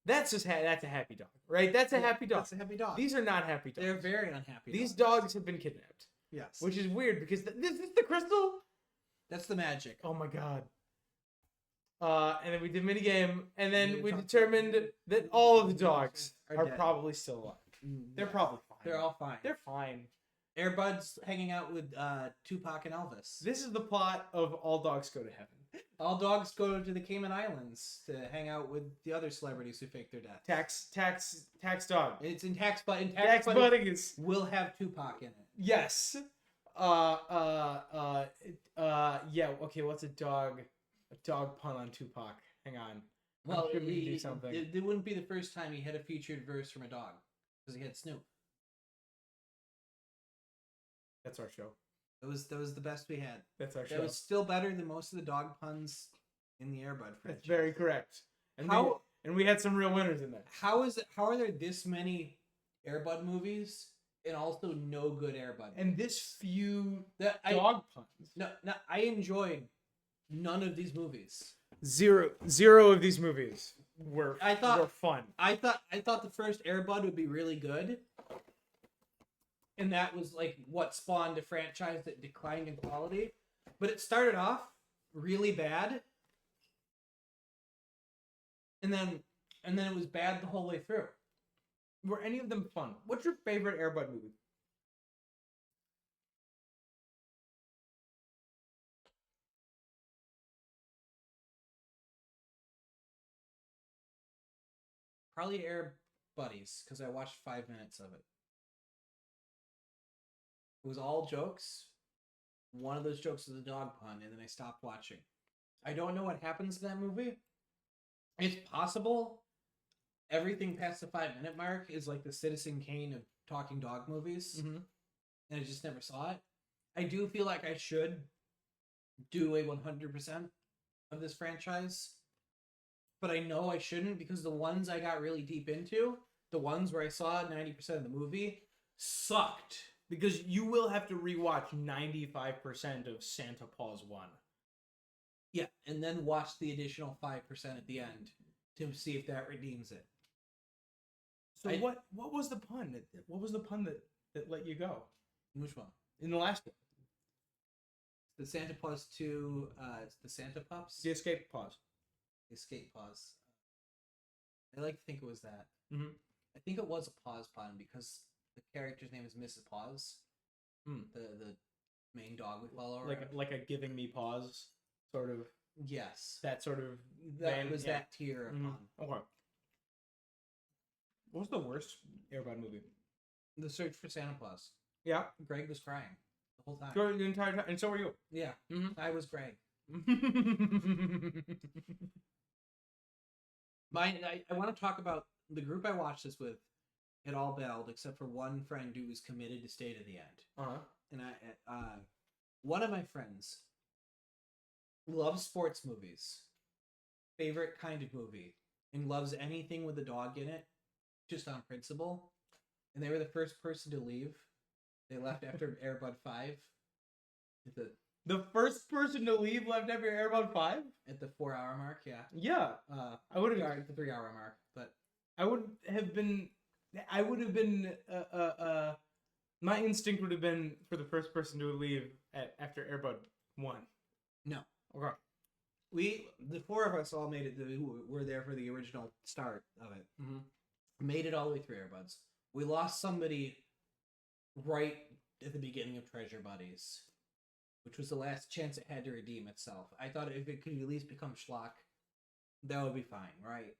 That's a happy dog, right? That's a happy dog. That's a happy dog. These are not happy dogs. They're very unhappy. These dogs have been kidnapped, Yes. which is weird because this is the crystal. That's the magic. Oh my god. And then we did minigame, and then we talked determined about- that all of the dogs Are are dead. probably still alive. They're probably fine. They're all fine. They're fine. Airbud's hanging out with Tupac and Elvis. This is the plot of All Dogs Go to Heaven. All dogs go to the Cayman Islands to hang out with the other celebrities who fake their death. Tax dog. It's in Tax Buddy. Tax Buddies. will have Tupac in it. Yes. Yeah. Okay. What's a dog? A dog pun on Tupac. Hang on. Well, sure we can do something. It wouldn't be the first time he had a featured verse from a dog, because he had Snoop. That's our show. That was the best we had. That's our That show. was still better than most of the dog puns in the Air Bud franchise. That's very correct. And How- we had some real winners in that. How are there this many Air Bud movies and also no good Air Bud? And this few That dog puns. no, I enjoyed none of these movies. Zero of these movies were were fun. I thought the first Air Bud would be really good. And that was like what spawned a franchise that declined in quality. But it started off really bad. And then it was bad the whole way through. Were any of them fun? What's your favorite Air Bud movie? Probably Air Buddies, because I watched 5 minutes of it. It was all jokes. One of those jokes was a dog pun, and then I stopped watching. I don't know what happens in that movie. It's possible everything past the 5-minute mark is like the Citizen Kane of talking dog movies, Mm-hmm. and I just never saw it. I do feel like I should do a 100% of this franchise, but I know I shouldn't, because the ones I got really deep into, the ones where I saw 90% of the movie, sucked. Because you will have to rewatch 95% of Santa Paws 1. Yeah, and then watch the additional 5% at the end to see if that redeems it. So what was the pun? What was the pun that let you go? Which one? In the last one. The Santa Paws 2, the Santa Pups? The Escape Paws. Escape Paws. I like to think it was that. Mm-hmm. I think it was a Paws pun because the character's name is Mrs. Paws. The main dog we follow around. Like a giving me pause sort of. Yes. That sort of. That was that tier of Mm-hmm. pun. Okay. What was the worst Air Bud movie? The Search for Santa Claus. Yeah. Greg was crying the whole time. The entire time, and so were you. Yeah. Mm-hmm. I was Greg. I want to talk about the group I watched this with. Had all bailed except for one friend who was committed to stay to the end. Uh-huh. And one of my friends loves sports movies, favorite kind of movie, and loves anything with a dog in it, just on principle. And they were the first person to leave. They left after Air Bud 5. The first person to leave left after Air Bud 5? At the 4-hour mark, yeah. Yeah. I would have at the 3-hour mark, but I would have been my instinct would have been for the first person to leave after Air Bud 1. No. Okay. The 4 of us all made it. We were there for the original start of it. Mm-hmm. Made it all the way through Air Buds. We lost somebody right at the beginning of Treasure Buddies, which was the last chance it had to redeem itself. I thought if it could at least become schlock, that would be fine, right?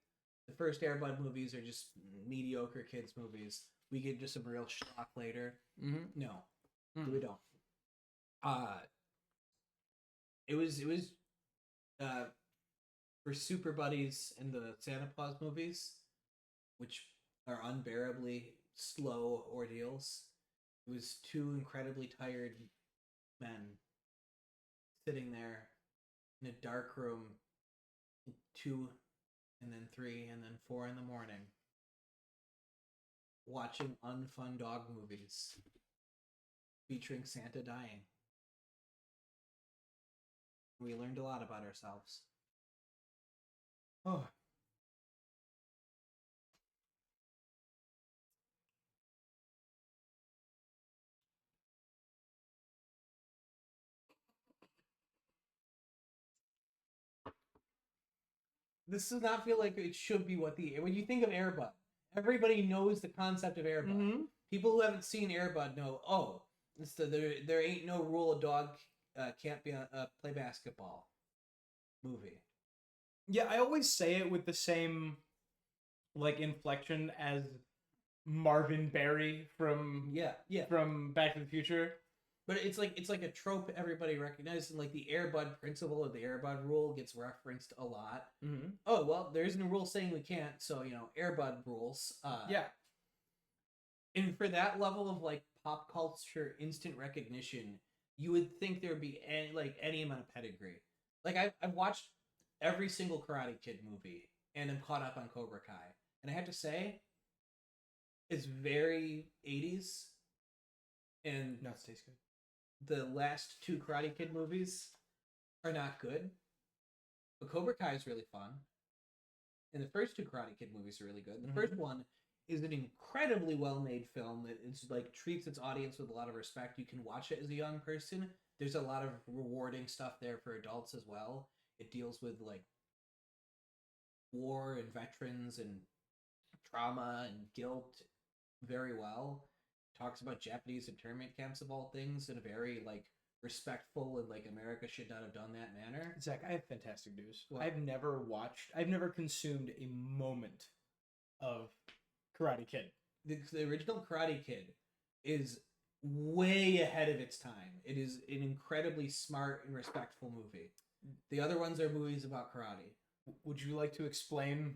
The first Air Bud movies are just mediocre kids movies. We get just some real schlock later. Mm-hmm. No, we don't. It was for Super Buddies and the Santa Claus movies, which are unbearably slow ordeals. It was 2 incredibly tired men sitting there in a dark room, 2 and then 3 and then 4 in the morning, watching unfun dog movies featuring Santa dying. We learned a lot about ourselves. Oh. This does not feel like it should be when you think of Air Bud, everybody knows the concept of Air Bud. Mm-hmm. People who haven't seen Air Bud know, oh, it's there ain't no rule a dog can't be play basketball movie. Yeah, I always say it with the same inflection as Marvin Berry from Yeah. from Back to the Future. But it's like a trope everybody recognizes, and like the Air Bud principle or the Air Bud rule gets referenced a lot. Mm-hmm. Oh well, there isn't a rule saying we can't, so Air Bud rules. Yeah. And for that level of like pop culture instant recognition, you would think there would be any amount of pedigree. Like I've watched every single Karate Kid movie, and I'm caught up on Cobra Kai, and I have to say, it's very 80s, and No, it stays good. the last two Karate Kid movies are not good, but Cobra Kai is really fun, and the first two Karate Kid movies are really good. The first one is an incredibly well-made film that it's like treats its audience with a lot of respect. You can watch it as a young person. There's a lot of rewarding stuff there for adults as well. It deals with like war and veterans and trauma and guilt very well. Talks about Japanese internment camps of all things in a very like respectful and like America should not have done that manner. Zach, I have fantastic news. What? I've never consumed a moment of Karate Kid. The original Karate Kid is way ahead of its time. It is an incredibly smart and respectful movie. The other ones are movies about karate. Would you like to explain?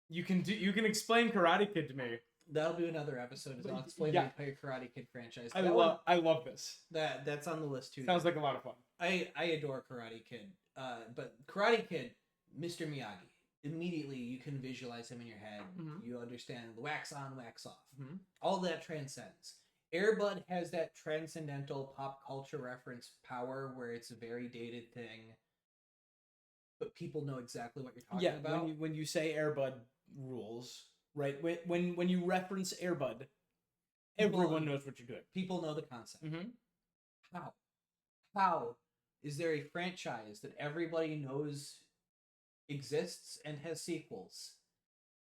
You can explain Karate Kid to me. That'll be another episode. I'll explain Yeah. the entire Karate Kid franchise. I That love this. that's on the list too. Sounds like a lot of fun. I adore Karate Kid. But Karate Kid, Mr. Miyagi. Immediately you can visualize him in your head. Mhm. You understand the wax on, wax off. Mhm. All that transcends. Air Bud has that transcendental pop culture reference power where it's a very dated thing, but people know exactly what you're talking about. when you say Airbud rules, right? When you reference Airbud, everyone knows what you're doing. People know the concept. Mm-hmm. How is there a franchise that everybody knows exists and has sequels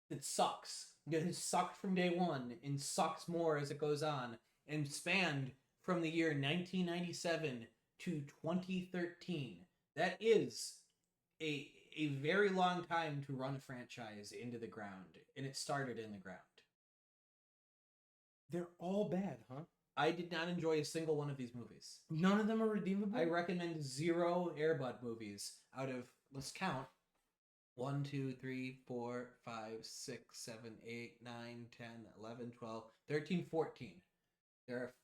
that sucks? It has sucked from day one and sucks more as it goes on, and spanned from the year 1997 to 2013. That is a very long time to run a franchise into the ground, and it started in the ground. They're all bad, huh? I did not enjoy a single one of these movies. None of them are redeemable. I recommend 0 Air Bud movies out of, let's count, 1, 2, 3, 4, 5, 6, 7, 8, 9, 10, 11, 12, 13, 14.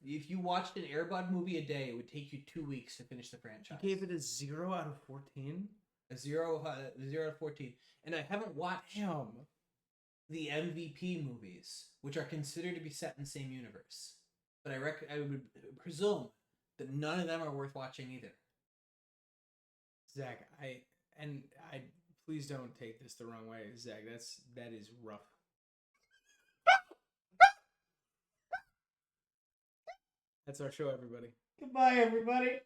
If you watched an Air Bud movie a day, it would take you 2 weeks to finish the franchise. You gave it a 0 out of 14. A 0 out of 14. And I haven't watched Damn. the MVP movies, which are considered to be set in the same universe. But I would presume that none of them are worth watching either. Zach, please don't take this the wrong way, Zach. That is rough. That's our show, everybody. Goodbye, everybody.